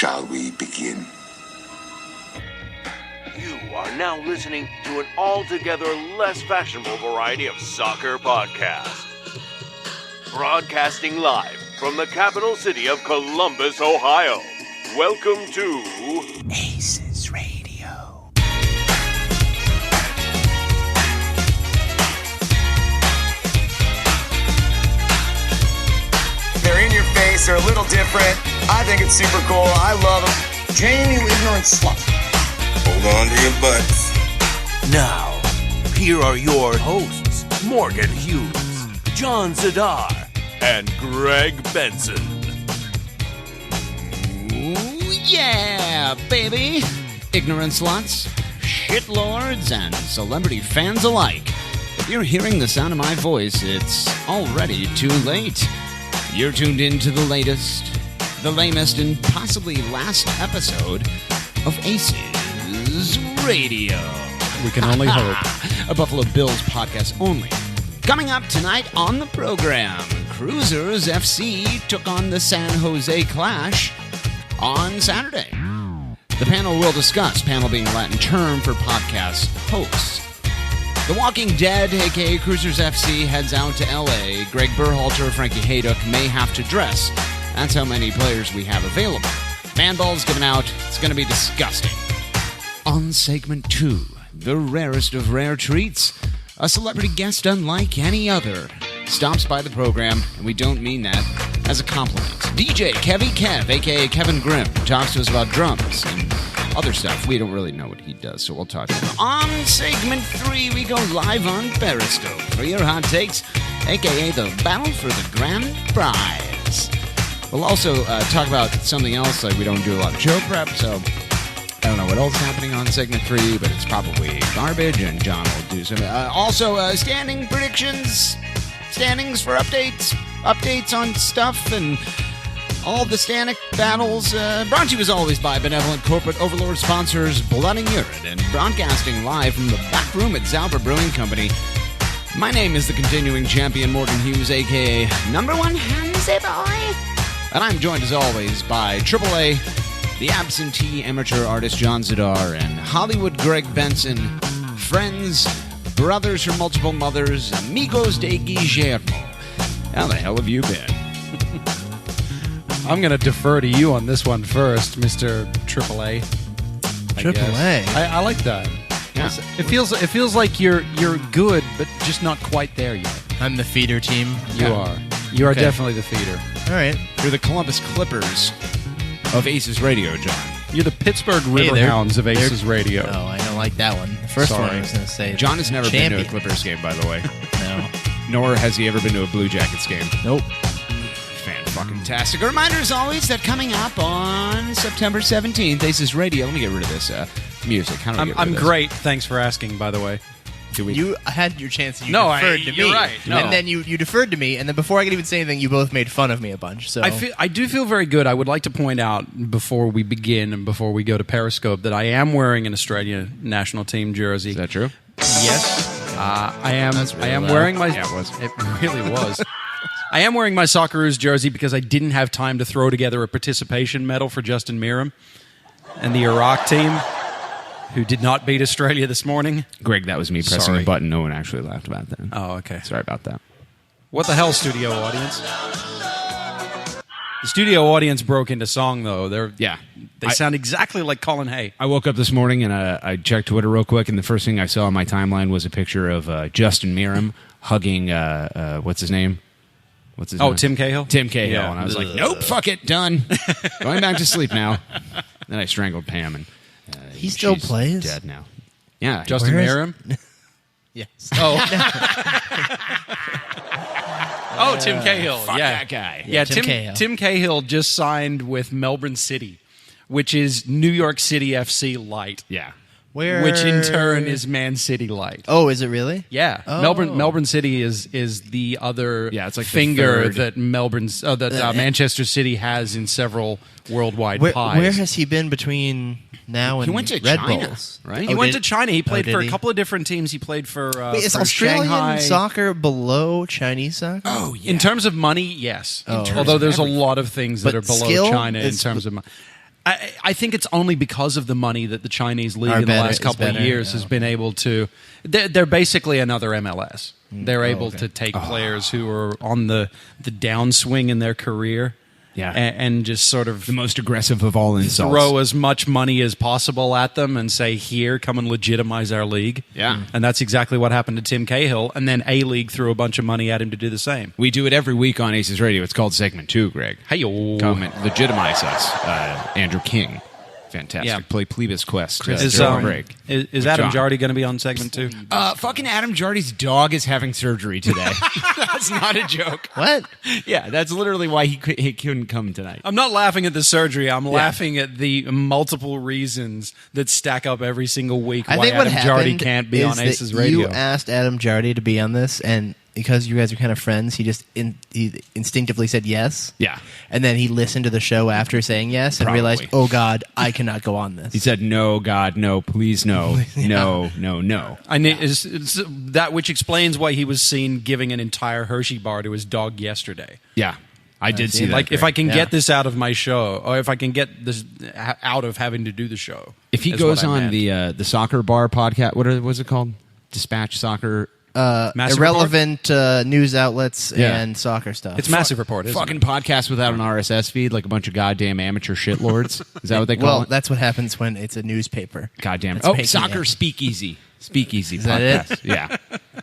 Shall we begin? You are now listening to an altogether less fashionable variety of soccer podcast. Broadcasting live from the capital city of Columbus, Ohio. Welcome to ACES Radio. They're in your face, they're a little different. I think it's super cool. I love them. Jamie, you ignorant slut. Hold on to your butts. Now, here are your hosts, Morgan Hughes, John Zadar, and Greg Benson. Ooh, yeah, baby. Ignorant sluts, shitlords, and celebrity fans alike. If you're hearing the sound of my voice, it's already too late. You're tuned in to the latest, the lamest, and possibly last episode of ACES Radio. We can only hope. A Buffalo Bills podcast only. Coming up tonight on the program, Crewzers FC took on the San Jose Clash on Saturday. The panel will discuss, panel being a Latin term for podcast hosts. The Walking Dead, a.k.a. Crewzers FC, heads out to L.A. Greg Berhalter, Frankie Haydock may have to dress. That's how many players we have available. Manball's given out. It's going to be disgusting. On segment 2, the rarest of rare treats, a celebrity guest unlike any other stops by the program, and we don't mean that as a compliment. DJ Kevy Kev, a.k.a. Kevin Grimm, talks to us about drums and other stuff. We don't really know what he does, so we'll talk to him. On segment 3, we go live on Periscope for your hot takes, a.k.a. the battle for the grand prize. We'll also talk about something else, like we don't do a lot of show prep, so I don't know what else is happening on segment 3, but it's probably garbage, and John will do some. Also, standing predictions, standings for updates on stuff, and all the Stanek battles. Brought to you as always by benevolent corporate overlord sponsors Blood and Urine, and broadcasting live from the back room at Zauber Brewing Company. My name is the continuing champion Morgan Hughes, a.k.a. Number One Handsy Boy. And I'm joined as always by AAA, the absentee amateur artist John Zadar, and Hollywood Greg Benson, friends, brothers from multiple mothers, amigos de Guillermo. How the hell have you been? I'm going to defer to you on this one first, Mr. AAA. AAA. I like that. Yeah. It feels like you're good, but just not quite there yet. I'm the feeder team. You are. You are Okay. definitely the feeder. All right. You're the Columbus Clippers of ACES Radio, John. You're the Pittsburgh Hey, Riverhounds of they're- ACES Radio. Oh, I don't like that one. The first one Sorry. I was going to say. John has never been to a Champion. Clippers game, by the way. No. Nor has he ever been to a Blue Jackets game. Nope. Fan-fucking-tastic. A reminder, as always, that coming up on September 17th, ACES Radio. Let me get rid of this music. How do we get rid of I'm this? great. Thanks for asking, by the way. You had your chance and you No, deferred to you're me. right. No. And then you deferred to me, and then before I could even say anything, you both made fun of me a bunch. So I do feel very good. I would like to point out before we begin and before we go to Periscope that I am wearing an Australia national team jersey. Is that true? yes. I am. That's really I am loud. wearing my. Yeah, it was. It really was. I am wearing my Socceroos jersey because I didn't have time to throw together a participation medal for Justin Miram and the Iraq team, who did not beat Australia this morning. Greg, that was me pressing Sorry. a button. No one actually laughed about that. Oh, okay. Sorry about that. What the hell, studio audience? The studio audience broke into song, though. They sound exactly like Colin Hay. I woke up this morning and I checked Twitter real quick, and the first thing I saw on my timeline was a picture of Justin Miram hugging, what's his name? Oh, Tim Cahill? Tim Cahill. Yeah. And I was like, nope, fuck it, done. Going back to sleep now. Then I strangled Pam, and He still she's plays? dead now. Yeah. Justin Where is- Miram? Yes. Oh. Oh, Tim Cahill. Fuck yeah. that guy. Yeah, Tim Cahill. Tim Cahill just signed with Melbourne City, which is New York City FC Light. Yeah. Where? Which in turn is Man City Light. Oh, is it really? Yeah, Oh. Melbourne City is the other Yeah, it's like the finger third. that Manchester City has in several worldwide pies. Where has he been between now and He went to Red China, Bulls? right? He Oh, went did- to China. He played did for he? a couple of different teams. He played for Wait, is for Australian Shanghai. soccer below Chinese soccer? Oh, yeah. In terms of money, yes. Oh. Although there's a lot of things that But are below skill China in is- terms of money. I think it's only because of the money that the Chinese league in the last couple of years has been able to. They're basically another MLS. They're able to take players who are on the downswing in their career. Yeah. And just sort of the most aggressive of all insults. Throw as much money as possible at them and say, here, come and legitimize our league. Yeah. And that's exactly what happened to Tim Cahill. And then A-League threw a bunch of money at him to do the same. We do it every week on Aces Radio. It's called Segment 2, Greg. Hey-yo. Come and legitimize us. Andrew King. Fantastic. Yeah. Play Plebis Quest. Is Adam Jardy going to be on segment 2? Fucking Adam Jardy's dog is having surgery today. That's not a joke. What? Yeah, that's literally why he couldn't come tonight. I'm not laughing at the surgery. I'm laughing at the multiple reasons that stack up every single week I why think what Adam Jardy happened can't be is on that Aces Radio. You asked Adam Jardy to be on this, and because you guys are kind of friends, he just he instinctively said yes. Yeah. And then he listened to the show after saying yes and realized, oh, God, I cannot go on this. He said, no, God, no, please, no, no, no, no. It's that which explains why he was seen giving an entire Hershey bar to his dog yesterday. Yeah. I did see that. Like, if I can get this out of my show, or if I can get this out of having to do the show. If he goes on the Soccer Bar podcast, what was it called? Dispatch Soccer... irrelevant news outlets and soccer stuff. It's Massive Report, isn't fucking it? podcast without an RSS feed, like a bunch of goddamn amateur shitlords. Is that what they call well, it? that's what happens when it's a newspaper. Goddamn. That's Oh, making Soccer it. Speakeasy. Speakeasy Is that podcast. Yeah.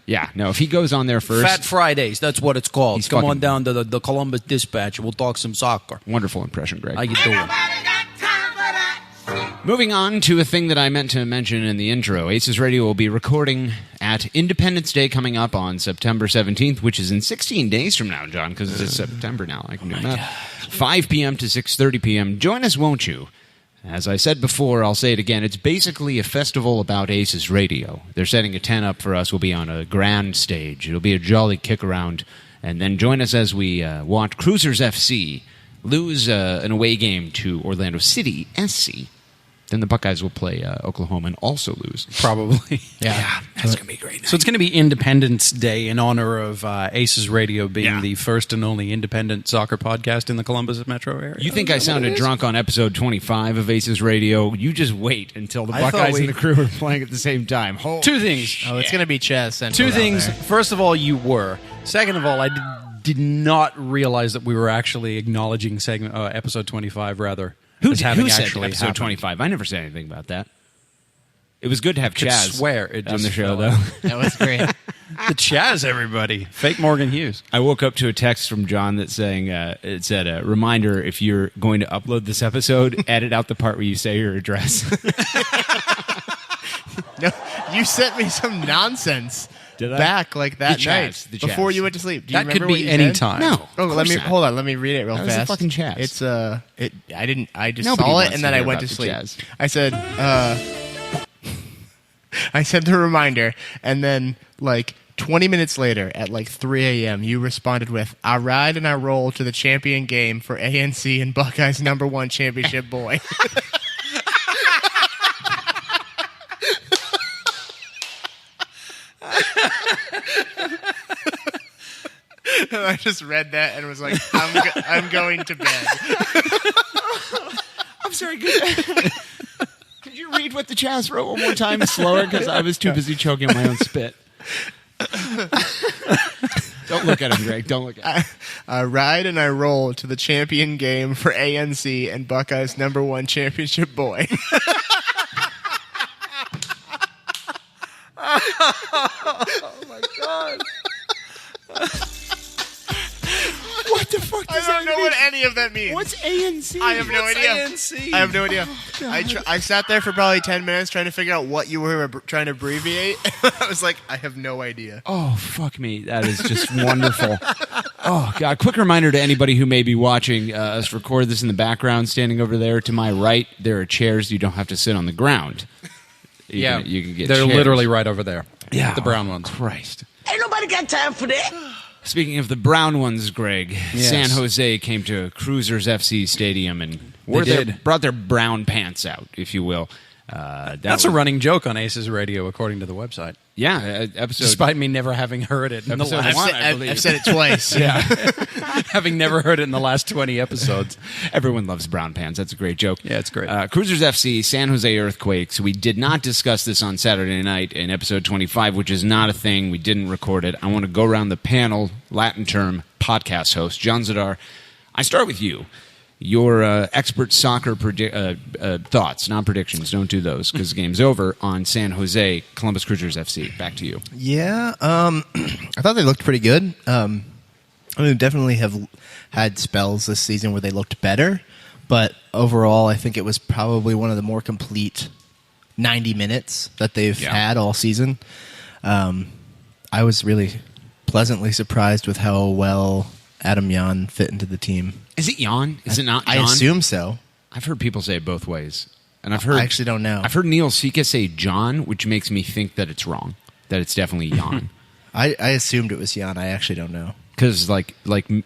Yeah. No, if he goes on there first. Fat Fridays, that's what it's called. He's Come fucking- on down to the Columbus Dispatch and we'll talk some soccer. Wonderful impression, Greg. How you doing? Moving on to a thing that I meant to mention in the intro. Aces Radio will be recording at Independence Day coming up on September 17th, which is in 16 days from now, John, because it's September now. I can do that. 5 p.m. to 6:30 p.m. Join us, won't you? As I said before, I'll say it again. It's basically a festival about Aces Radio. They're setting a tent up for us. We'll be on a grand stage. It'll be a jolly kick around. And then join us as we watch Crewzers FC lose an away game to Orlando City SC. Then the Buckeyes will play Oklahoma and also lose. Probably. Yeah, that's going to be a great night. So it's going to be Independence Day in honor of Aces Radio being the first and only independent soccer podcast in the Columbus metro area. You think I sounded drunk on episode 25 of Aces Radio? You just wait until the Buckeyes and the Crew are playing at the same time. Two things. Oh, it's going to be Chaz Central. Two things. There. First of all, you were. Second of all, I did not realize that we were actually acknowledging episode 25, rather. Who as said having episode actually happened. 25? I never said anything about that. It was good to have Could Chaz swear it on just the show, fell though. out. That was great. The Chaz, everybody. Fake Morgan Hughes. I woke up to a text from John that saying, it said, reminder, if you're going to upload this episode, edit out the part where you say your address. No, you sent me some nonsense. Did I? Back like that The Chaz, night the Chaz. before you went to sleep. Do you That remember could what be you any said? time. No. Oh, of let me course not. hold on. Let me read it real That was the fast. fucking Chaz. It's I just Nobody saw wants it and to then I hear went about to the sleep. Chaz. I said I sent the reminder and then like 20 minutes later at like 3 a.m. you responded with, "I ride and I roll to the champion game for ANC and Buckeyes #1 championship boy." And I just read that and was like, I'm going to bed. I'm sorry. Could you read what the Chaz wrote one more time slower? Because I was too busy choking on my own spit. Don't look at him, Greg. Don't look at him. I ride and I roll to the champion game for ANC and Buckeyes #1 championship boy. Oh, my God. What the fuck I don't know what any of that means. What's ANC? I have no idea. ANC? I have no idea. I sat there for probably 10 minutes trying to figure out what you were trying to abbreviate. I was like, I have no idea. Oh, fuck me. That is just wonderful. Oh, God. Quick reminder to anybody who may be watching us record this in the background. Standing over there to my right, there are chairs. You don't have to sit on the ground. You can get they're chairs. literally right over there. Yeah. The brown ones. Christ. Ain't nobody got time for that. Speaking of the brown ones, Greg, Yes. San Jose came to Crewzers FC Stadium and They did. brought their brown pants out, if you will. That's a running joke on Aces Radio, according to the website. Yeah, episode. Despite me never having heard it in the Episode last one, I believe. I've said it twice. having never heard it in the last 20 episodes. Everyone loves brown pants. That's a great joke. Yeah, it's great. Crewzers FC, San Jose Earthquakes. We did not discuss this on Saturday night in episode 25, which is not a thing. We didn't record it. I want to go around the panel, Latin term, podcast host. John Zadar, I start with you. Your expert soccer thoughts, not predictions. Don't do those because the game's over on San Jose, Columbus Crewzers FC. Back to you. Yeah, I thought they looked pretty good. I mean, definitely have had spells this season where they looked better, but overall, I think it was probably one of the more complete 90 minutes that they've had all season. I was really pleasantly surprised with how well Adam Jan fit into the team. Is it Jan? Is it not Jan? I assume so. I've heard people say it both ways. And I've heard I actually don't know. I've heard Neil Sika say John, which makes me think that it's wrong. That it's definitely Jan. I assumed it was Jan. I actually don't know. Because like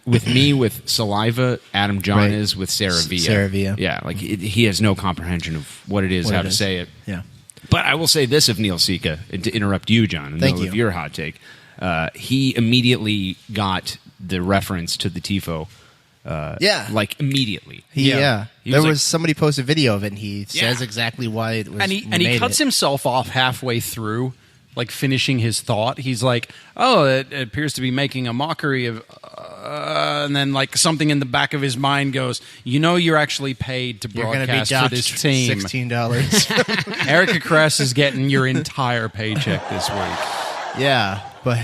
with me with Saliva, Adam John is with Saravia. Saravia. Yeah, like he has no comprehension of what it is, how to say it. Yeah. But I will say this of Neil Sika, and to interrupt you, John, and Thank know you. of your hot take. He immediately got the reference to the Tifo. Like immediately. Yeah. He There was was somebody posted a video of it, and he says exactly why it was. And he cuts himself off halfway through, like finishing his thought. He's like, "Oh, it appears to be making a mockery of," and then like something in the back of his mind goes, "You're actually paid to You're going to be broadcast for this team. $16. Erica Kress is getting your entire paycheck this week." Yeah, but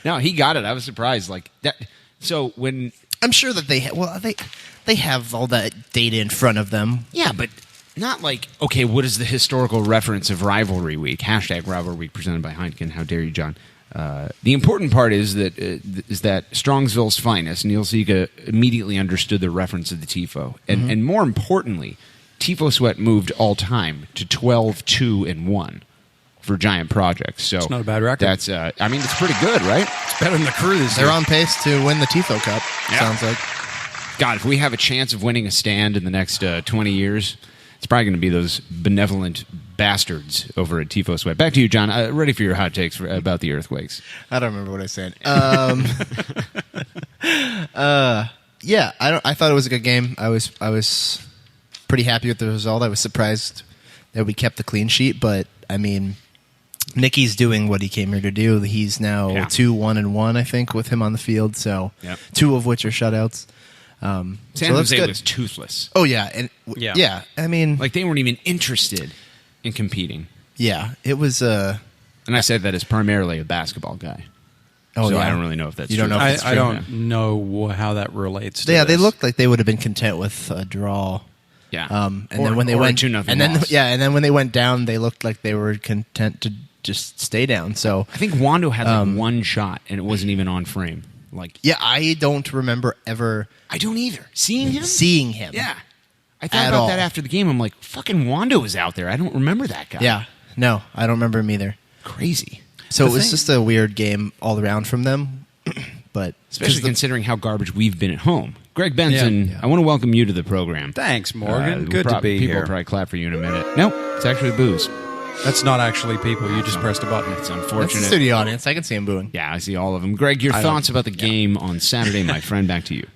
No, he got it. I was surprised. Like that. So when I'm sure that they have all that data in front of them. yeah, but not like okay. What is the historical reference of Rivalry Week? Hashtag Rivalry Week presented by Heineken. How dare you, John? The important part is that Strongsville's finest, Neil Sika, immediately understood the reference of the Tifo, and more importantly, Tifo Sweat moved all time to 12-2-1 for giant projects. So it's not a bad record. That's I mean, it's pretty good, right? It's better than the Cruise. They're on pace to win the Tifo Cup. Sounds like. God, if we have a chance of winning a stand in the next 20 years, it's probably going to be those benevolent bastards over at Tifo Sweat. Back to you, John. Ready for your hot takes about the Earthquakes. I don't remember what I said. Yeah, I thought it was a good game. I was pretty happy with the result. I was surprised that we kept the clean sheet, but I mean, Nicky's doing what he came here to do. He's now 2-1-1, I think, with him on the field. So 2 of which are shutouts. San so Jose good. was toothless. Oh yeah, and yeah. I mean, Like they weren't even interested in competing. yeah, it was. And I said that as primarily a basketball guy. Oh So yeah, I don't really know if that's You true. don't know if it's I don't know how that relates to Yeah, they this. looked like they would have been content with a draw. Yeah. And then when they went 2-0 and then loss. and then when they went down, they looked like they were content to just stay down. So I think Wando had like one shot and it wasn't even on frame. Like yeah, I don't remember ever I don't either. Seeing him? seeing him. Yeah. I thought At about all. that after the game. I'm like, fucking Wando was out there. I don't remember that guy. Yeah. No, I don't remember him either. Crazy. So The it was thing- just a weird game all around from them. But Especially considering how garbage we've been at home. Greg Benson, Yeah. I want to welcome you to the program. Thanks, Morgan. We'll Good to be people here. will probably clap for you in a minute. Nope, it's actually booze. That's not actually people. You just pressed a button. It's that's the unfortunate. studio audience. I can see him booing. Yeah, I see all of them. Greg, your thoughts about the game on Saturday, my friend. Back to you.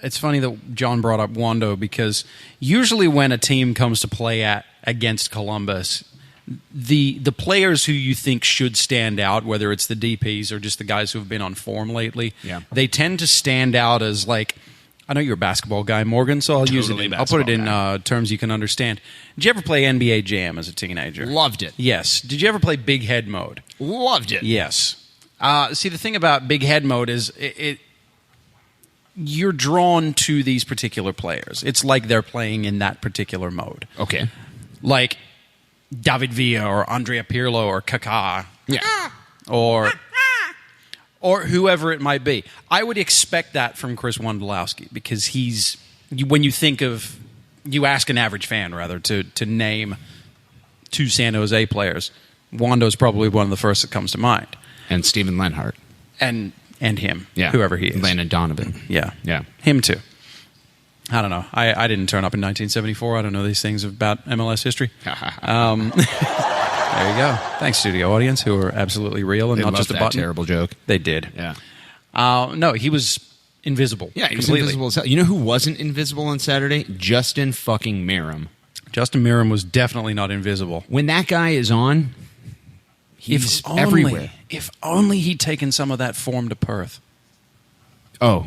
It's funny that John brought up Wando because usually when a team comes to play against Columbus, the players who you think should stand out, whether it's the DPs or just the guys who have been on form lately, they tend to stand out as like, I know you're a basketball guy, Morgan, so I'll use it. I'll put it in terms you can understand. Did you ever play NBA Jam as a teenager? Loved it. Yes. Did you ever play Big Head Mode? Loved it. Yes. See, the thing about Big Head Mode is you're drawn to these particular players. It's like they're playing in that particular mode. Okay. Like David Villa or Andrea Pirlo or Kaká. Yeah. Or whoever it might be. I would expect that from Chris Wondolowski because when you ask an average fan, rather, to name 2 San Jose players, Wando's probably one of the first that comes to mind. And Steven Lenhart. And him, Yeah. whoever he is. Landon Donovan. Yeah. Yeah. Him too. I don't know. I didn't turn up in 1974. I don't know these things about MLS history. There you go. Thanks, studio audience, who are absolutely real and They not loved just a that button. terrible joke. They did. Yeah. No, he was invisible. Yeah, he was completely. invisible as hell. You know who wasn't invisible on Saturday? Justin fucking Merrim. Justin Merrim was definitely not invisible. When that guy is on, he's everywhere. If only he'd taken some of that form to Perth. Oh.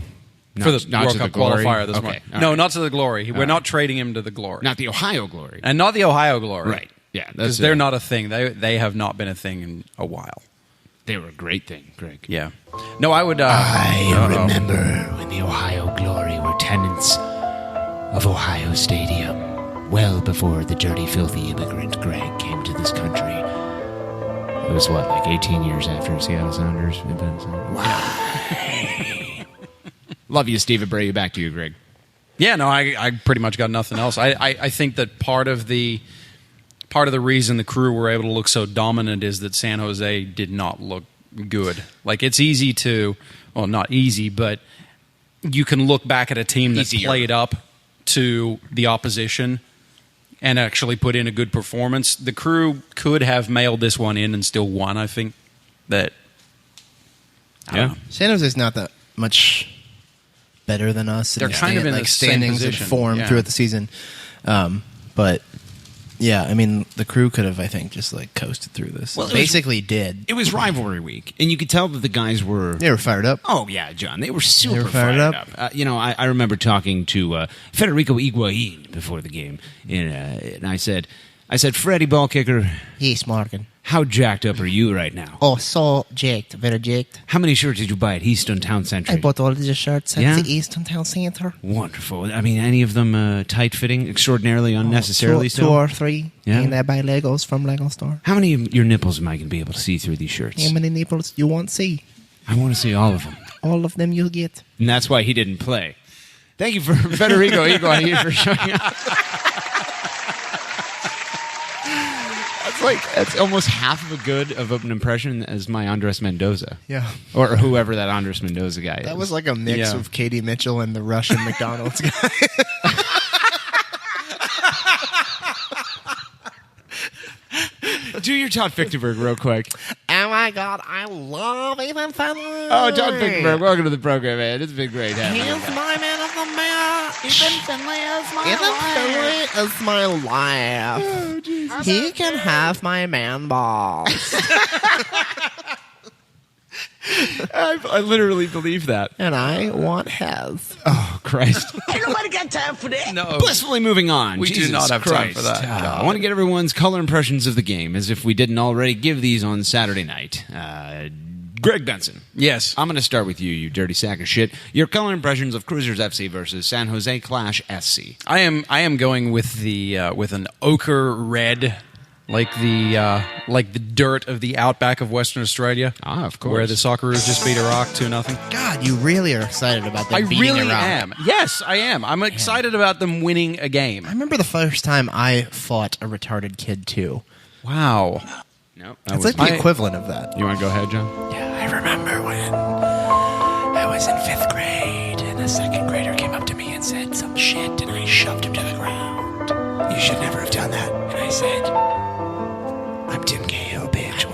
For the not World to Cup the glory? qualifier this Okay, morning. all No, right. not to the glory. We're not trading him to the glory. Not the Ohio glory. And not the Ohio glory. Right. Yeah. Because they're not a thing. They have not been a thing in a while. They were a great thing, Greg. Yeah. No, I would... I remember when the Ohio Glory were tenants of Ohio Stadium, well before the dirty, filthy immigrant Greg came to this country. It was, what, like 18 years after Seattle Sounders? Love you, Steve. Bray. Back to you, Greg. Yeah, no, I pretty much got nothing else. I think that part of the reason the Crew were able to look so dominant is that San Jose did not look good. Like, it's easy to, well, not easy, but you can look back at a team that played up to the opposition and actually put in a good performance. The Crew could have mailed this one in and still won. I think that. Yeah. San Jose's not that much better than us. They're kind of in the same standings and position. form Yeah. throughout the season. But yeah, I mean, the Crew could have, I think, just like coasted through this. Well, it basically did. It was rivalry week, and you could tell that the guys were... They were fired up. Oh, yeah, John. They were super fired fired up. up. I remember talking to Federico Higuain before the game, and I said, Freddie ball kicker, Yes, Morgan. how jacked up are you right now? Oh, so jacked, very jacked. How many shirts did you buy at Easton Town Centre? I bought all the shirts at Yeah? the Easton Town Center. Wonderful. I mean, any of them tight-fitting, extraordinarily unnecessarily two so? or three. Yeah? And I buy Legos from Lego store. How many of your nipples am I going to be able to see through these shirts? How many nipples you won't see? I want to see all of them. All of them you'll get. And that's why he didn't play. Thank you for Federico Higuain for showing up. That's almost half of an impression as my Andres Mendoza. Yeah. Or whoever that Andres Mendoza guy is. That was like a mix Yeah. of Katie Mitchell and the Russian McDonald's guy. Do your Todd Fichtenberg real quick. Oh my God, I love Ethan Finley. Oh, Todd Fichtenberg, welcome to the program, man. It's been great having you. He's my man of the match. Ethan Finley is my life. Oh, Jesus. He can have my man balls. I literally believe that. And I want his. Oh, Christ. Ain't nobody got time for that. no. Blissfully moving on. We do Jesus not have time Christ. for that. I want to get everyone's color impressions of the game, as if we didn't already give these on Saturday night. Greg Benson. Yes. I'm going to start with you, you dirty sack of shit. Your color impressions of Crewzers FC versus San Jose Clash SC. I am going with the with an ochre red, like the dirt of the outback of Western Australia. Ah, of course. Where the Socceroos just beat Iraq 2-0. God, you really are excited about them I beating really Iraq. am. Yes, I am. I'm excited about them winning a game. I remember the first time I fought a retarded kid, too. Wow. No, It's like the equivalent of that. You want to go ahead, John? Yeah, I remember when I was in 5th grade and a second grader came up to me and said some shit and I shoved him to the ground. You should never have done that. And I said, I'm Tim Cahill, bitch.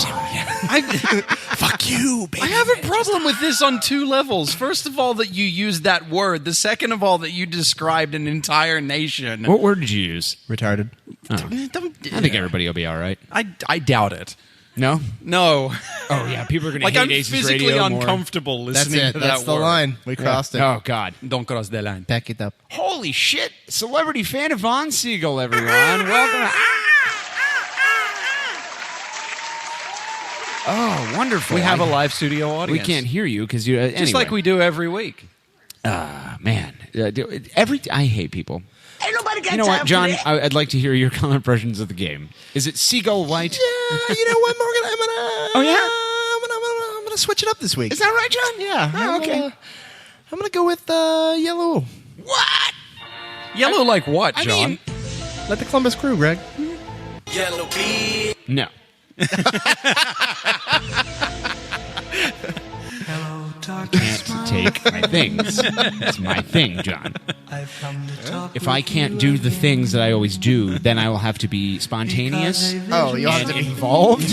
Fuck you, bitch. I have a problem with this on two levels. First of all, that you used that word. The second of all, that you described an entire nation. What word did you use? Retarded. I think everybody will be all right. I doubt it. No? No. Oh, yeah. People are going to Like, hate I'm ACES physically Radio more. uncomfortable That's listening it. to That's that the word. line. We crossed it. Oh, God. Don't cross the line. Back it up. Holy shit. Celebrity fan of Von Siegel, everyone. Welcome. Oh, wonderful. We have a live studio audience. We can't hear you because you... Just like we do every week. Man. I hate people. Ain't nobody got You know time what, John? for that. I'd like to hear your color impressions of the game. Is it Seagull White? Yeah, you know what, Morgan? I'm gonna. Oh, yeah? I'm gonna switch it up this week. Is that right, John? Yeah. Oh, okay. I'm gonna go with yellow. What? Yellow like what, I John? mean- Let the Columbus Crew, Greg. No. can't take my things. It's my thing, John. If I can't do the things that I always do, then I will have to be spontaneous Oh, you'll have and to be involved,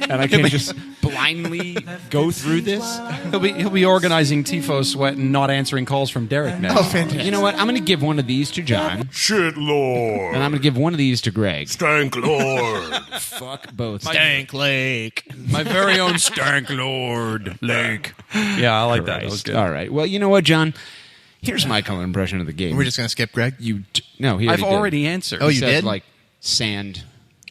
and I can't just blindly go through this. He'll be organizing Tifo Sweat and not answering calls from Derek now. Oh, fantastic. You know what? I'm going to give one of these to John, Shit Lord. and I'm going to give one of these to Greg. Stank Lord. Fuck both. Stank Lake. My very own Stank Lord Lake. Yeah, I like that. That was good. All right. Well, you know what, John? Here's my color impression of the game. We're just going to skip Greg? No, he I've did. already answered. Oh, He you said, did? like sand.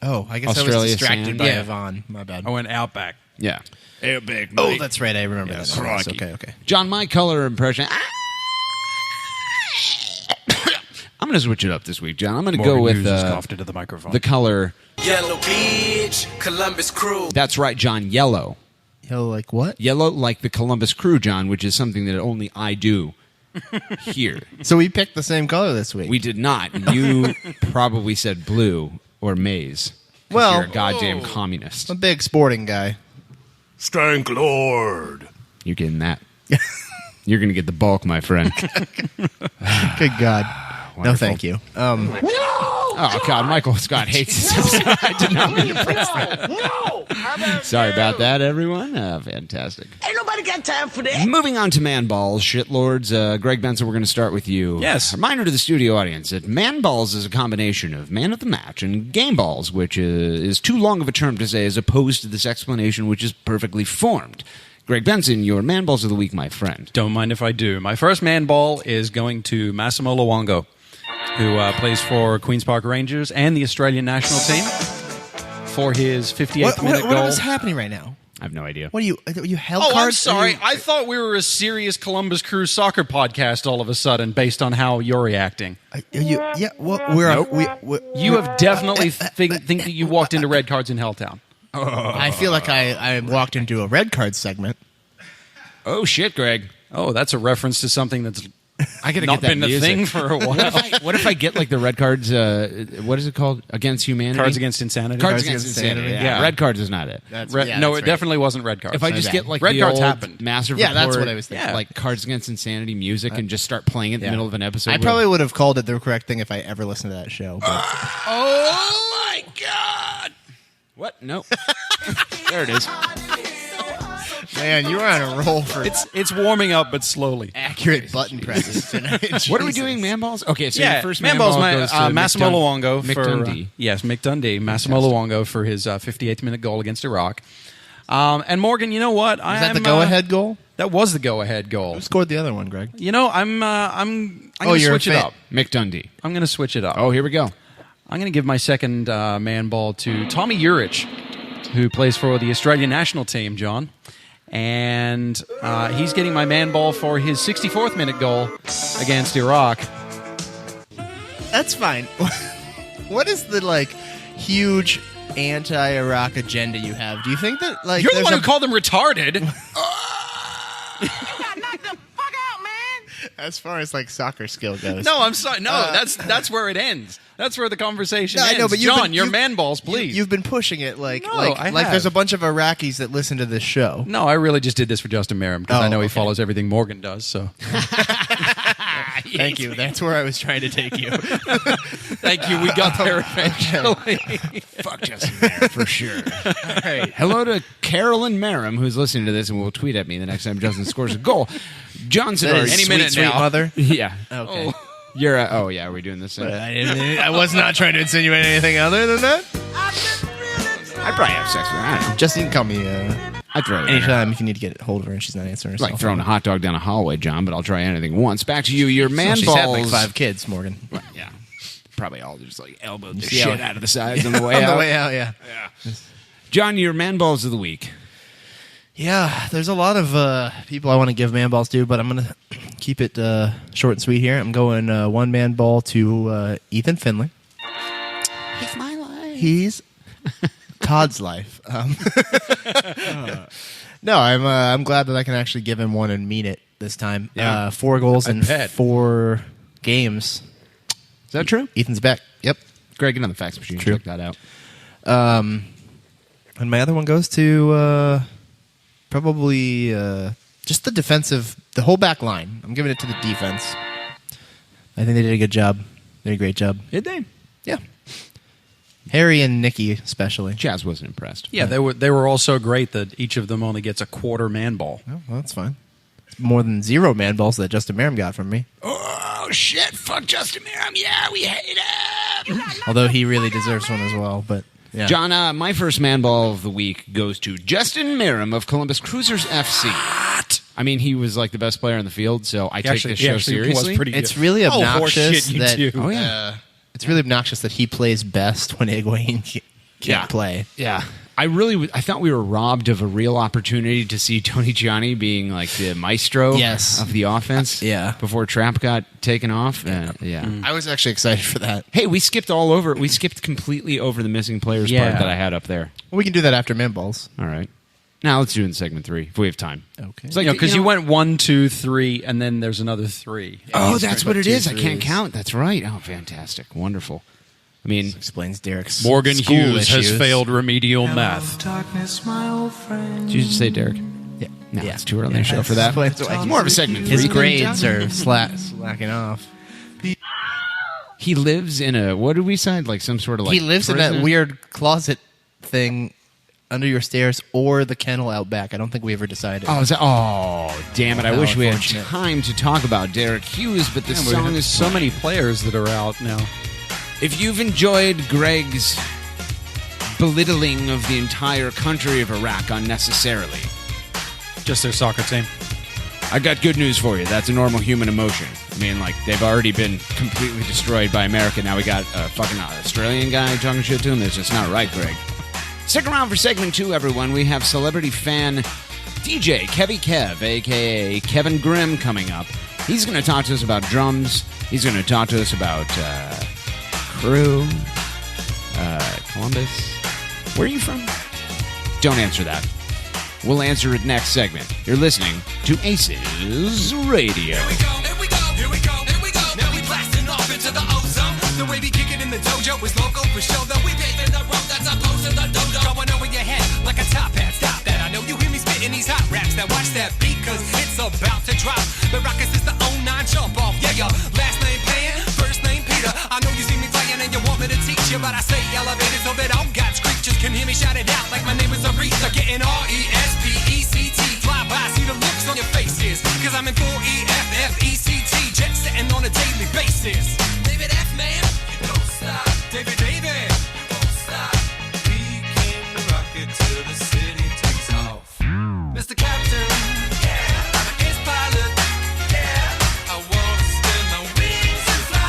Oh, I guess I Australia was distracted sand. by Yeah. Yvonne. My bad. I went Outback. Yeah. Oh, that's right. I remember that. crikey. Okay. John, my color impression. I'm going to switch it up this week, John. I'm going to go Morgan with Hughes just coughed into the microphone. the color. Yellow Beach, Columbus Crew. That's right, John. Yellow. Yo, like what? Yellow, like the Columbus Crew, John, which is something that only I do here. So we picked the same color this week. We did not. You probably said blue or maize. 'Cause Well- you're a goddamn communist. I'm a big sporting guy. Stank Lord. You're getting that. You're going to get the bulk, my friend. Good God. No, Wonderful. thank you. Oh, God, Michael Scott hates this episode. I did not mean to press that. No! Sorry about that, everyone. Fantastic. Ain't nobody got time for that. Moving on to man balls, shitlords. Greg Benson, we're going to start with you. Yes. Reminder to the studio audience that man balls is a combination of man of the match and game balls, which is too long of a term to say as opposed to this explanation, which is perfectly formed. Greg Benson, your man balls of the week, my friend. Don't mind if I do. My first man ball is going to Massimo Luongo, who plays for Queen's Park Rangers and the Australian national team for his 58th minute goal. What is happening right now? I have no idea. What are you held Oh, cards? I'm sorry. Are you- I thought we were a serious Columbus Crew soccer podcast all of a sudden based on how you're reacting. yeah, well, we're You have definitely think that you walked into Red Cards in Helltown. I feel like I walked into a red card segment. Oh, shit, Greg. Oh, that's a reference to something that's I got to not get that been a music. thing for a while. What if I get like the red cards? What is it called? Against humanity? Cards Against Insanity. Cards Against Insanity. Yeah. Red cards is not it. No, it definitely wasn't Red Cards. If I just get like Red the Cards old happened. Master Yeah, that's Report, what I was thinking. like Cards Against Insanity music and just start playing it in the middle of an episode. I probably would have called it the correct thing if I ever listened to that show. But Oh my god! What? Nope. There it is. man, you were on a roll for It's warming up, but slowly. accurate button presses tonight. What are we Jesus. doing, man balls? Okay, so Yeah, your first man man balls, ball goes to Massimo Luongo Mick for Dundee. yes, Mick Dundee, Massimo Luongo for his 58th minute goal against Iraq. And Morgan, you know what? Is that the go-ahead goal? That was the go-ahead goal. Who scored the other one, Greg? You know, I'm going to you're a switch it fan. up. Mick Dundee. I'm going to switch it up. Oh, here we go. I'm going to give my second man ball to Tommy Urich, who plays for the Australian national team, John. And he's getting my man ball for his 64th minute goal against Iraq. That's fine. What is the huge anti-Iraq agenda you have? Do you think that You're the there's one who a- called him retarded. as far as soccer skill goes? No, I'm sorry. No, that's where it ends. That's where the conversation No, I ends. know, but you've John, been- your you've- man balls, please. You've been pushing it I have. there's a bunch of Iraqis that listen to this show. No, I really just did this for Justin Merrim because Oh, I know he okay. follows everything Morgan does. So Thank you. That's where I was trying to take you. thank you. We got there eventually. Fuck Justin Merrim for sure. All right. Hello to Carolyn Merrim, who's listening to this and will tweet at me the next time Justin scores a goal. John That Sedar. is Any sweet, minute sweet now. mother. Yeah. Okay. You're oh yeah, are we doing this thing? I was not trying to insinuate anything other than that. I'd probably have sex with her. I don't know. Justine can call me I'd throw it in her. anytime if you need to get a hold of her and she's not answering It's herself. like throwing a hot dog down a hallway, John, but I'll try anything once. Back to you, your man She's balls. had like 5 kids, Morgan. Yeah. Probably all just like elbowed the see shit how- out of the sides on the way On out. the way out, yeah. John, your man balls of the week. Yeah, there's a lot of people I want to give man balls to, but I'm going to keep it short and sweet here. I'm going one man ball to Ethan Finley. It's my life. He's Todd's life. No, I'm glad that I can actually give him one and mean it this time. Yeah. 4 goals in bet. 4 games. Is that true? Ethan's back. Yep. Greg, get on the fax machine. True. Check that out. And my other one goes to probably Just the whole back line. I'm giving it to the defense. I think they did a good job. They did a great job. Did they? Yeah. Harry and Nikki especially. Chaz wasn't impressed. Yeah, they were all so great that each of them only gets a quarter man ball. Oh, well, that's fine. More than 0 man balls that Justin Merrim got from me. Oh, shit. Fuck Justin Merrim. Yeah, we hate him. Although he really deserves one as well. But yeah. John, my first man ball of the week goes to Justin Merrim of Columbus Crewzers FC. What? I mean, he was like the best player in the field, so I take this show seriously. It's really obnoxious horseshit, that. you too. Oh, yeah. It's really obnoxious that he plays best when Higuain can't play. Yeah. I thought we were robbed of a real opportunity to see Tony Gianni being like the maestro of the offense before Trapp got taken off. I was actually excited for that. Hey, we skipped completely over the missing players part that I had up there. Well, we can do that after man balls. All right. Now let's do it in segment 3 if we have time. Okay. It's like, Because you went 1, 2, 3, and then there's another 3. Oh, that's what it is. I can't count. That's right. Oh, fantastic. Wonderful. I mean, This explains Derek's Morgan school Hughes issues. has failed remedial math. did you just say Derek? Yeah. No, it's too early in the show for that. Explains why It's more of a segment 3. His thing, grades John. are slacking off. He lives in a, what did we say? Like some sort of like He lives in that prison? weird closet thing under your stairs or the kennel out back. I don't think we ever decided. Oh, damn it. I How wish we had unfortunate. time to talk about Derek Hughes, but the We song have is so many players that are out now. If you've enjoyed Greg's belittling of the entire country of Iraq unnecessarily, Just their soccer team. I got good news for you. That's a normal human emotion. I mean, like, they've already been completely destroyed by America. Now we got a fucking Australian guy talking shit to him. That's just not right, Greg. Stick around for segment 2, everyone. We have celebrity fan DJ Kevy Kev, a.k.a. Kevin Grimm, coming up. He's going to talk to us about drums. He's going to talk to us about Crew, Columbus. Where are you from? Don't answer that. We'll answer it next segment. You're listening to ACES Radio. Here we go, here we go, here we go, here we go. Now we blasting off into the ozone. The way we kick it in the dojo is local for show. Though we paving the road that's opposed to the dodo. Going over your head like a top hat. Stop that. I know you hear me spitting these hot raps. Now watch that beat, cause it's about to drop. The Rockets is the 09 jump off. Yeah, your last name Pan, first name Peter. I know you see me playing and you want me to teach you, but I say elevated so that all God's creatures can hear me shout it out like my name is Aretha. Getting RESPECT. Fly by, see the looks on your faces. Cause I'm in full EFFECT. Jet setting on a daily basis. David F. Man, don't stop. David, won't stop. We can rock it till the city takes off. Mr. Captain, I'm an ace pilot. I wanna spin my wings and fly.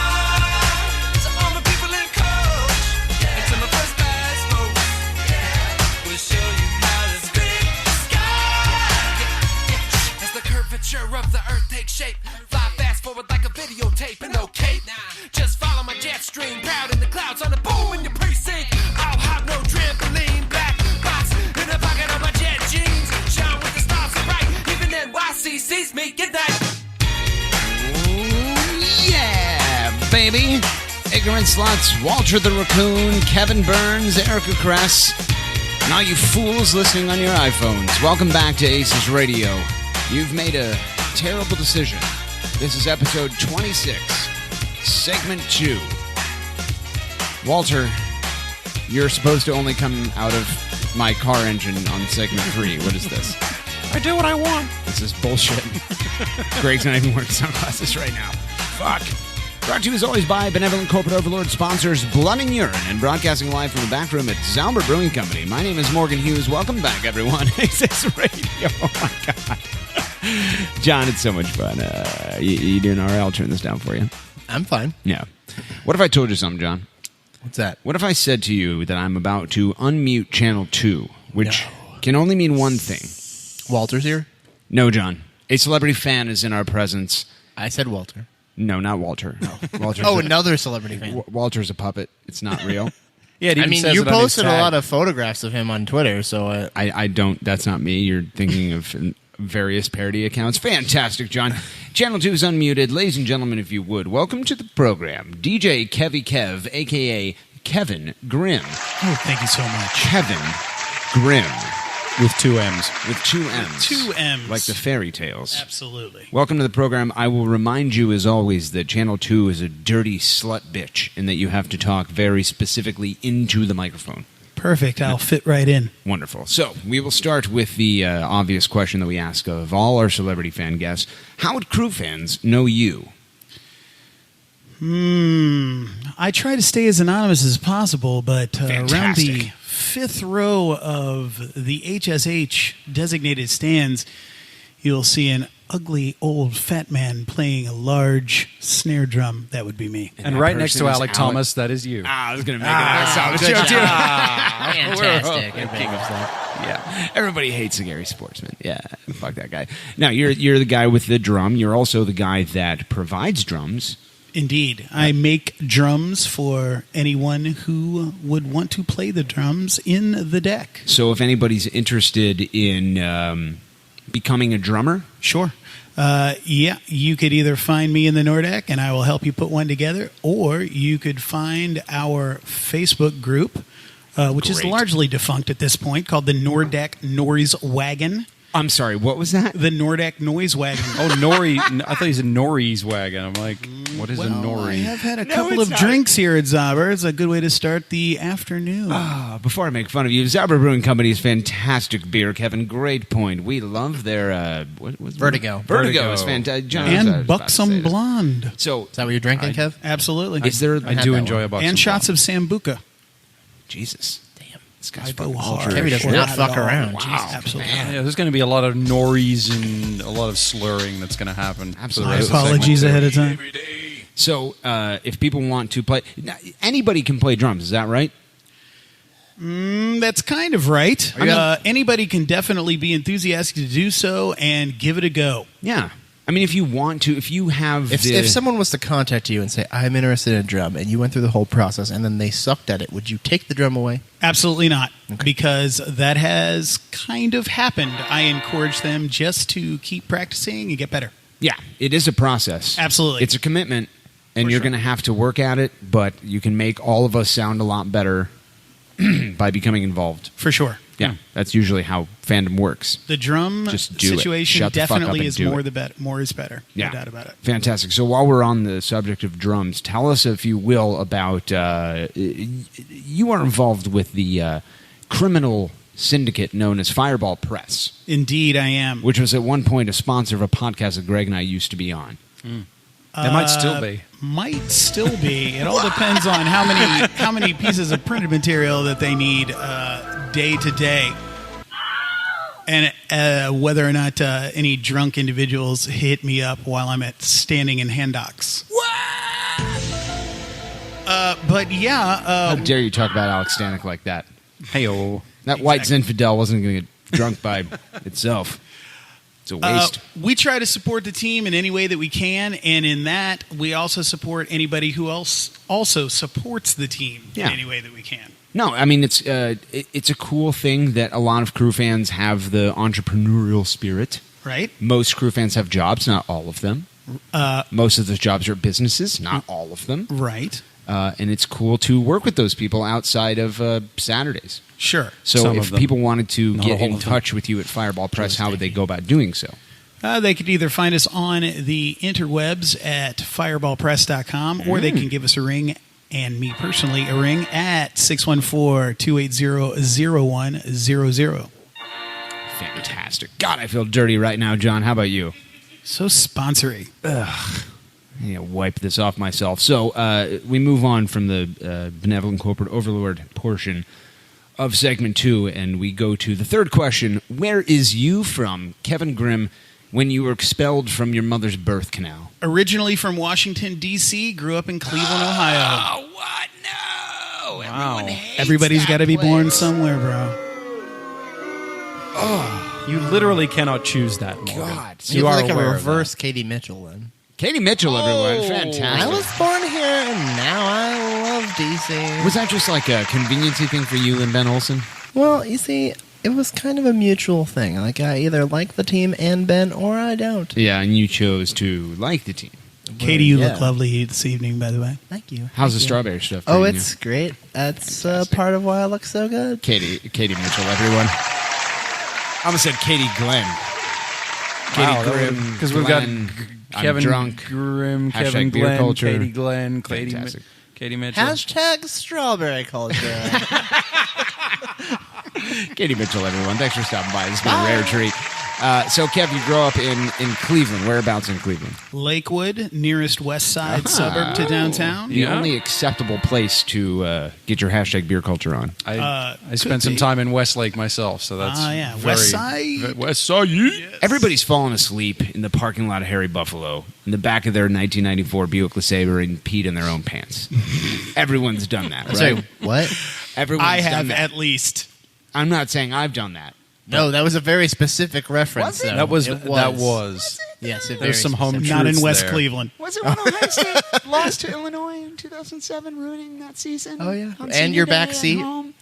To all my people in coach, and to my first class folks, we'll show you how to scrape the sky. As the curvature of the earth takes shape, fly fast forward like a videotape and no cape. Just follow my jet stream, proud in the clouds on the boom in your precinct. I'll hop no trampoline, black box in the pocket of my jet jeans. Shine with the stars so bright, even NYC sees me. Good night. Yeah, baby. Ignorant Sluts, Walter the Raccoon, Kevin Burns, Erica Kress, and all you fools listening on your iPhones. Welcome back to ACES Radio. You've made a terrible decision. This is episode 26, segment 2. Walter, you're supposed to only come out of my car engine on segment 3. What is this? I do what I want. This is bullshit. Greg's not even wearing sunglasses right now. Fuck. Brought to you as always by benevolent corporate overlord sponsors Blood and Urine, and broadcasting live from the back room at Zauber Brewing Company. My name is Morgan Hughes. Welcome back, everyone. ACES Radio. Oh, my God. John, it's so much fun. You doing all right? I'll turn this down for you. I'm fine. Yeah. What if I told you something, John? What's that? What if I said to you that I'm about to unmute Channel 2, which can only mean one thing? Walter's here? No, John. A celebrity fan is in our presence. I said Walter. No, not Walter. No. Walter's Another celebrity fan. Walter's a puppet. It's not real. Yeah, it I even mean, says you it on his posted a tag. lot of photographs of him on Twitter, so I don't. That's not me. You're thinking of various parody accounts. Fantastic, John. Channel 2 is unmuted. Ladies and gentlemen, if you would, welcome to the program, DJ Kevy Kev, a.k.a. Kevin Grimm. Oh, thank you so much. Kevin Grimm. With 2 M's. With 2 M's. 2 M's. Like the fairy tales. Absolutely. Welcome to the program. I will remind you, as always, that Channel 2 is a dirty slut bitch and that you have to talk very specifically into the microphone. Perfect. I'll fit right in. Wonderful. So, we will start with the obvious question that we ask of all our celebrity fan guests. How would crew fans know you? I try to stay as anonymous as possible, but around Fantastic. the 5th row of the HSH designated stands, you'll see an ugly old fat man playing a large snare drum. That would be me. And that right next to person is Alec Thomas, that is you. I was going to make it sound good. Fantastic. Yeah, everybody hates a Gary Sportsman. Yeah, fuck that guy. Now, you're the guy with the drum. You're also the guy that provides drums. Indeed. I make drums for anyone who would want to play the drums in the deck. So if anybody's interested in becoming a drummer, Sure. Yeah, you could either find me in the Nordeck and I will help you put one together, or you could find our Facebook group, which is Great. largely defunct at this point, called the Nordeck Noise Wagon. I'm sorry, what was that? The Nordeck Noise Wagon. Oh, Nori. I thought he said Nori's wagon. I'm like, what is a I Nori? have had a couple of drinks here at Zauber. It's a good way to start the afternoon. Before I make fun of you, Zauber Brewing Company is fantastic beer. Kevin, great point. We love their what was Vertigo. Vertigo is fantastic. and Buxom Blonde. So Is that what you're drinking, Kev? Absolutely. is there? I had do that enjoy one. a box. And shots of Sambuca. Jesus, damn, this guy's I go fucking hard. cultured. Kevin does Sure. not fuck Wow. around. Wow. Jesus. Absolutely. Yeah, there's going to be a lot of Noris and a lot of slurring that's going to happen. Absolutely. My For the rest of the apologies segment, ahead too. of time. So if people want to play, anybody can play drums. Is that right? That's kind of right. Anybody can definitely be enthusiastic to do so and give it a go. Yeah. I mean, if you want to, if you have, If someone was to contact you and say, I'm interested in a drum, and you went through the whole process and then they sucked at it, would you take the drum away? Absolutely not, because that has kind of happened. I encourage them just to keep practicing and get better. yeah, it is a process. Absolutely. It's a commitment, and For you're sure. going to have to work at it, but you can make all of us sound a lot better by becoming involved. For sure. Yeah, that's usually how fandom works. The drum Just do it. situation Shut the fuck up definitely and is do more it. the better. More is better. Yeah. No doubt about it. Fantastic. So while we're on the subject of drums, tell us, if you will, about you are involved with the criminal syndicate known as Fireball Press, Indeed, I am. which was at one point a sponsor of a podcast that Greg and I used to be on. That might still be. Might still be. It all depends on how many pieces of printed material that they need day to day, and whether or not any drunk individuals hit me up while I'm standing in hand docks. But yeah, How dare you talk about Alex Stanek like that? Hey-oh. That white Zinfandel wasn't going to get drunk by itself. It's a waste. we try to support the team in any way that we can, and in that, we also support anybody who else also supports the team Yeah. in any way that we can. No, I mean, it's a cool thing that a lot of crew fans have the entrepreneurial spirit. Right? Most crew fans have jobs, not all of them. Most of those jobs are businesses, not all of them. Right. And it's cool to work with those people outside of Saturdays. Sure. So Some if of them. people wanted to Not get all in of them. touch with you at Fireball Press, how would they go about doing so? They could either find us on the interwebs at fireballpress.com, or they can give us a ring, and me personally, a ring at 614-280-0100. Fantastic. God, I feel dirty right now, John. How about you? So sponsory. I need to wipe this off myself. So we move on from the benevolent corporate overlord portion of segment 2, and we go to the third question. Where is you from, Kevin Grimm, when you were expelled from your mother's birth canal? Originally from Washington, D.C., grew up in Cleveland, Ohio. Oh, what? No! Wow. Everybody's got to be born somewhere, bro. You literally cannot choose that, Morgan. God. You are like a aware of reverse Katie Mitchell then. Katie Mitchell, everyone. I Fantastic. was born here and now I love DC. Was that just like a conveniency thing for you and Ben Olsen? Well, you see, it was kind of a mutual thing. Like, I either like the team and Ben or I don't. Yeah, and you chose to like the team. Katie, you Yeah. look lovely this evening, by the way. Thank you. How's the Thank you. strawberry stuff? Oh, treating it's great. That's part of why I look so good. you? Katie Mitchell, everyone. almost said Katie Glenn. Katie Grimm. Because we've got Glenn, I'm Kevin drunk. Grimm, Hashtag Kevin beer Glenn, culture. Katie Glenn, Fantastic. Katie Mitchell. Hashtag strawberry culture. Katie Mitchell, everyone. Thanks for stopping by. This has been a rare treat. So, Kev, you grow up in Cleveland. Whereabouts in Cleveland? Lakewood, nearest west side suburb to downtown. The only acceptable place to get your hashtag beer culture on. I spent some time in Westlake myself, so that's yeah. very, West Side. West Side. Everybody's fallen asleep in the parking lot of Harry Buffalo in the back of their 1994 Buick LeSabre and peed in their own pants. Everyone's done that, right? Sorry, what? Everyone's I done have that. at least. I'm not saying I've done that. No, that was a very specific reference. Was it? though. That was It that was. Yes, it There's some home specific. Not in truths West there. Cleveland. Was it when Ohio State lost to Illinois in 2007, ruining that season? Oh, yeah. on And senior your day back at seat? home?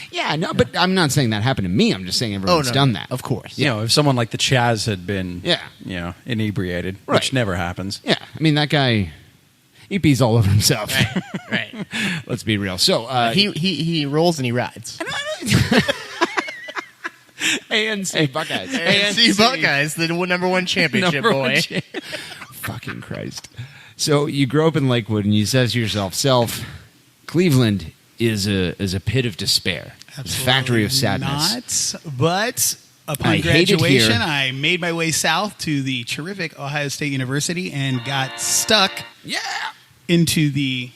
Yeah, no, but I'm not saying that happened to me. I'm just saying everyone's done that. Of course. You know, if someone like the Chaz had been, Yeah. inebriated, Right. which never happens. Yeah, I mean, that guy, he pees all over himself. Right. Let's be real. So, He rolls and he rides. ANC Buckeyes. ANC Buckeyes, the number one championship Number boy. one Fucking Christ. So you grow up in Lakewood and you says to yourself, Cleveland is a pit of despair. It's a factory of sadness. Not, but upon I hate it graduation, here. I made my way south to the terrific Ohio State University and got stuck into the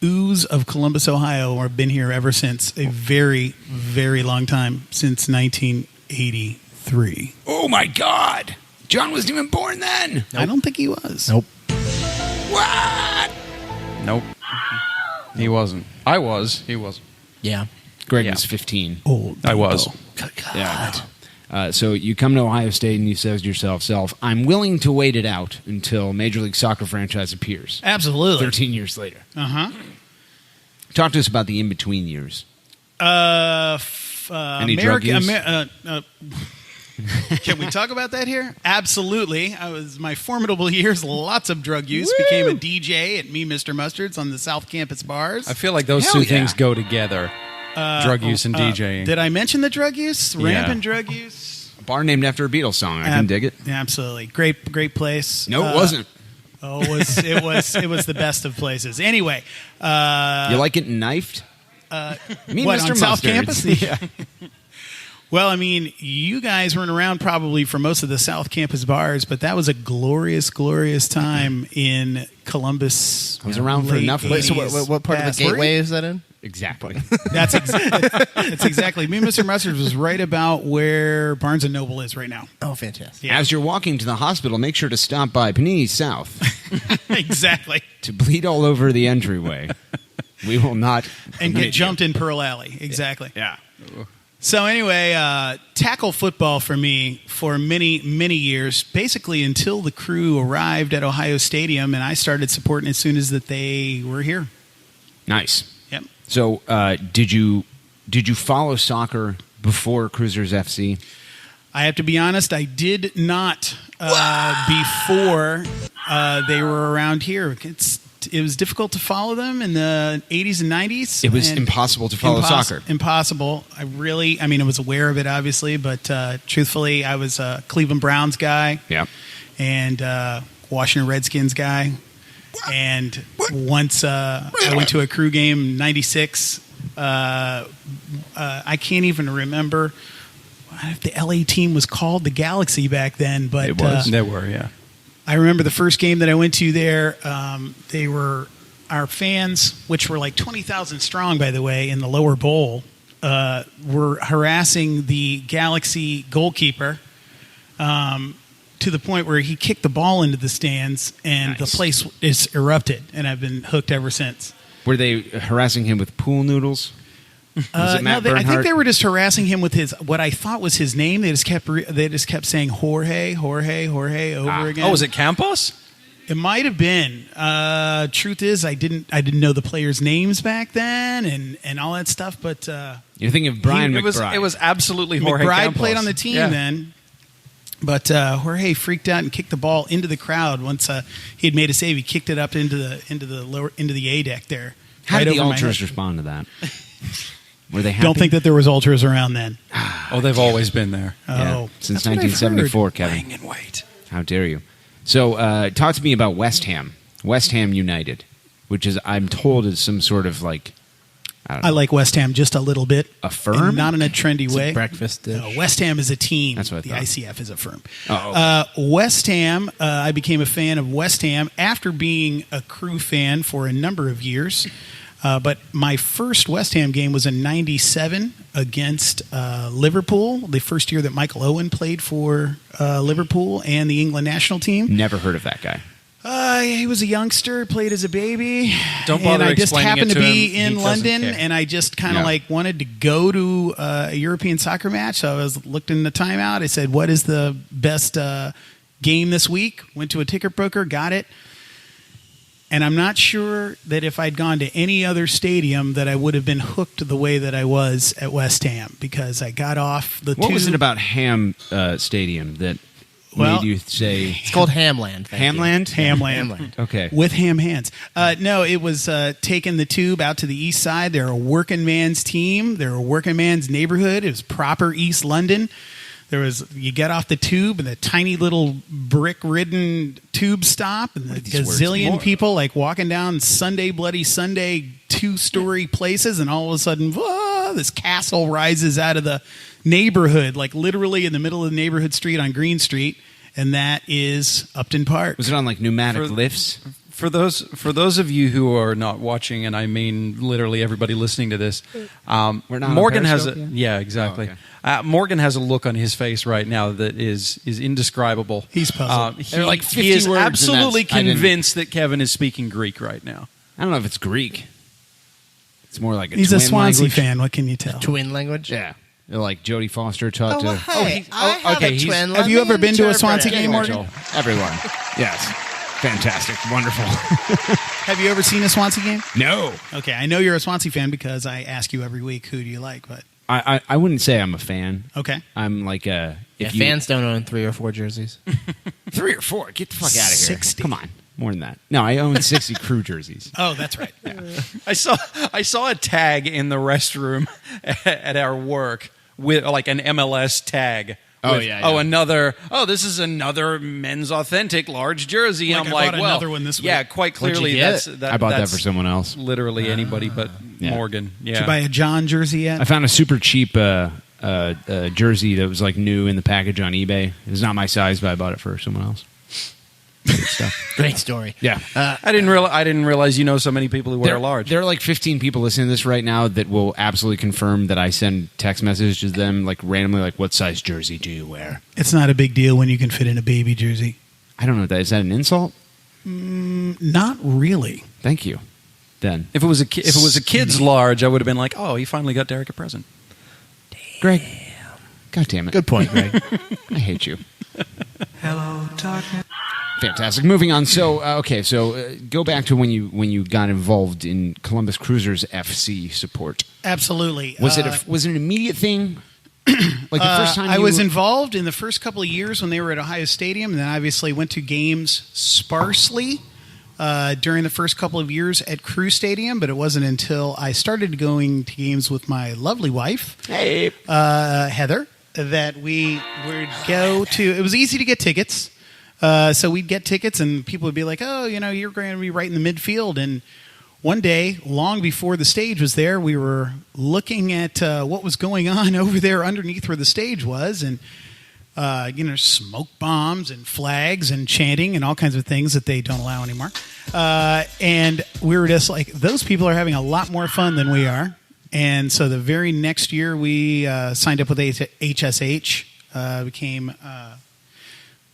ooze of Columbus, Ohio, where I've been here ever since. A very, very long time, since 1983. Oh my God. John wasn't even born then. I don't think he was. Nope. What? Nope. He wasn't. I was. He wasn't. Yeah. Greg Yeah. was 15. Old. I was. Yeah. So you come to Ohio State and you say to yourself, I'm willing to wait it out until Major League Soccer franchise appears. Absolutely. 13 years later. Uh-huh. Talk to us about the in-between years. Any drug use? Can we talk about that here? Absolutely. I was my formidable years, lots of drug use. Became a DJ at Me Mr. Mustard's on the South Campus bars. I feel like those Hell two yeah. things go together. Drug use and DJing. Did I mention the drug use? Rampant drug use. A bar named after a Beatles song. I can dig it. Absolutely. Great place. No, it wasn't. Oh, it was the best of places. Anyway, You like it knifed? Me, what, Mr. on South Mustard's. Campus? Yeah. Well, I mean, you guys weren't around probably for most of the South Campus bars, but that was a glorious, glorious time in Columbus. I was around for late enough. Wait, so 80s. what part of the gateway is that in? Exactly. That's exactly. Me and Mr. Mustard was right about where Barnes & Noble is right now. Oh, fantastic. As you're walking to the hospital, make sure to stop by Panini South Exactly. to bleed all over the entryway. We will not And admit get you. jumped in Pearl Alley. Exactly. Yeah. So anyway, tackle football for me for many, many years, basically until the Crew arrived at Ohio Stadium, and I started supporting as soon as that they were here. Nice. Yep. So, did you follow soccer before Crewzers FC? I have to be honest, I did not before they were around here. It was difficult to follow them in the 80s and 90s. It was and impossible to follow soccer. Impossible. I was aware of it, obviously, but truthfully, I was a Cleveland Browns guy. Yeah. And Washington Redskins guy. And once I went to a Crew game in 96, I can't even remember if the LA team was called the Galaxy back then, but It was. They were, yeah. I remember the first game that I went to there, they were our fans, which were like 20,000 strong, by the way, in the lower bowl, were harassing the Galaxy goalkeeper to the point where he kicked the ball into the stands, and Nice. the place is erupted, and I've been hooked ever since. Were they harassing him with pool noodles? Was it Matt I think Bernhardt? they were just harassing him with what I thought was his name. They just kept saying Jorge over again. Oh, was it Campos? It might have been. Truth is, I didn't know the players' names back then and all that stuff. But You're thinking of Brian McBride. It was absolutely Jorge McBride Campos. played on the team Yeah. then. But Jorge freaked out and kicked the ball into the crowd once he had made a save. He kicked it up into the A deck there. How did the over my ultras head. respond to that? Were they happy? Don't think that there was ultras around then. Oh, they've always been there. Oh, Since that's what I've 1974, heard. Kevin. Lying in wait. How dare you? So, talk to me about West Ham. West Ham United, which is, I'm told, is some sort of like, I don't know. I like West Ham just a little bit. A firm? And not in a trendy way. breakfast dish. No, West Ham is a team. That's what I the thought. ICF is a firm. Oh, okay. West Ham, I became a fan of West Ham after being a Crew fan for a number of years. But my first West Ham game was in '97 against Liverpool, the first year that Michael Owen played for Liverpool and the England national team. Never heard of that guy. He was a youngster, played as a baby. Don't bother and I just explaining happened it to to be him. He in doesn't London, care. and I just kind of Yeah. like wanted to go to a European soccer match. So I was looked in the timeout. I said, "What is the best game this week?" Went to a ticket broker, got it. And I'm not sure that if I'd gone to any other stadium that I would have been hooked the way that I was at West Ham, because I got off the What was tube- it about Ham Stadium that Well, made you say It's called Hamland. thank you. Hamland? Hamland. Okay. With ham hands. No, it was taking the tube out to the east side. They're a working man's team. They're a working man's neighborhood. It was proper East London. You get off the tube and the tiny little brick-ridden tube stop, and the these words? gazillion More. people like walking down Bloody Sunday 2-story places, and all of a sudden, whoa, this castle rises out of the neighborhood, like literally in the middle of the neighborhood street on Green Street, and that is Upton Park. Was it on like pneumatic For- lifts? For those of you who are not watching, and I mean literally everybody listening to this, We're not on Morgan has a Periscope yet? exactly. Oh, okay. Morgan has a look on his face right now that is indescribable. He's puzzled. There are like 50 he is words, and absolutely that's- I didn't- convinced that Kevin is speaking Greek right now. I don't know if it's Greek. It's more like a He's a twin Swansea language. fan. What can you tell? Twin language? Yeah. Like Jodie Foster taught to hey, Have you ever been to a Swansea game, Morgan? everyone. Yes. Fantastic. Wonderful. Have you ever seen a Swansea game? No. Okay, I know you're a Swansea fan because I ask you every week who do you like, but I wouldn't say I'm a fan. okay. I'm like Yeah, if you, fans don't own 3 or 4 jerseys. 3 or 4. Get the fuck out of here. 60. Come on. More than that. No, I own 60 Crew jerseys. Oh, that's right. I saw a tag in the restroom at our work with like an MLS tag. Oh, with, yeah, yeah. this is another men's authentic large jersey. Like, I'm I like, bought well, another one this yeah, week. quite Where'd you clearly get that's it? that, I bought that that's for someone else. literally anybody but Yeah. Morgan. Yeah. Did you buy a John jersey yet? I found a super cheap jersey that was like new in the package on eBay. It was not my size, but I bought it for someone else. Good stuff. Great story. Yeah. I didn't realize you know so many people who wear large. There are like 15 people listening to this right now that will absolutely confirm that I send text messages to them like randomly, like, what size jersey do you wear? It's not a big deal when you can fit in a baby jersey. I don't know. Is that an insult? Not really. Thank you. Then. If it was a kid's large, I would have been like, oh, he finally got Derek a present. Greg. God damn it. Good point, Greg. I hate you. Fantastic. Moving on. So, go back to when you got involved in Columbus Crewzers FC support. Absolutely. Was it an immediate thing? Like the first time I was involved in the first couple of years when they were at Ohio Stadium, and then obviously went to games sparsely during the first couple of years at Crew Stadium. But it wasn't until I started going to games with my lovely wife, Heather, that we would go to. It was easy to get tickets. So we'd get tickets, and people would be like, oh, you're going to be right in the midfield. And one day, long before the stage was there, we were looking at what was going on over there underneath where the stage was. And, smoke bombs and flags and chanting and all kinds of things that they don't allow anymore. And we were just like, those people are having a lot more fun than we are. And so the very next year, we signed up with HSH, became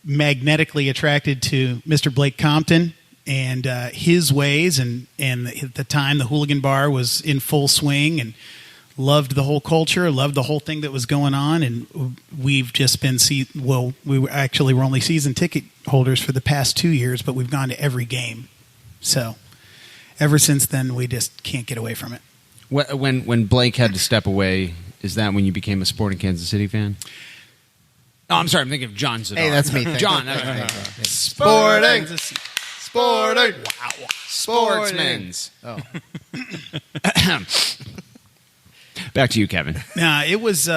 magnetically attracted to Mr. Blake Compton and his ways, and at the time the Hooligan Bar was in full swing, and loved the whole culture, loved the whole thing that was going on. And we've just been we were only season ticket holders for the past 2 years, but we've gone to every game. So ever since then, we just can't get away from it. When Blake had to step away, is that when you became a Sporting Kansas City fan? Oh, I'm sorry. I'm thinking of John Zadar. Hey, that's me. John. Sporting. Sporting. Sportsmen's. Oh. Back to you, Kevin. It was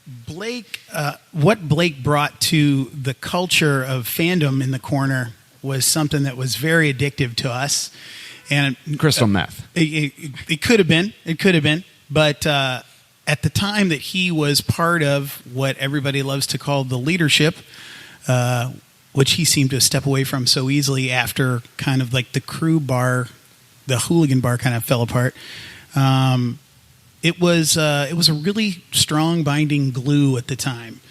Blake. What Blake brought to the culture of fandom in the corner was something that was very addictive to us. And Crystal meth. It could have been. It could have been. But at the time that he was part of what everybody loves to call the leadership, which he seemed to step away from so easily after kind of like the crew bar, the hooligan bar kind of fell apart. It was a really strong binding glue at the time.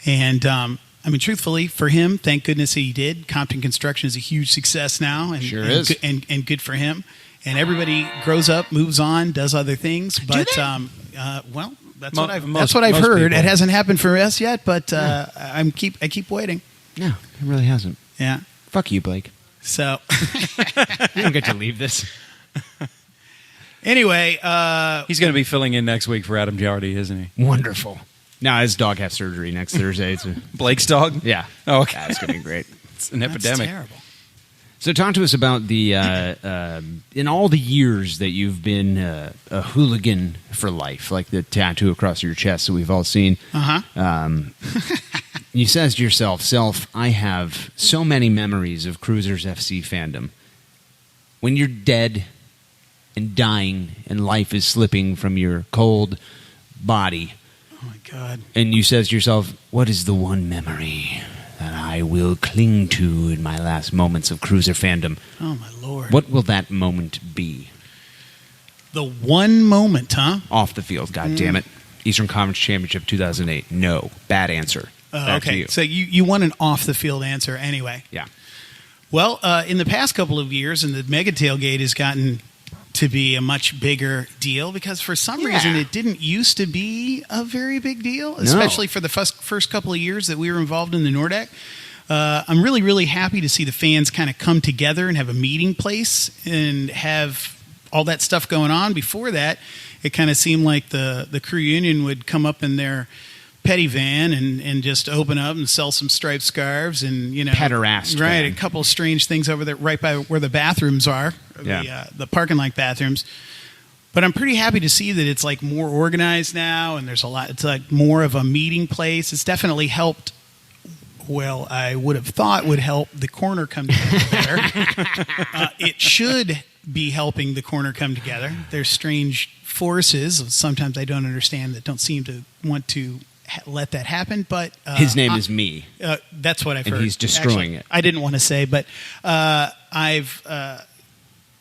And I mean, truthfully, for him, thank goodness he did. Compton Construction is a huge success now, and Sure is. And good for him. And everybody grows up, moves on, does other things. But well, that's what I've most heard. people. It hasn't happened for us yet, but I keep waiting. No, it really hasn't. Yeah. Fuck you, Blake. So You don't get to leave this. anyway, He's going to be filling in next week for Adam Jardy, isn't he? Wonderful. Now his dog has surgery next Thursday. Blake's dog? Yeah. Oh, okay. That's going to be great. It's an that's epidemic. terrible. So talk to us about the in all the years that you've been a hooligan for life, like the tattoo across your chest that we've all seen. You says to yourself, I have so many memories of Crewzers FC fandom. When you're dead and dying and life is slipping from your cold body, Oh my God. and you says to yourself, what is the one memory that I will cling to in my last moments of Cruiser fandom? Oh my Lord. What will that moment be? The one moment, huh? Off the field, God damn it. Eastern Conference Championship 2008. No. Bad answer. Back to Okay. you. So you want an off the field answer anyway. Yeah. Well, in the past couple of years, and the mega tailgate has gotten to be a much bigger deal because for some reason it didn't used to be a very big deal, especially for the first couple of years that we were involved in the Nordic. I'm really, really happy to see the fans kind of come together and have a meeting place and have all that stuff going on. Before that, it kind of seemed like the crew union would come up in their petty van and just open up and sell some striped scarves and, you know, Pederast right, van. a couple of strange things over there right by where the bathrooms are, the parking lot bathrooms. But I'm pretty happy to see that it's like more organized now and there's a lot, it's like more of a meeting place. It's definitely helped. Well, I would have thought would help the corner come together better. It should be helping the corner come together. There's strange forces, sometimes I don't understand, that don't seem to want to let that happen. But His name is me. That's what I've And heard. he's destroying it. I didn't want to say, but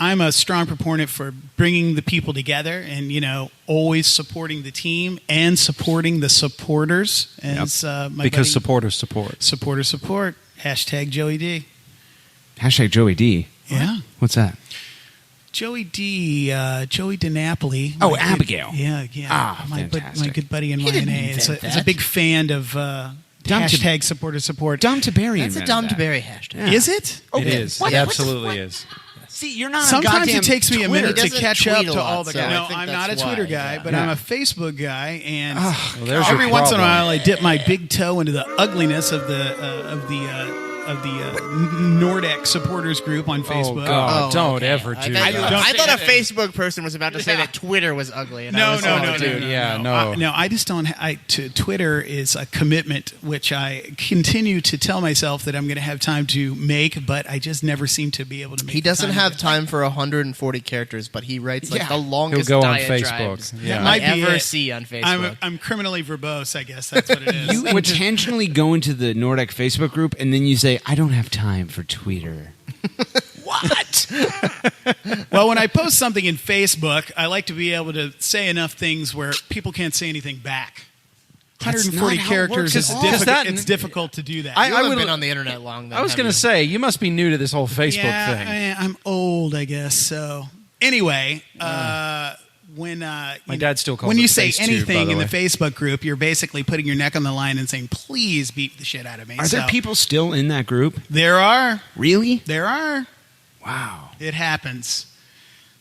I'm a strong proponent for bringing the people together and, you know, always supporting the team and supporting the supporters. As my Because buddy- supporters support. Supporters support. Hashtag Joey D. Hashtag Joey D. Yeah. What's that? Joey D. Joey DiNapoli. Oh, My good- Abigail. Yeah. Ah, my fantastic. good buddy in didn't YNA. It's invent a that. big fan of Dom hashtag supporter support. Dom Tiberian. That's a Dom Tiberi hashtag. Is it? It is. What? It absolutely is. See, you're not Sometimes goddamn it takes me a Twitter. minute to He doesn't catch tweet up a to lot, all the. so I No, think I'm not a that's Twitter why, guy, yeah. but I'm a Facebook guy, and there's your every once in a problem. while I dip my big toe into the ugliness of the Nordic supporters group on Facebook. Oh, God. Oh, Don't okay. ever do I that. thought a Facebook person was about to say that Twitter was ugly. And I No, was no, like, no, dude, no, yeah, no. no. I just don't. Twitter is a commitment which I continue to tell myself that I'm going to have time to make, but I just never seem to be able to make. He the doesn't time have to- time for 140 characters, but he writes like Yeah. the longest He'll go on diatribes Facebook. Yeah. I Might be ever it. see on Facebook. I'm criminally verbose. I guess that's what it is. You intentionally go into the Nordic Facebook group and then you say, I don't have time for Twitter. What? Well, when I post something in Facebook, I like to be able to say enough things where people can't say anything back. That's 140 not how it characters works is at all. difficult. That- It's difficult to do that. you haven't would- been on the internet long. Then, I was have going you? to say, you must be new to this whole Facebook yeah, thing. I'm old, I guess. So anyway, when My dad still calls when it you say FaceTube, by anything the in the way. Facebook group, you're basically putting your neck on the line and saying, "Please beat the shit out of me." Are there So, people still in that group? There are. Really? There are. Wow. It happens.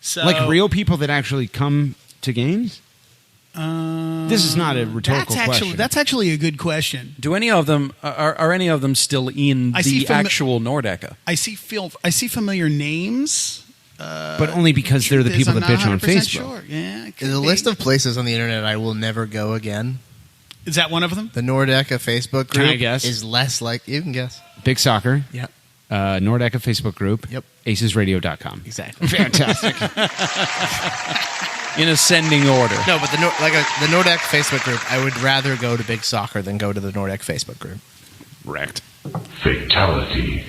So Like real people that actually come to games? This is not a rhetorical question. That's actually a good question. Do any of them are any of them still in I see the actual Nordeca? I see familiar names. but only because they're the people that bitch on Facebook. Sure. Yeah, it could There's a be. list of places on the internet I will never go again. Is that one of them? The Nordeca Facebook Can group I guess? is less like... You can guess. Big Soccer, Yep. Nordeca Facebook group, Yep. ACESradio.com. Exactly. Fantastic. In ascending order. No, but the Nordeca Facebook group, I would rather go to Big Soccer than go to the Nordeca Facebook group. Wrecked. Fatality.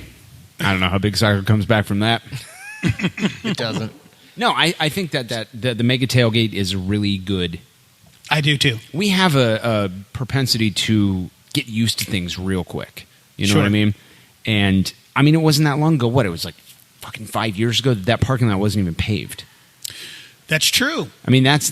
I don't know how Big Soccer comes back from that. It doesn't. No, I think that the Mega Tailgate is really good. I do too. We have a propensity to get used to things real quick. You know Sure. what I mean? And, I mean, it wasn't that long ago. What, it was like fucking 5 years ago that parking lot wasn't even paved. That's true. I mean, that's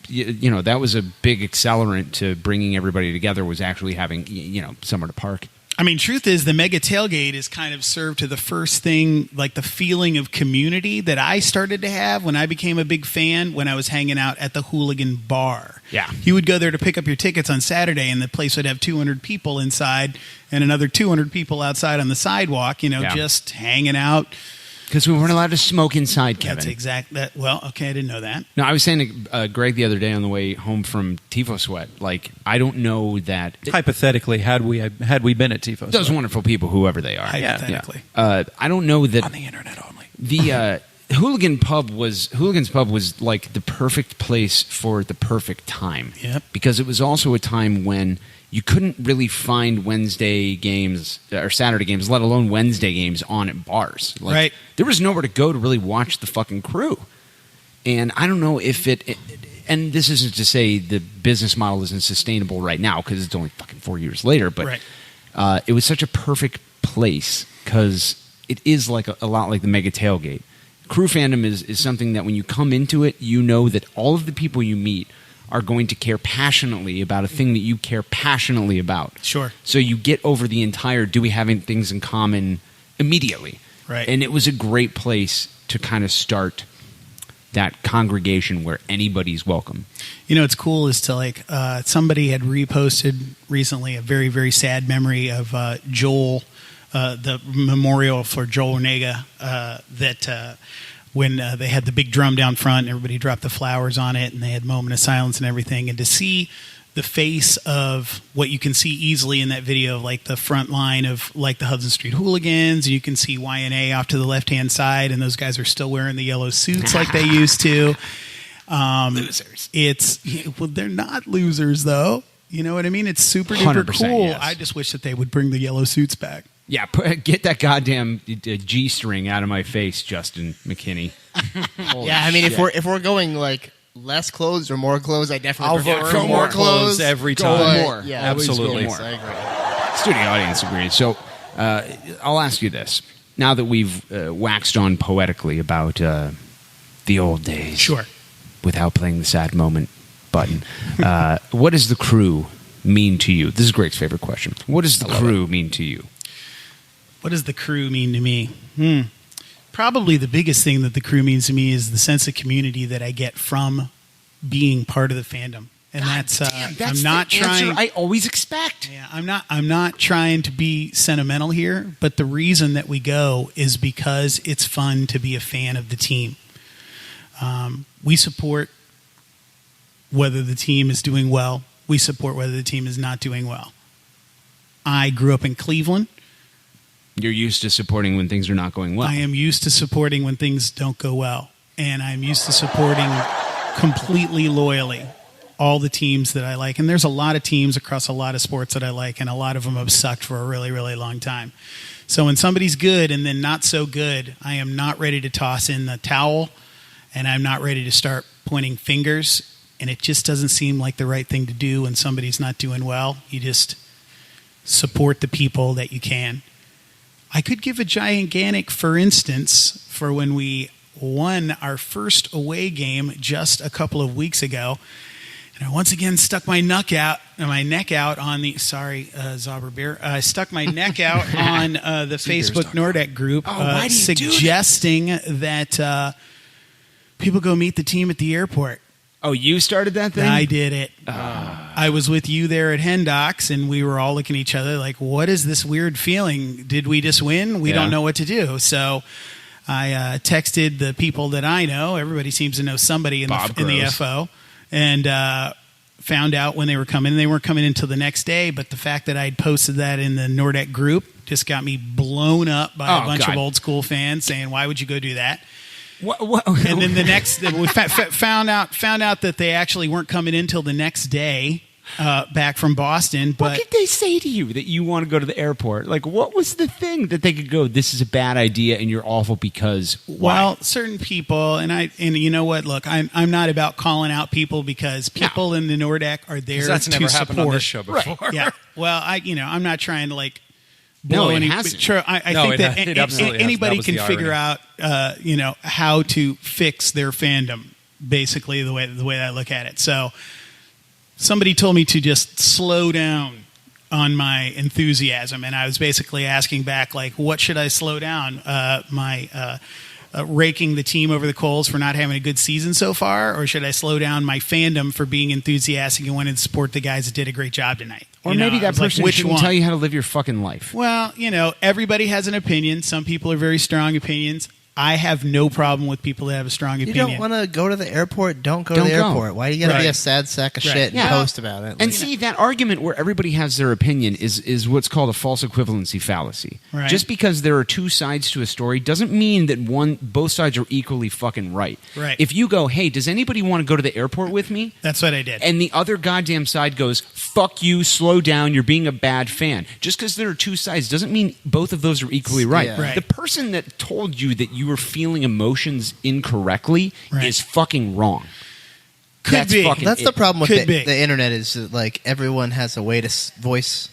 you know, that was a big accelerant to bringing everybody together, was actually having, you know, somewhere to park. I mean, truth is, the Mega Tailgate is kind of served to the first thing, like the feeling of community that I started to have when I became a big fan when I was hanging out at the Hooligan Bar. Yeah. You would go there to pick up your tickets on Saturday, and the place would have 200 people inside and another 200 people outside on the sidewalk, you know, Yeah. just hanging out. Because we weren't allowed to smoke inside, Kevin. That's exact. That well, okay, I didn't know that. No, I was saying to Greg the other day on the way home from Tifo Sweat, like, I don't know that... Hypothetically, had we been at Tifo, Those wonderful people, whoever they are. Hypothetically. I don't know that... on the internet only. The Hooligan's Pub was like the perfect place for the perfect time. Yep. Because it was also a time when you couldn't really find Wednesday games or Saturday games, let alone Wednesday games, on at bars. Like, Right. There was nowhere to go to really watch the fucking Crew. And I don't know if and this isn't to say the business model isn't sustainable right now, because it's only fucking 4 years later, but Right. it was such a perfect place because it is like a lot like the Mega Tailgate. Crew fandom is something that when you come into it, you know that all of the people you meet are going to care passionately about a thing that you care passionately about. Sure. So you get over the entire do we have any things in common immediately. Right. And it was a great place to kind of start that congregation where anybody's welcome. You know, what's cool is to like somebody had reposted recently a very, very sad memory of Joel, the memorial for Joel Onega, that when they had the big drum down front and everybody dropped the flowers on it and they had a moment of silence and everything. And to see the face of what you can see easily in that video of like the front line of like the Hudson Street Hooligans, you can see YNA off to the left-hand side, and those guys are still wearing the yellow suits like they used to. Losers. Well, they're not losers though. You know what I mean? It's super duper 100%, cool. yes. I just wish that they would bring the yellow suits back. Yeah, get that goddamn G-string out of my face, Justin McKinney. Yeah, I mean, if we're going like less clothes or more clothes, I definitely prefer for more clothes every Go time. more. Yeah, Absolutely. always go more. I agree. Studio audience agrees. So I'll ask you this. Now that we've waxed on poetically about the old days. Sure. Without playing the sad moment button. What does the Crew mean to you? This is Greg's favorite question. What does the Crew mean to you? What does the Crew mean to me? Probably the biggest thing that the Crew means to me is the sense of community that I get from being part of the fandom. And that's I'm not the trying. answer I always expect. Yeah, I'm not trying to be sentimental here, but the reason that we go is because it's fun to be a fan of the team. We support whether the team is doing well. We support whether the team is not doing well. I grew up in Cleveland. You're used to supporting when things are not going well. I am used to supporting when things don't go well. And I'm used to supporting completely loyally all the teams that I like. And there's a lot of teams across a lot of sports that I like, and a lot of them have sucked for a really, really long time. So when somebody's good and then not so good, I am not ready to toss in the towel, and I'm not ready to start pointing fingers. And it just doesn't seem like the right thing to do when somebody's not doing well. You just support the people that you can. I could give a gigantic, for instance, for when we won our first away game just a couple of weeks ago. And I once again stuck my neck out on the, Zauber beer. I stuck my neck out on the Facebook Nordic group, why do you suggesting that people go meet the team at the airport. Oh, you started that thing? I did it. I was with you there at Hendocks, and we were all looking at each other like, what is this weird feeling? Did we just win? We don't know what to do. So I texted the people that I know. Everybody seems to know somebody in the FO, and found out when they were coming. They weren't coming until the next day, but the fact that I'd posted that in the Nordeck group just got me blown up by a bunch of old school fans saying, "Why would you go do that?" And then the next, we found out that they actually weren't coming in till the next day. Back from Boston, but what did they say to you that you want to go to the airport? Like, what was the thing that they could go, this is a bad idea and you're awful because why? Well, certain people, and you know what? Look, I'm not about calling out people because people in the Nordeck are there that's to never support. happened on this show before. Right. Yeah. Well, I'm not trying to like blow it any. hasn't. Sure, I think that it absolutely anybody hasn't. That can was the figure out, how to fix their fandom. Basically, the way I look at it. So. Somebody told me to just slow down on my enthusiasm, and I was basically asking back, like, what should I slow down? My raking the team over the coals for not having a good season so far, or should I slow down my fandom for being enthusiastic and wanting to support the guys that did a great job tonight? Or maybe that person shouldn't tell you how to live your fucking life. Well, everybody has an opinion. Some people are very strong opinions. I have no problem with people that have a strong opinion. You don't want to go to the airport? Don't go to the airport. Why do you got to be a sad sack of shit and post about it? And see, that argument where everybody has their opinion is what's called a false equivalency fallacy. Right. Just because there are two sides to a story doesn't mean that both sides are equally fucking right. Right. If you go, hey, does anybody want to go to the airport with me? That's what I did. And the other goddamn side goes, fuck you, slow down, you're being a bad fan. Just because there are two sides doesn't mean both of those are equally right. Yeah. Right. The person that told you that you were feeling emotions incorrectly is fucking wrong. Could be. That's the problem with Could be. the internet is that, like, everyone has a way to voice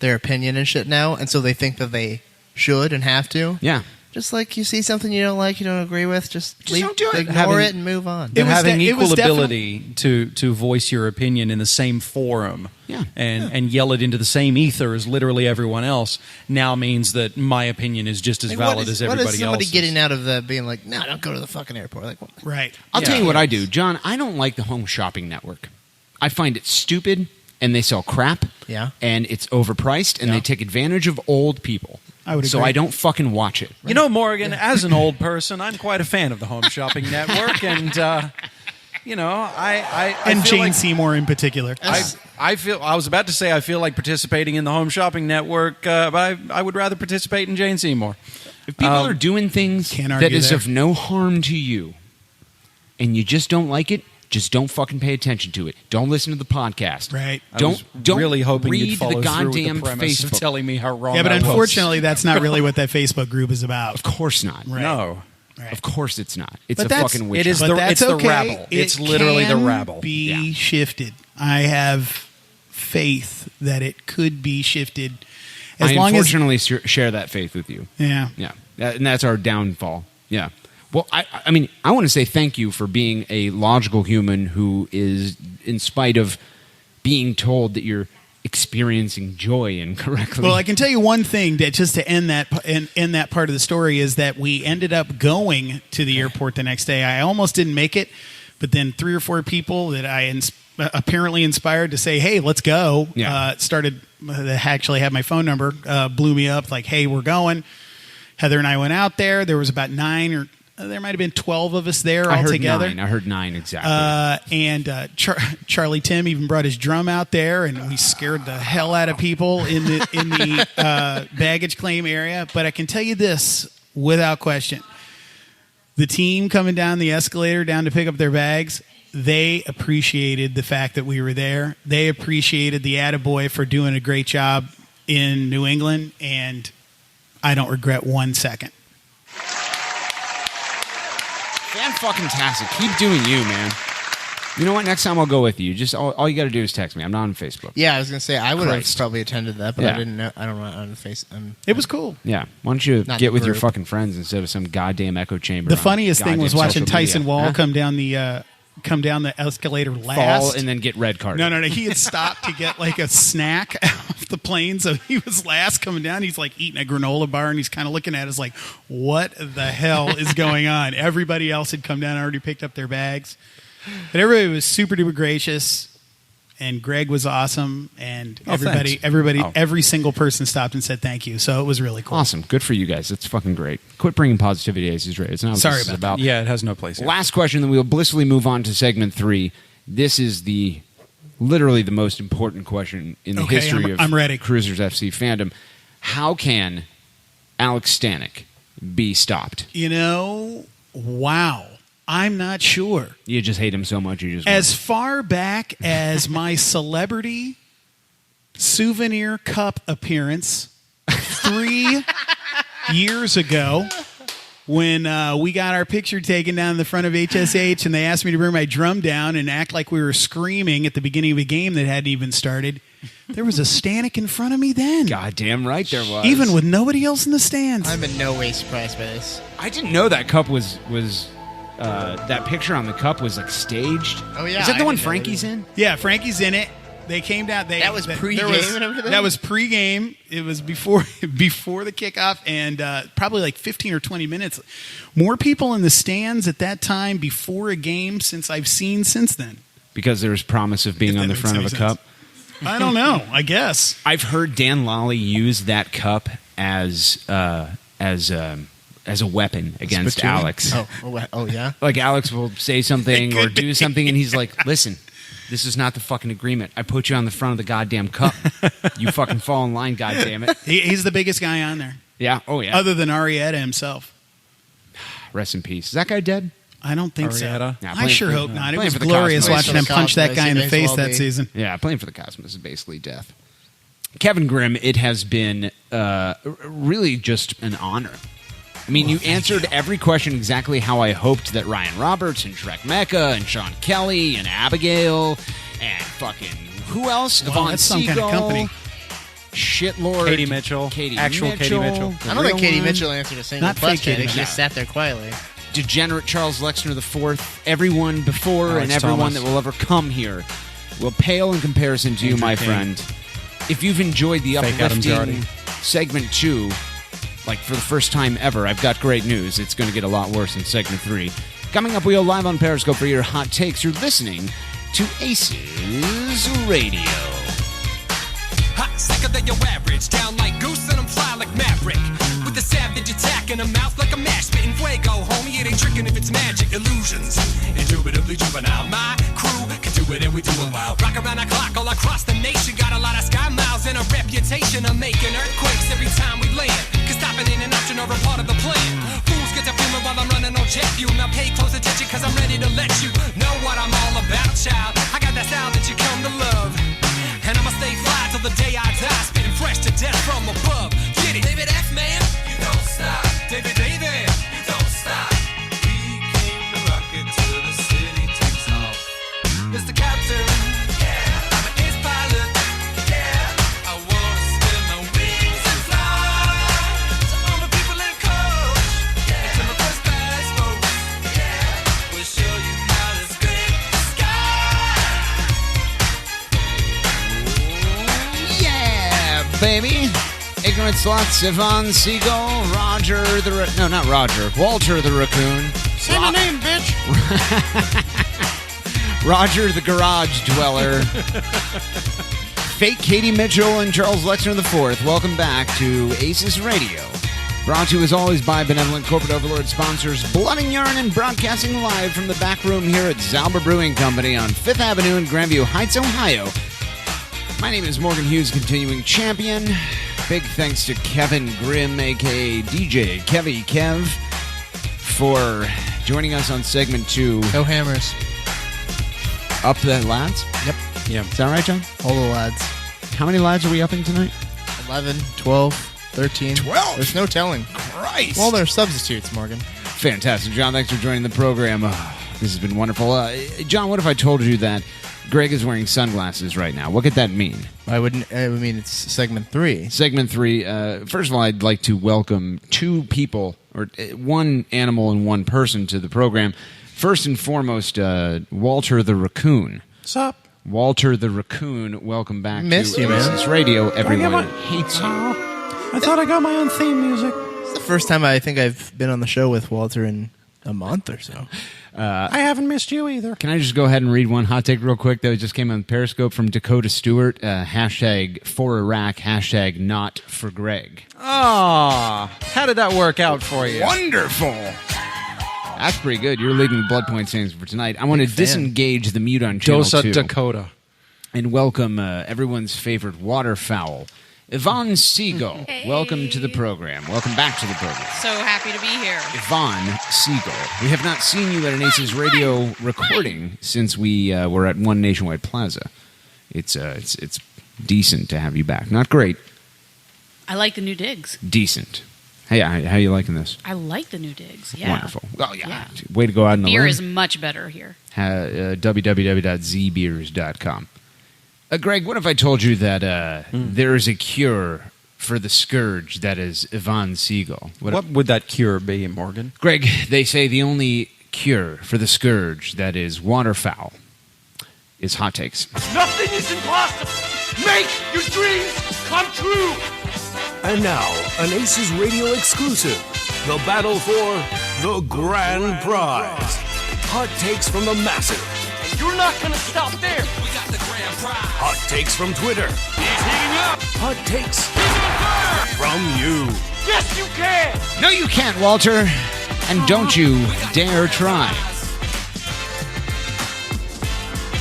their opinion and shit now, and so they think that they should and have to. Yeah. Just like you see something you don't like, you don't agree with, just don't do it. Ignore it and move on. Having it was equal ability to voice your opinion in the same forum and yell it into the same ether as literally everyone else now means that my opinion is just as valid as everybody else's. What is somebody getting out of the being like, no, don't go to the fucking airport? Like, what? Right. I'll tell you what I do. John, I don't like the home shopping network. I find it stupid, and they sell crap, and it's overpriced, and they take advantage of old people. I would so agree. I don't fucking watch it. You know, Morgan, as an old person, I'm quite a fan of the Home Shopping Network, and I and feel Jane like Seymour in particular. I was about to say I feel like participating in the Home Shopping Network, but I would rather participate in Jane Seymour. If people are doing things Can't that argue is there. of no harm to you, and you just don't like it, just don't fucking pay attention to it. Don't listen to the podcast. Right. Don't really hoping read you'd follow the through with goddamn the premise Facebook. of telling me how wrong. Yeah, but I was. unfortunately, that's not really what that Facebook group is about. Of course not. Right. No. Right. Of course it's not. It's But a that's- fucking witch it is hunt. But the- that's it's the okay. rabble. It's literally the can rabble. Be shifted. I have faith that it could be shifted as I long as unfortunately share that faith with you. yeah. Yeah, and that's our downfall. Yeah. Well, I mean, I want to say thank you for being a logical human who is, in spite of being told that you're experiencing joy incorrectly. Well, I can tell you one thing that just to end that that part of the story is that we ended up going to the airport the next day. I almost didn't make it, but then 3 or 4 people that I apparently inspired to say, "Hey, let's go." Started that actually had my phone number, blew me up like, "Hey, we're going." Heather and I went out there. There was about 9 or there might have been 12 of us there all together. I heard 9 exactly. And Charlie Tim even brought his drum out there, and we scared the hell out of people in the baggage claim area. But I can tell you this without question: the team coming down the escalator down to pick up their bags, they appreciated the fact that we were there. They appreciated the attaboy for doing a great job in New England, and I don't regret 1 second. Fan-fucking-tastic. Keep doing you, man. You know what? Next time I'll go with you. Just all you got to do is text me. I'm not on Facebook. Yeah, I was gonna say I would have Christ. probably attended that, but Yeah. I didn't know. I don't know on the face. It was cool. Yeah. Why don't you Not get the with your group. fucking friends instead of some goddamn echo chamber? The on funniest thing was goddamn watching social Tyson media. Wall Huh? come down the escalator last. Fall and then get red carded. No. He had stopped to get like a snack off the plane, so he was last coming down. He's like eating a granola bar, and he's kind of looking at us like, "What the hell is going on?" Everybody else had come down and already picked up their bags, but everybody was super duper gracious. and Greg was awesome, and thanks. every single person stopped and said thank you. So it was really cool. Awesome. Good for you guys. That's fucking great. Quit bringing positivity to ACES Radio. It's not what Sorry this is about about. Yeah, it has no place here. Last question, then we will blissfully move on to segment 3. This is literally the most important question in the Okay, history of I'm ready. Crewzers FC fandom. How can Alex Stanek be stopped? Wow. I'm not sure. You just hate him so much. You just As far back as my celebrity souvenir cup appearance 3 years ago, when we got our picture taken down in the front of HSH, and they asked me to bring my drum down and act like we were screaming at the beginning of a game that hadn't even started, there was a Stanek in front of me then. goddamn right there was. Even with nobody else in the stands. I'm in no way surprised by this. I didn't know that cup was that picture on the cup was like staged. Oh, yeah, Is that the I one didn't know Frankie's in? Yeah, Frankie's in it. They came down. That was pre-game and everything? That was pre-game. It was before the kickoff, and probably like 15 or 20 minutes. More people in the stands at that time before a game since I've seen since then. Because there was promise of being If on that the makes front of any a sense. cup. I don't know. I guess. I've heard Dan Lally use that cup as a weapon against Spittoon? Alex. Oh, yeah? Like Alex will say something or do something, and he's like, "Listen, this is not the fucking agreement. I put you on the front of the goddamn cup. You fucking fall in line, goddammit." He's the biggest guy on there, Yeah. Oh yeah. other than Arietta himself. Rest in peace. Is that guy dead? I don't think Arietta? so. Yeah, I playing sure for- hope not. It playing was for the glorious Cosmos. watching him punch that guy in the Cosmos, face may that as well season. Yeah, playing for the Cosmos is basically death. Kevin Grimm, it has been really just an honor. I mean, you answered every question exactly how I hoped that Ryan Roberts and Shrek Mecca and Sean Kelly and Abigail and fucking who else? Wow, Yvonne that's some kind of Siegel, company. Shitlord, Katie Mitchell. Actual Katie Mitchell. the I don't think real Katie one, Mitchell answered a single Not fake question. I Katie think she Mitchell. just sat there quietly. Degenerate Charles Lexner IV, everyone before Alex and everyone Thomas. that will ever come here will pale in comparison to you, Andrew my King. friend. If you've enjoyed the Fake Adam uplifting Zardi. segment 2, like for the first time ever, I've got great news. It's going to get a lot worse in segment 3. Coming up, we go live on Periscope for your hot takes. You're listening to ACES Radio. Hot, sicker than your average. Down like goose and I'm fly like Maverick. With a savage attack in a mouth like a mash. Spitting fuego, homie. It ain't tricking if it's magic. Illusions. Indubitably juvenile. My crew can do it and we do it well. Rock around the clock all across the nation. Got a lot of sky miles and a reputation of making earthquakes every time we land. Cause stopping ain't an option or a part of the plan. Fools get to fuming while I'm running on jet fuel. Now pay close attention cause I'm ready to let you know what I'm all about, child. I got that style that you come to love. And I'ma stay fly till the day I die, spitting fresh to death from above. Get it, David F. Man, you don't stop. David, you don't stop. We came to rock it till the city takes off. Mr. Captain, yeah, I'm an ace pilot, yeah. I wanna spin my wings and fly to all the people in coach, yeah. And to my first class folks, yeah. We'll show you how to scrape the sky. Yeah, baby. Ignorant Sluts, Yvonne Siegel, Walter the Raccoon. Say my name, bitch. Roger the Garage Dweller. Fake Katie Mitchell and Charles Lexner IV. Welcome back to ACES Radio. Brought to you as always by benevolent corporate overlord sponsors Blood and Urine, and broadcasting live from the back room here at Zauber Brewing Company on 5th Avenue in Grandview Heights, Ohio. My name is Morgan Hughes, continuing champion. Big thanks to Kevin Grimm, a.k.a. DJ Kevy Kev, for joining us on segment 2. No hammers. Up the lads? Yep. Yeah. Is that right, John? All the lads. How many lads are we upping tonight? 11, 12, 13. 12? There's no telling. Christ! Well, they're substitutes, Morgan. Fantastic. John, thanks for joining the program. This has been wonderful. John, what if I told you that Greg is wearing sunglasses right now? What could that mean? I mean, it's segment 3. Segment 3. First of all, I'd like to welcome 2 people, or one animal and one person, to the program. First and foremost, Walter the Raccoon. What's up? Walter the Raccoon, welcome back Missed to you, man. ACES Radio. Everyone my- hates you. I thought I got my own theme music. It's the first time I think I've been on the show with Walter in A month or so. I haven't missed you either. Can I just go ahead and read one hot take real quick that just came on Periscope from Dakota Stewart? Hashtag for Iraq, hashtag not for Greg. Ah, how did that work out for you? Wonderful. That's pretty good. You're leading the blood point standings for tonight. I want to disengage the mute on channel Dosa 2 Dakota. and welcome everyone's favorite waterfowl, Yvonne Siegel. Hey. Welcome to the program. Welcome back to the program. So happy to be here. Yvonne Siegel. We have not seen you at an ACES radio recording since we were at One Nationwide Plaza. It's decent to have you back. Not great. I like the new digs. Decent. Hey, how you liking this? I like the new digs. Yeah. Wonderful. Well, yeah. Way to go out on the Beer limb. is much better here. www.zbeers.com. Greg, what if I told you that there is a cure for the scourge that is Yvonne Siegel? What would that cure be, Morgan? Greg, they say the only cure for the scourge that is waterfowl is hot takes. Nothing is impossible. Make your dreams come true. And now, an ACES Radio exclusive, the battle for the grand prize. Hot takes from the massive. And you're not going to stop there. We got the grand prize. Hot takes from Twitter. He's heating up. Hot takes He's on fire. from you. Yes, you can. No, you can't, Walter. And don't you dare try.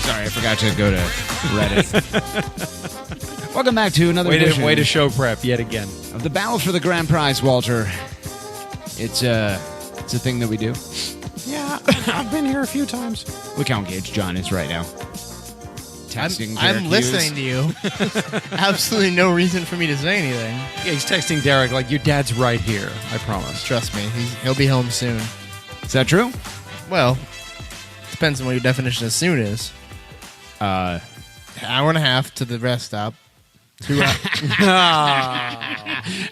Sorry, I forgot to go to Reddit. Welcome back to another edition Way to show prep yet again. of the battle for the grand prize, Walter. It's a thing that we do. Yeah, I've been here a few times. Look how engaged John is right now. Texting I'm listening to you. Absolutely no reason for me to say anything. Yeah, he's texting Derek like, your dad's right here, I promise. Trust me, he'll be home soon. Is that true? Well, depends on what your definition of soon is. Hour and a half to the rest stop. 2 hours.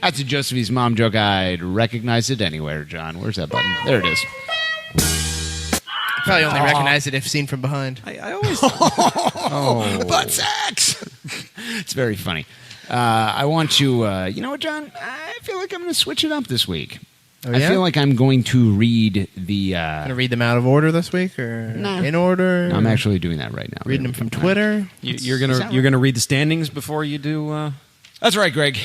That's a Josephine's mom joke. I'd recognize it anywhere, John. Where's that button? There it is. Probably only recognize it if seen from behind. I always... Butt sex! It's very funny. I want to... you know what, John? I feel like I'm going to switch it up this week. Oh, yeah? I feel like I'm going to read the... Gonna read them out of order this week, or in order? No, I'm actually doing that right now. reading them from Twitter. You're gonna read the standings before you do... That's right, Greg.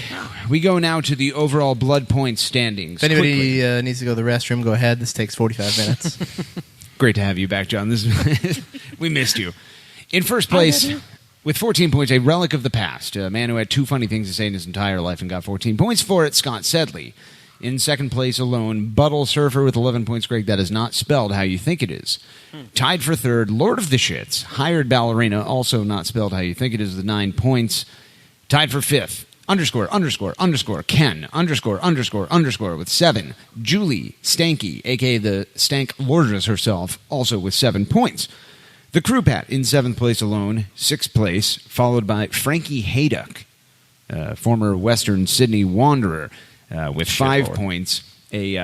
We go now to the overall blood point standings. If anybody needs to go to the restroom, go ahead. This takes 45 minutes. Great to have you back, John. We missed you. In first place, with 14 points, a relic of the past, a man who had 2 funny things to say in his entire life and got 14 points for it, Scott Sedley. In second place alone, Buttle Surfer with 11 points. Greg, that is not spelled how you think it is. Tied for third, Lord of the Shits, Hired Ballerina, also not spelled how you think it is, with 9 points. Tied for fifth, Ken, ____ with 7. Julie Stanky, a.k.a. the Stank Lordress herself, also with 7 points. The Crew Pat in 7th place alone, 6th place, followed by Frankie Hayduck, former Western Sydney Wanderer, with 5 points. A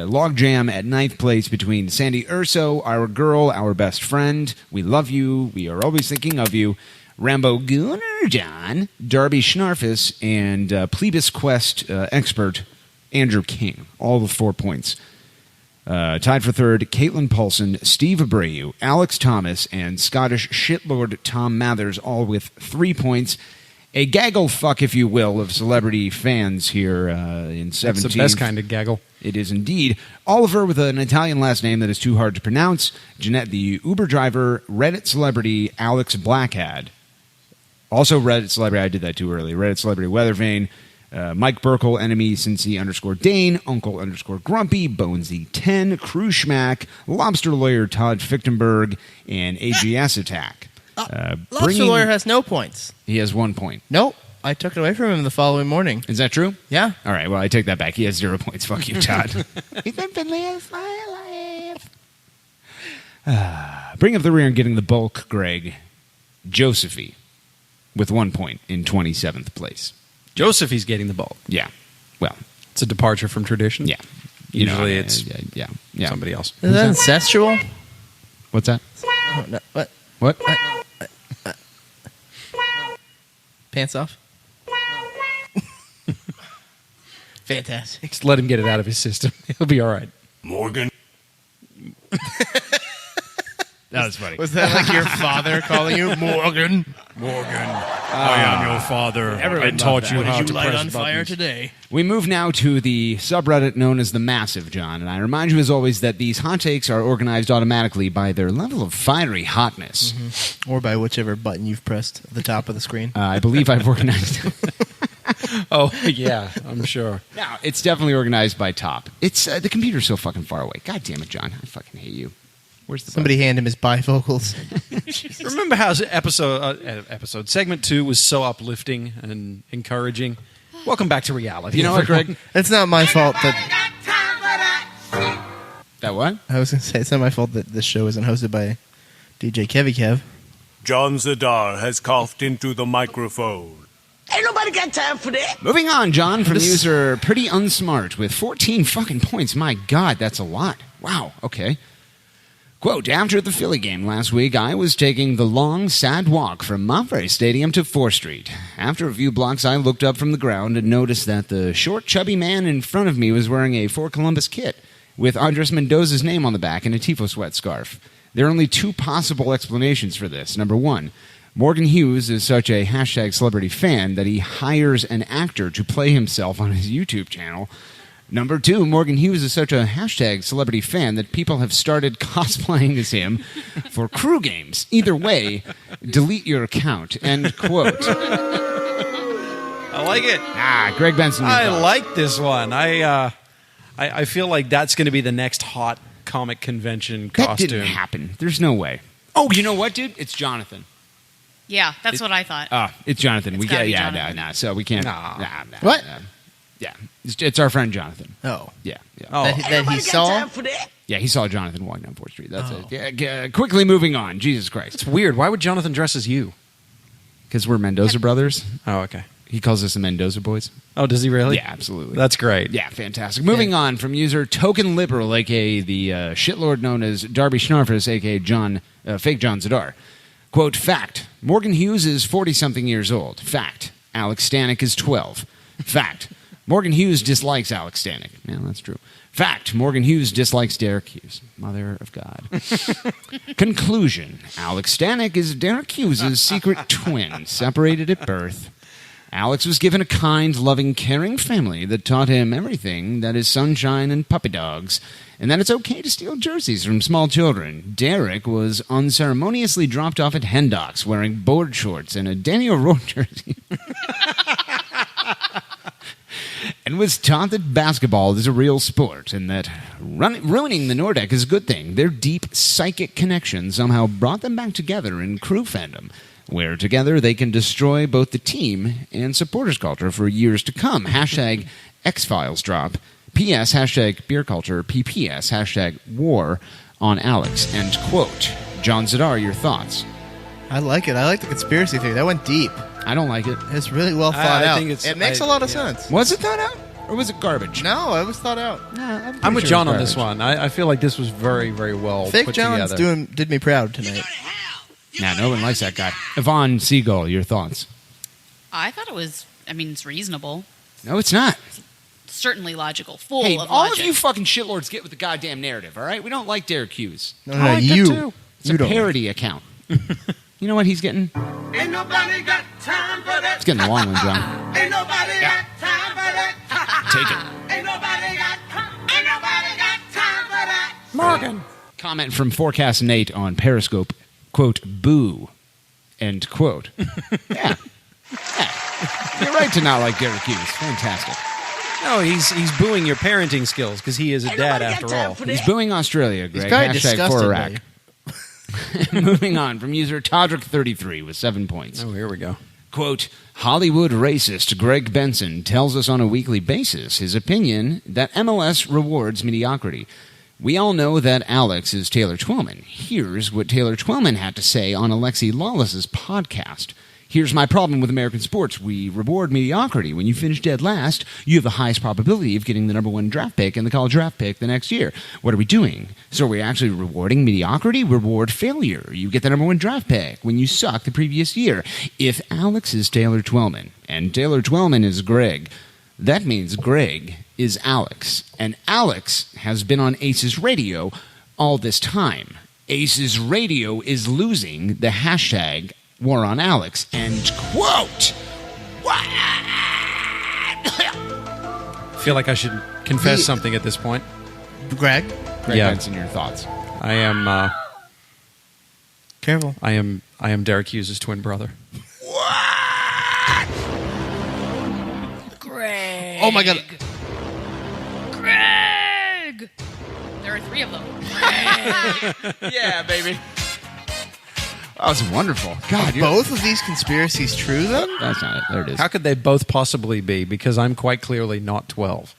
logjam at 9th place between Sandy Urso, our girl, our best friend. We love you. We are always thinking of you. Rambo Gooner John, Darby Schnarfus, and Plebis Quest expert Andrew King, all with 4 points. Tied for third, Caitlin Paulson, Steve Abreu, Alex Thomas, and Scottish shitlord Tom Mathers, all with 3 points. A gaggle fuck, if you will, of celebrity fans here in 17th. That's the best kind of gaggle. It is indeed. Oliver with an Italian last name that is too hard to pronounce. Jeanette, the Uber driver. Reddit celebrity Alex Blackhad. Also Reddit celebrity, I did that too early. Reddit celebrity Weathervane. Mike Burkle, enemy Cincy _Dane, Uncle _Grumpy, Bonesy10, Crew Schmack, Lobster Lawyer Todd Fichtenberg, and AGS Attack. Lobster Lawyer has no points. He has 1 point. Nope. I took it away from him the following morning. Is that true? Yeah. All right, well, I take that back. He has 0 points. Fuck you, Todd. He's been my life. Bring up the rear and getting the bulk, Greg. Josephine with 1 point in 27th place. Josephie's getting the bulk. Yeah. Well, it's a departure from tradition. Yeah. Usually it's yeah. somebody else. Is that incestual? What's that? Oh, no. What? What? Pants off? Fantastic. Just let him get it out of his system. He'll be all right. Morgan. That was funny. Was that like your father calling you Morgan? I am your father. Everyone I taught loved you that. how What did to you light press on fire buttons. today? We move now to the subreddit known as The Massive, John, and I remind you as always that these hot takes are organized automatically by their level of fiery hotness. Mm-hmm. Or by whichever button you've pressed at the top of the screen. I believe I've organized Oh, yeah, I'm sure. Now, it's definitely organized by top. It's the computer's so fucking far away. God damn it, John. I fucking hate you. Where's the Somebody hand him his bifocals. Remember how episode segment 2 was so uplifting and encouraging? Welcome back to reality. You know what, Greg? It's not my fault that... That what? I was going to say, it's not my fault that this show isn't hosted by DJ Kevy Kev. John Zadar has coughed into the microphone. Ain't nobody got time for that. Moving on, John, from user Pretty Unsmart with 14 fucking points. My God, that's a lot. Wow, okay. Quote, after the Philly game last week, I was taking the long, sad walk from Mopre Stadium to 4th Street. After a few blocks, I looked up from the ground and noticed that the short, chubby man in front of me was wearing a For Columbus kit with Andres Mendoza's name on the back and a Tifo Sweat scarf. There are only two possible explanations for this. Number one, Morgan Hughes is such a hashtag celebrity fan that he hires an actor to play himself on his YouTube channel. Number two, Morgan Hughes is such a hashtag celebrity fan that people have started cosplaying as him for crew games. Either way, delete your account. End quote. I like it. Greg Benson. I like this one. I feel like that's going to be the next hot comic convention That costume. didn't happen. There's no way. Oh, you know what, dude? It's Jonathan. Yeah, that's what I thought. It's Jonathan. It's We gotta get be yeah, Jonathan. no. So we can't. What? Yeah, it's our friend Jonathan. Oh. Yeah. Oh, That he saw? Yeah, he saw Jonathan walking down 4th Street. That's it. Yeah, quickly moving on. Jesus Christ. it's weird. Why would Jonathan dress as you? Because we're Mendoza brothers. Oh, okay. He calls us the Mendoza boys. Oh, does he really? Yeah, absolutely. That's great. Yeah, fantastic. Moving on from user Token Liberal, a.k.a. the shitlord known as Darby Schnarfus, a.k.a. Fake John Zadar. Quote, fact, Morgan Hughes is 40-something years old. Fact, Alex Stanek is 12. Fact, Morgan Hughes dislikes Alex Stanek. Yeah, that's true. Fact, Morgan Hughes dislikes Derek Hughes. Mother of God. Conclusion, Alex Stanek is Derek Hughes' secret twin, separated at birth. Alex was given a kind, loving, caring family that taught him everything that is sunshine and puppy dogs, and that it's okay to steal jerseys from small children. Derek was unceremoniously dropped off at Hendocks wearing board shorts and a Danny O'Rourke jersey. And was taught that basketball is a real sport and that ruining the Nordic is a good thing. Their deep psychic connection somehow brought them back together in crew fandom, where together they can destroy both the team and supporters culture for years to come. Hashtag X-Files drop. PS, hashtag beer culture. PPS, hashtag war on Alex. End quote. John Zadar, your thoughts? I like it. I like the conspiracy theory. That went deep. I don't like it. It's really well thought out. think It makes a lot of sense. Was it thought out? Or was it garbage? No, it was thought out. I'm with John on this one. I feel like this was very, very well Fake put John's together. did me proud tonight. Nah, no one likes that guy. Yvonne Seagull, your thoughts? I thought it was, it's reasonable. No, it's not. Certainly logical. Full Hey, of all logic. of you fucking shitlords get with the goddamn narrative, all right? We don't like Derek Hughes. No, I like that you. too. It's You a don't. parody account. You know what he's getting? Ain't nobody got time for that. He's getting the long one, John. Ain't nobody got time for that. Take it. Ain't nobody got time for that. Morgan. Comment from Forecast Nate on Periscope. Quote, boo. End quote. Yeah. You're right to not like Derek Hughes. Fantastic. No, he's booing your parenting skills because he is a Ain't dad nobody got after time all. for He's that. booing Australia, He's Greg. probably Hashtag disgusted for by Iraq. you. Moving on from user Todrick33 with 7 points. Oh, here we go. Quote, Hollywood racist Greg Benson tells us on a weekly basis his opinion that MLS rewards mediocrity. We all know that Alex is Taylor Twellman. Here's what Taylor Twellman had to say on Alexi Lawless's podcast. Here's my problem with American sports. We reward mediocrity. When you finish dead last, you have the highest probability of getting the number one draft pick and the college draft pick the next year. What are we doing? So are we actually rewarding mediocrity? Reward failure. You get the number one draft pick when you suck the previous year. If Alex is Taylor Twellman and Taylor Twellman is Greg, that means Greg is Alex. And Alex has been on ACES Radio all this time, ACES Radio is losing the hashtag War on Alex, end quote. I feel like I should confess something at this point. Greg Benson, your thoughts. I am... Careful. I am Derek Hughes' twin brother. Greg. Oh my God. Greg. There are 3 of them. Yeah, baby. That was wonderful. God, Both of these conspiracies true, then? That's not it. There it is. How could they both possibly be? Because I'm quite clearly not 12.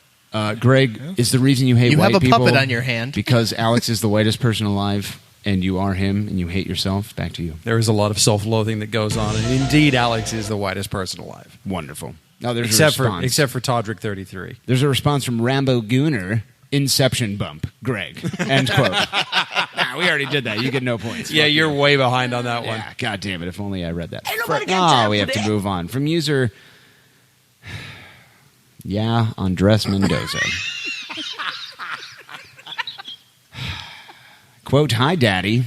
Greg, is the reason you hate You white have a people puppet on your hand. because Alex is the whitest person alive and you are him and you hate yourself? Back to you. There is a lot of self-loathing that goes on, and indeed, Alex is the whitest person alive. Wonderful. Now there's Except a response. for Todrick 33. There's a response from Rambo Gooner. Inception bump, Greg. End quote. Nah, we already did that. You get no points. Yeah, Fuck you're you. way behind on that one. Yeah, God damn it. If only I read that. Ain't nobody got time we for have to that. move on. From user, Andres Mendoza. Quote, hi, Daddy.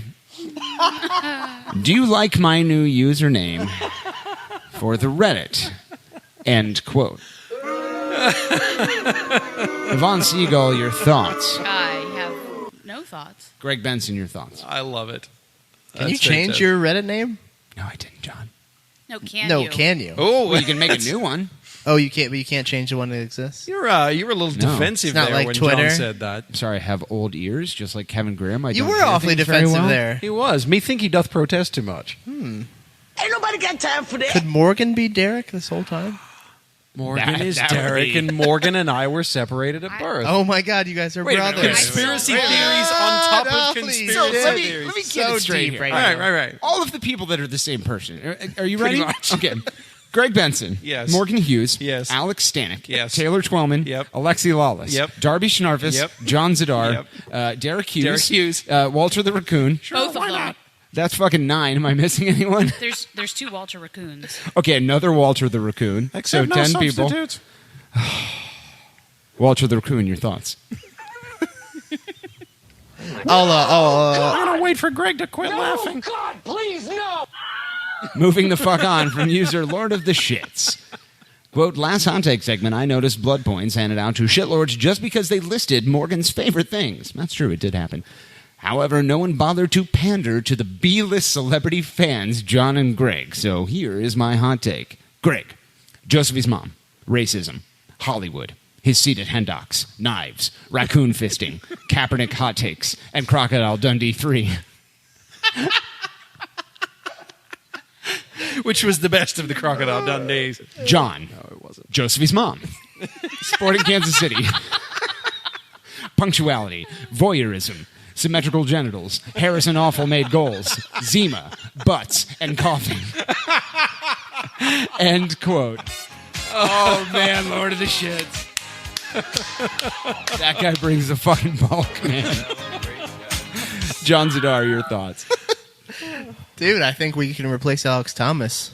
Do you like my new username for the Reddit? End quote. Yvonne Seagull, your thoughts. I have no thoughts. Greg Benson, your thoughts. I love it. Can you change your Reddit name? No, I didn't, John. No, can No, you? can you? Oh, well, you can make a new one. Oh, you can't. But you can't change the one that exists. You were a little defensive It's not there like when Twitter. John said that. I'm sorry, I have old ears, just like Kevin Grimm. You were awfully defensive there. He was. Me think he doth protest too much. Ain't nobody got time for that. Could Morgan be Derek this whole time? Morgan is that would Derek, be- and Morgan and I were separated at birth. Oh my God, you guys are Wait a minute, brothers. conspiracy theories on top of conspiracy So let me theories. get So it straight deep here. right Right, now. right. All of the people that are the same person. Are you Pretty ready? much. Okay. Greg Benson. Yes. Morgan Hughes. Yes. Alex Stanek. Yes. Taylor Twellman. Yep. Alexi Lawless. Yep. Darby Schnarfus. Yep. John Zadar. Derek Hughes. Derek Hughes. Walter the Raccoon. Both of them. That's fucking 9. Am I missing anyone? There's 2 Walter Raccoons. Okay, another Walter the Raccoon. Except so no 10 people. substitutes. Walter the Raccoon, your thoughts? I'm going to wait for Greg to quit laughing. God, please, no. Moving the fuck on from user Lord of the Shits. Quote, last hot take segment, I noticed blood points handed out to shitlords just because they listed Morgan's favorite things. That's true, it did happen. However, no one bothered to pander to the B-list celebrity fans, John and Greg. So here is my hot take. Greg, Josephy's mom, racism, Hollywood, his seat at Hendocks, knives, raccoon fisting, Kaepernick hot takes, and Crocodile Dundee 3. Which was the best of the Crocodile Dundees. John, No, it wasn't. Josephy's mom, Sporting Kansas City, punctuality, voyeurism, symmetrical genitals, Harrison Awful made goals, Zima, butts, and coughing. End quote. Oh, man, Lord of the Shits. That guy brings the fucking bulk, man. John Zadar, your thoughts? Dude, I think we can replace Alex Thomas.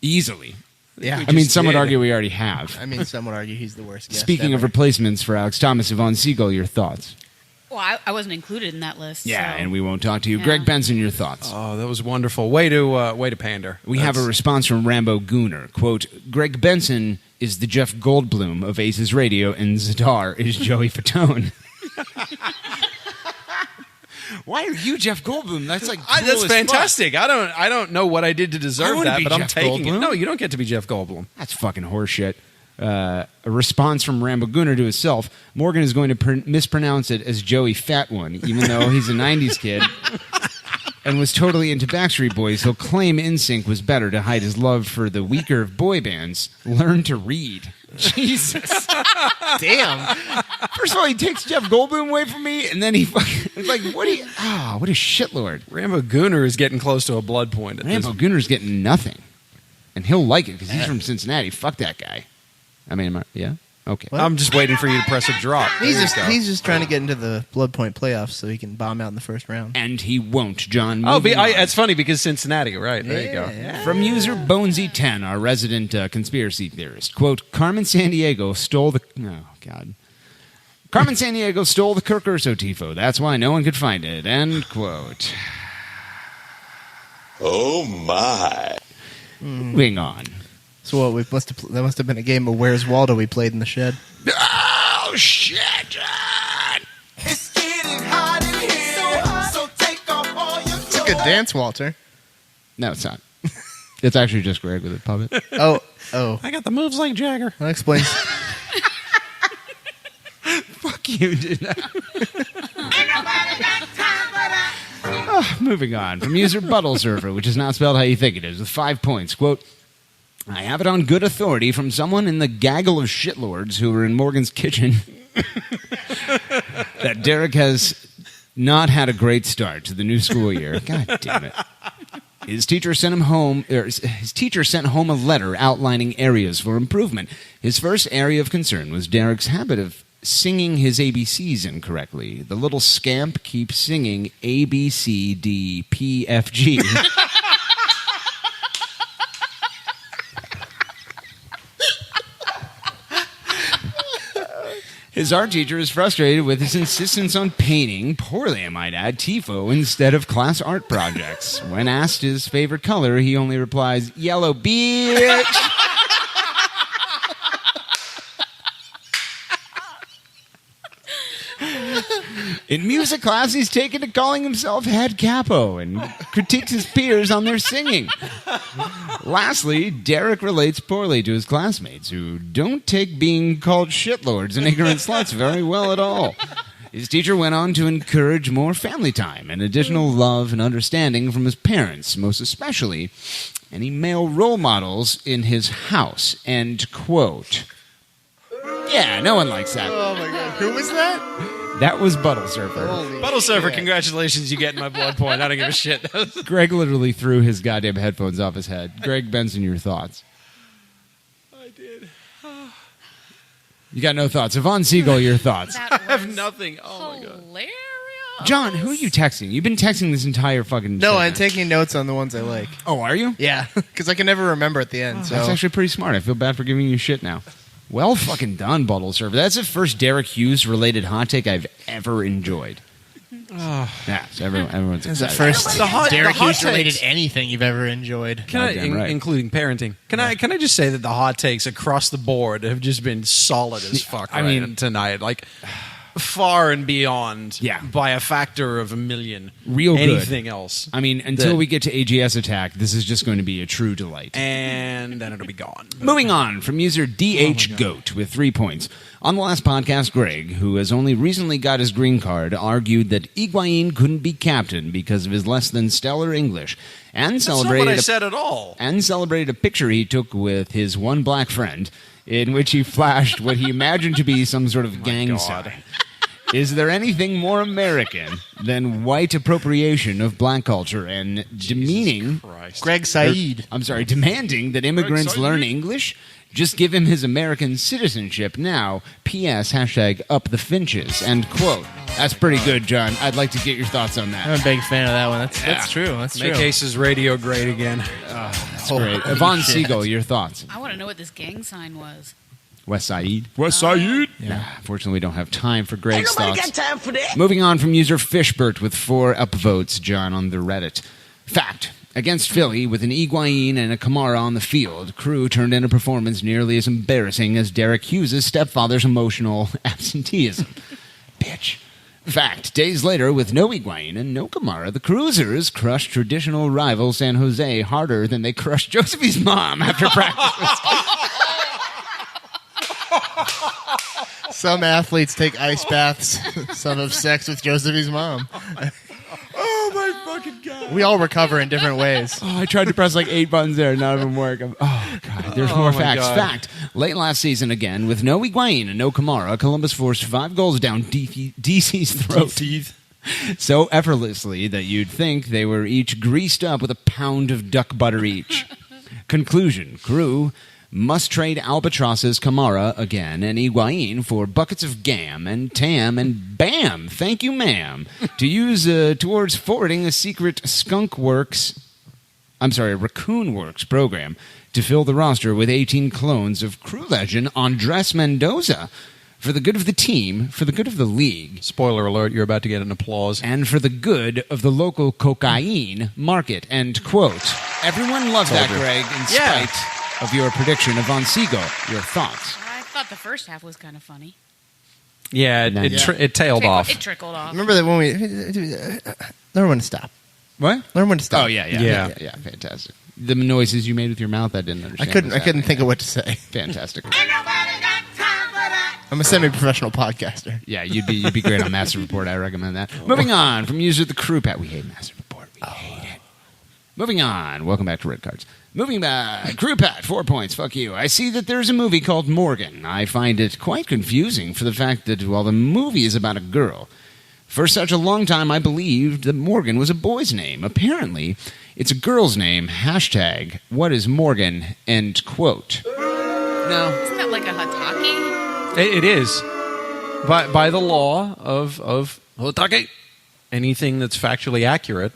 Easily. Yeah. I mean, some would argue we already have. I mean, some would argue he's the worst guest Speaking of ever. replacements for Alex Thomas, Yvonne Seagull, your thoughts? Well, I wasn't included in that list. Yeah, so. and we won't talk to you. Yeah. Greg Benson, your thoughts? Oh, that was wonderful. Way to pander. We have a response from Rambo Gooner. Quote, Greg Benson is the Jeff Goldblum of ACES Radio, and Zadar is Joey Fatone. Why are you Jeff Goldblum? That's like cool that's as fantastic. I don't know what I did to I deserve wanna that, be but I'm Jeff taking Goldblum. it. No, you don't get to be Jeff Goldblum. That's fucking horseshit. A response from Rambo Gooner to himself. Morgan is going to mispronounce it as Joey Fat One, even though he's a 90s kid and was totally into Backstreet Boys. He'll claim NSYNC was better to hide his love for the weaker of boy bands. Learn to read. Jesus. Damn. First of all, he takes Jeff Goldblum away from me, and then he fucking... It's like, what a shitlord. Rambo Gooner is getting close to a blood point at this. Rambo Gooner's getting nothing. And he'll like it, because he's from Cincinnati. Fuck that guy. I mean, yeah? Okay. I'm just waiting for you to press a drop. He's There you just go. he's just trying to get into the Blood Point playoffs so he can bomb out in the first round. And he won't, John. Oh, Moving on. it's funny because Cincinnati, right? There you go. Yeah. From user Bonesy10, our resident conspiracy theorist. Quote, Carmen Sandiego stole the... Oh, God. Carmen Sandiego stole the Kirk Urso tifo. That's why no one could find it. End quote. Oh my. Moving on. So what? That must have been a game of Where's Waldo we played in the shed. Oh, shit, John! It's getting hot in here, so take off all your clothes. It's a good dance, Walter. No, it's not. It's actually just Greg with a puppet. Oh. I got the moves like Jagger. That explains. Fuck you, dude. Ain't nobody got time for that. Moving on. From user Buttle Surfer, which is not spelled how you think it is, with 5 points. Quote, I have it on good authority from someone in the gaggle of shitlords who were in Morgan's kitchen that Derek has not had a great start to the new school year. God damn it. His teacher sent him home. His teacher sent home a letter outlining areas for improvement. His first area of concern was Derek's habit of singing his ABCs incorrectly. The little scamp keeps singing A, B, C, D, P, F, G. His art teacher is frustrated with his insistence on painting, poorly I might add, tifo instead of class art projects. When asked his favorite color, he only replies, yellow, bitch! In music class, he's taken to calling himself head capo and critiques his peers on their singing. Lastly, Derek relates poorly to his classmates who don't take being called shitlords and ignorant sluts very well at all. His teacher went on to encourage more family time and additional love and understanding from his parents, most especially any male role models in his house. End quote. Yeah, no one likes that. Oh my god, who was that? That was Buttle Surfer. Buttle Surfer, congratulations, you get my blood point. I don't give a shit. Greg literally threw his goddamn headphones off his head. Greg Benson, your thoughts? I did. You got no thoughts. Yvonne Siegel, your thoughts? I have nothing. Oh my god. Hilarious. John, who are you texting? You've been texting this entire fucking No, segment. I'm taking notes on the ones I like. Oh, are you? Yeah, because I can never remember at the end. So That's actually pretty smart. I feel bad for giving you shit now. Well fucking done, Buttle Surfer. That's the first Derek Hughes-related hot take I've ever enjoyed. Yeah, so everyone's That's the excited. first hot Derek Hughes takes. related anything you've ever enjoyed. Can I, Goddamn right. including parenting? Can I just say that the hot takes across the board have just been solid as fuck? I mean, tonight, like far and beyond, Yeah. by a factor of 1,000,000. Real good. Anything else? I mean, until we get to AGS Attack, this is just going to be a true delight. And then it'll be gone. Moving on from user DH Goat with 3 points. On the last podcast, Greg, who has only recently got his green card, argued that Higuain couldn't be captain because of his less than stellar English, and That's not celebrated what I said at all. and celebrated a picture he took with his one black friend, in which he flashed what he imagined to be some sort of gang sign. Is there anything more American than white appropriation of black culture and demeaning? Greg Said. Demanding that immigrants learn English? Just give him his American citizenship now. P.S. # up the Finches. End quote. That's pretty good, John. I'd like to get your thoughts on that. I'm a big fan of that one. That's true. That's Make true. ACES radio great again. That's great. Yvonne Siegel, your thoughts? I want to know what this gang sign was. West Side? West Side? Nah, unfortunately, we don't have time for Greg's Ain't nobody thoughts. got time for that. Moving on from user Fishbert with 4 upvotes, John, on the Reddit. Fact. Against Philly, with an Higuain and a Kamara on the field, Crew turned in a performance nearly as embarrassing as Derek Hughes' stepfather's emotional absenteeism. Bitch. Fact. Days later, with no Higuain and no Kamara, the Crewzers crushed traditional rival San Jose harder than they crushed Josephi's mom after practice. Some athletes take ice baths. Some have sex with Josephine's mom. Oh my fucking god. We all recover in different ways. Oh, I tried to press like 8 buttons there. None of them work. God. There's more my facts. God. Fact. Late last season, again, with no Higuain and no Kamara, Columbus forced 5 goals down DC's throat. So effortlessly that you'd think they were each greased up with a pound of duck butter each. Conclusion. Crew must trade Albatross's Kamara again and Higuain for buckets of gam and tam and bam, thank you ma'am, to use towards forwarding a secret Raccoon Works program to fill the roster with 18 clones of Crew legend Andres Mendoza. for the good of the team, for the good of the league, Spoiler alert, you're about to get an applause. and for the good of the local cocaine market, end quote. Everyone loved that, Greg, in spite of your prediction of Von Siegel. Your thoughts? I thought the first half was kind of funny. Yeah, it tailed off. It trickled off. Remember that when we learn when to stop. What? Learn when to stop. Oh, yeah. Fantastic. The noises you made with your mouth, I didn't understand. I couldn't think of what to say. Fantastic. I'm a semi-professional podcaster. Yeah, you'd be great on Master Report. I recommend that. Moving on from user the Crew Pat. We hate Master Report. We hate it. Moving on. Welcome back to Red Cards. Moving back. Crew Pat, 4 points. Fuck you. I see that there's a movie called Morgan. I find it quite confusing for the fact that while the movie is about a girl, for such a long time I believed that Morgan was a boy's name. Apparently, it's a girl's name. Hashtag, what is Morgan? End quote. No. Isn't that like a Hataki? It is. By the law of Hotake, anything that's factually accurate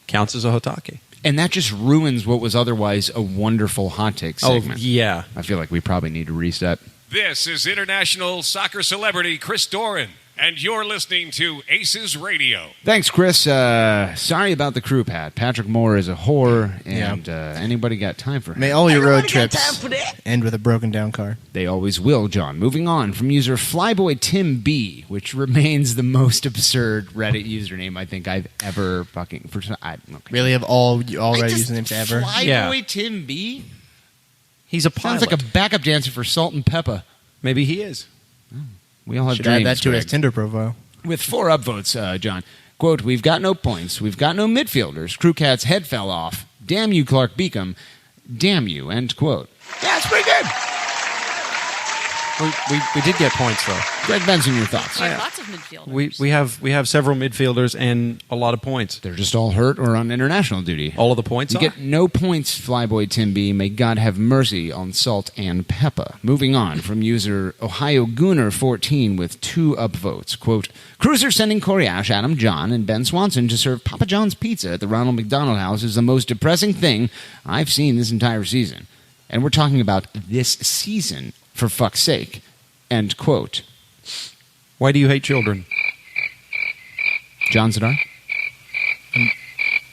counts as a Hotake. And that just ruins what was otherwise a wonderful hot take segment. Oh, yeah. I feel like we probably need to reset. This is international soccer celebrity Chris Doran, and you're listening to ACES Radio. Thanks, Chris. Sorry about the Crew Pat. Patrick Moore is a whore, and anybody got time for him? May all your road trips end with a broken down car. They always will, John. Moving on from user Flyboy Tim B, which remains the most absurd Reddit username I think I've ever fucking... Really, of all Reddit usernames ever? Flyboy Tim B? He's a pilot. Sounds like a backup dancer for Salt and Peppa. Maybe he is. We all have Should dreams, add that to his Greg. Tinder profile. With 4 upvotes, John. Quote, we've got no points. We've got no midfielders. Crew Cat's head fell off. Damn you, Clark Beacom. Damn you, end quote. Yeah, it's pretty good. We did get points, though. Greg Benson, your thoughts? We have lots of midfielders. We have several midfielders and a lot of points. They're just all hurt or on international duty. All of the points You are? get no points, Flyboy Tim B. May God have mercy on Salt and Peppa. Moving on from user Ohio Gooner 14 with 2 upvotes. Quote, Crewzers sending Coriash, Adam John, and Ben Swanson to serve Papa John's pizza at the Ronald McDonald House is the most depressing thing I've seen this entire season. And we're talking about this season, for fuck's sake. End quote. Why do you hate children? John Zadar?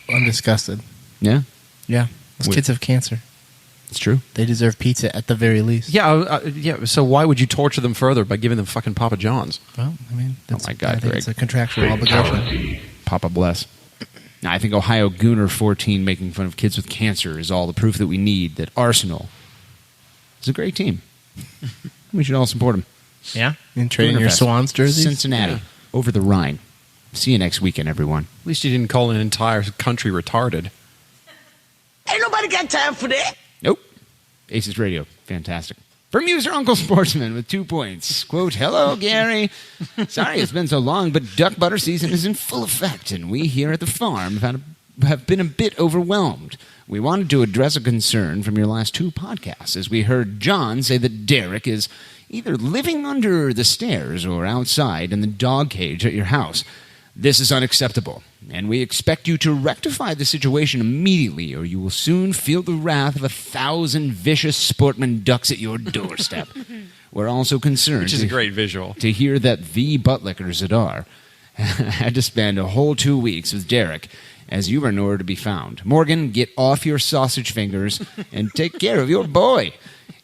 I'm disgusted. Yeah? Yeah. Those kids have cancer. It's true. They deserve pizza at the very least. Yeah, so why would you torture them further by giving them fucking Papa John's? Well, I mean, that's, Oh my God, I think Greg. it's a contractual obligation. Papa bless. Now, I think Ohio Gooner 14 making fun of kids with cancer is all the proof that we need that Arsenal is a great team. We should all support them. Yeah? And trading your Goonerfest. Swans jerseys? Cincinnati, over the Rhine. See you next weekend, everyone. At least you didn't call an entire country retarded. Ain't nobody got time for that. Nope. Aces Radio. Fantastic. From user Uncle Sportsman with 2 points. Quote, hello, Gary. Sorry it's been so long, but duck butter season is in full effect, and we here at the farm have been a bit overwhelmed. We wanted to address a concern from your last 2 podcasts, as we heard John say that Derek is either living under the stairs or outside in the dog cage at your house. This is unacceptable, and we expect you to rectify the situation immediately, or you will soon feel the wrath of 1,000 vicious sportman ducks at your doorstep. We're also concerned, Which is a great visual, to hear that the buttlicker Zadar had to spend a whole 2 weeks with Derek, as you are nowhere to be found. Morgan, get off your sausage fingers and take care of your boy.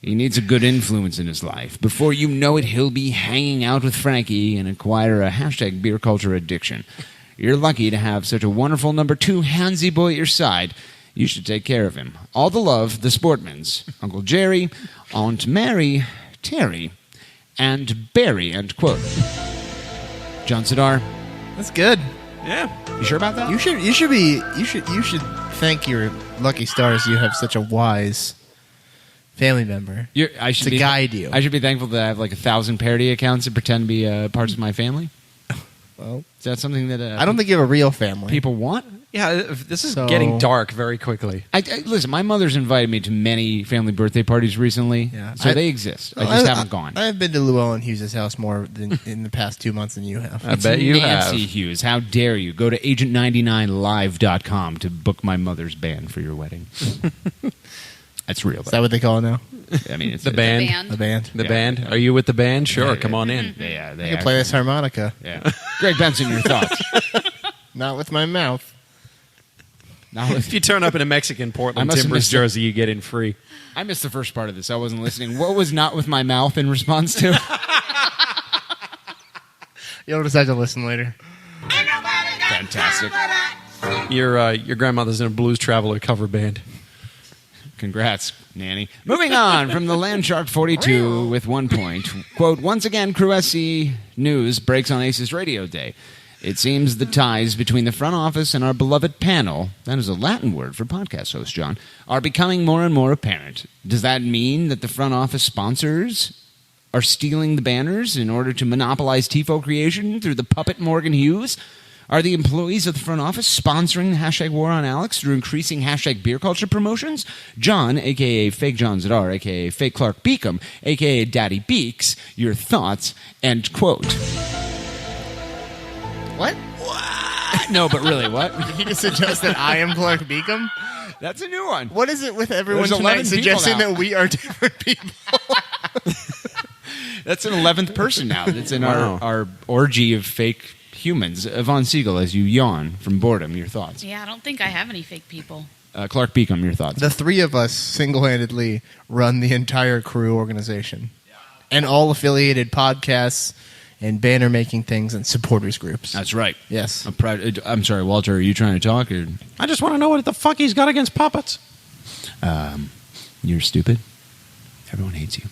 He needs a good influence in his life. Before you know it, he'll be hanging out with Frankie and acquire a hashtag beer culture addiction. You're lucky to have such a wonderful number 2 handsy boy at your side. You should take care of him. All the love, the Sportmans. Uncle Jerry, Aunt Mary, Terry, and Barry, end quote. John Sadar. That's good. Yeah. You sure about that? You should thank your lucky stars you have such a wise family member I should to guide you. I should be thankful that I have like 1,000 parody accounts that pretend to be parts of my family. Well, is that something that I don't think you have a real family. People want? Yeah, this is getting dark very quickly. Listen, my mother's invited me to many family birthday parties recently, so they exist. I just haven't gone. I've been to Llewellyn Hughes' house more than in the past 2 months than you have. I bet you Nancy have. Hughes, how dare you? Go to agent99live.com to book my mother's band for your wedding. That's real. Is that what they call it now? I mean, it's The band. The band. The band. Are you with the band? Sure, come on in. Yeah, I can play this harmonica. Yeah. Greg Benson, your thoughts? Not with my mouth. If you turn up in a Mexican Portland must have Timbers missed it. jersey, you get in free. I missed the first part of this. I wasn't listening. What was not with my mouth in response to? You'll decide to listen later. Fantastic. Your grandmother's in a Blues Traveler cover band. Congrats, Nanny. Moving on from the Landshark 42 with 1 point. Quote, once again, Crew SC News breaks on ACES Radio Day. It seems the ties between the front office and our beloved panel, that is a Latin word for podcast host, John, are becoming more and more apparent. Does that mean that the front office sponsors are stealing the banners in order to monopolize TIFO creation through the puppet Morgan Hughes? Are the employees of the front office sponsoring the hashtag War on Alex through increasing hashtag beer culture promotions? John, a.k.a. Fake John Zadar, a.k.a. Fake Clark Beacom, a.k.a. Daddy Beaks, your thoughts, end quote. What? No, but really, what? Did he just suggest that I am Clark Beacom? That's a new one. What is it with everyone There's tonight 11 people suggesting now. that we are different people? That's an 11th person now. That's in Wow. our orgy of fake humans. Yvonne Siegel, as you yawn from boredom, your thoughts. Yeah, I don't think I have any fake people. Clark Beacom, your thoughts. The three of us single-handedly run the entire Crew organization. And all affiliated podcasts and banner-making things and supporters groups. That's right. Yes. I'm sorry, Walter, are you trying to talk? Or? I just want to know what the fuck he's got against puppets. You're stupid. Everyone hates you.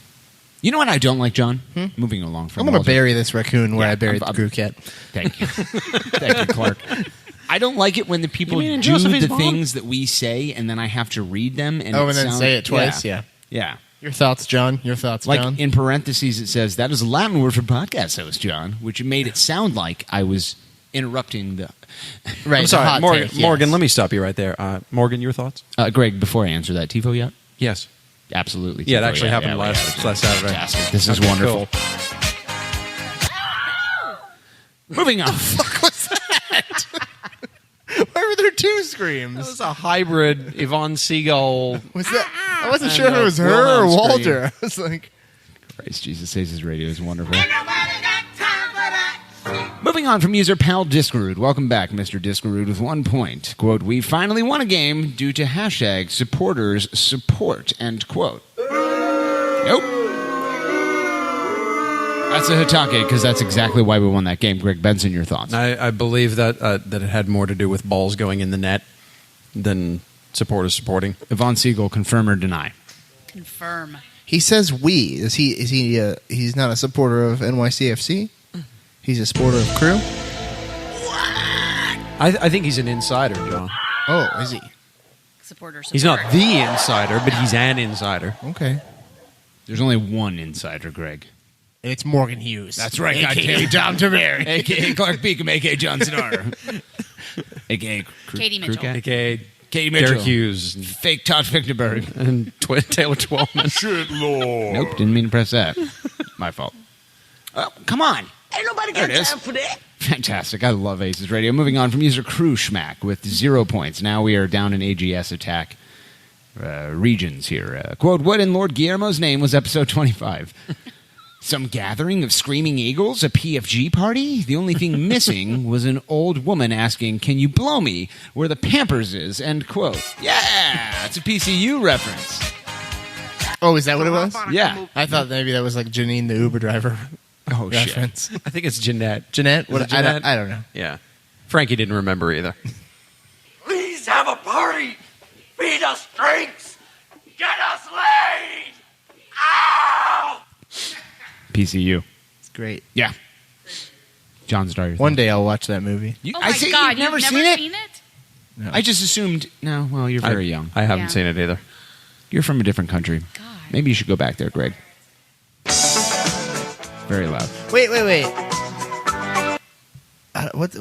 You know what I don't like, John? Moving along from I'm going to Walter. bury this raccoon where Yeah, I buried I'm- the crew cat. Thank you. Thank you, Clark. I don't like it when the people You mean in do Josephine's the mom? things that we say, and then I have to read them. And And then say it twice? Yeah. Yeah. Your thoughts, John? Your thoughts, Like John? in parentheses, it says, that is a Latin word for podcast host, John, which made it sound like I was interrupting the... Right, I'm the sorry, hot Morgan. take, yes. Morgan, let me stop you right there. Morgan, your thoughts? Greg, before I answer that, TiVo yet? Yes. Absolutely. Yeah, it TiVo, actually happened last Saturday. Fantastic. This is Okay, wonderful. Moving on. Why were there two screams? That was a hybrid Yvonne Siegel. Was that? I wasn't And, sure if it was her or Wilhelm Walter. I was like, Christ, Jesus, ACES Radio is wonderful. Moving on from user Pal Discarude. Welcome back, Mr. Discarude, with 1 point. Quote, we finally won a game due to hashtag supporters support, end quote. Nope. That's a Hitake, because that's exactly why we won that game. Greg Benson, your thoughts? I believe that that it had more to do with balls going in the net than supporters supporting. Yvonne Siegel, confirm or deny? Confirm. he says we. Is he? He's not a supporter of NYCFC. He's a supporter of Crew. I think he's an insider, John. Oh, is he? Supporter support. He's not the insider, but he's an insider. Okay. There's only one insider, Greg. And it's Morgan Hughes. That's right, A.K.A. Tom Taveri. A.K.A. Clark Beacom, A.K.A. Johnson R. A.K.A. Katie Mitchell. A.K.A. Katie Mitchell. Derek Hughes. Fake Todd Fichtenberg. And Taylor Twellman. Shit, Lord. Nope, didn't mean to press that. My fault. Oh, come on. Ain't nobody There got it is. time for that. Fantastic. I love ACES Radio. Moving on from user Crew Schmack with 0 points. Now we are down in AGS attack regions here. Quote, what in Lord Guillermo's name was episode 25? Some gathering of screaming eagles? A PFG party? The only thing missing was an old woman asking, can you blow me where the Pampers is? End quote. Yeah, it's a PCU reference. Oh, is that what it was? Yeah. I thought maybe that was like Janine, the Uber driver. Oh, reference. I think it's Jeanette. Jeanette? Is it What, Jeanette? I don't know. Yeah. Frankie didn't remember either. Please have a party. Feed us drinks. Get us laid. Ow! PCU. It's great. Yeah. John's Star. One day I'll watch that movie. Oh my God, you've never seen it? No. I just assumed, no, well, you're very young. I haven't Yeah. seen it either. You're from a different country. God. Maybe you should go back there, Greg. Very loud. Wait. What?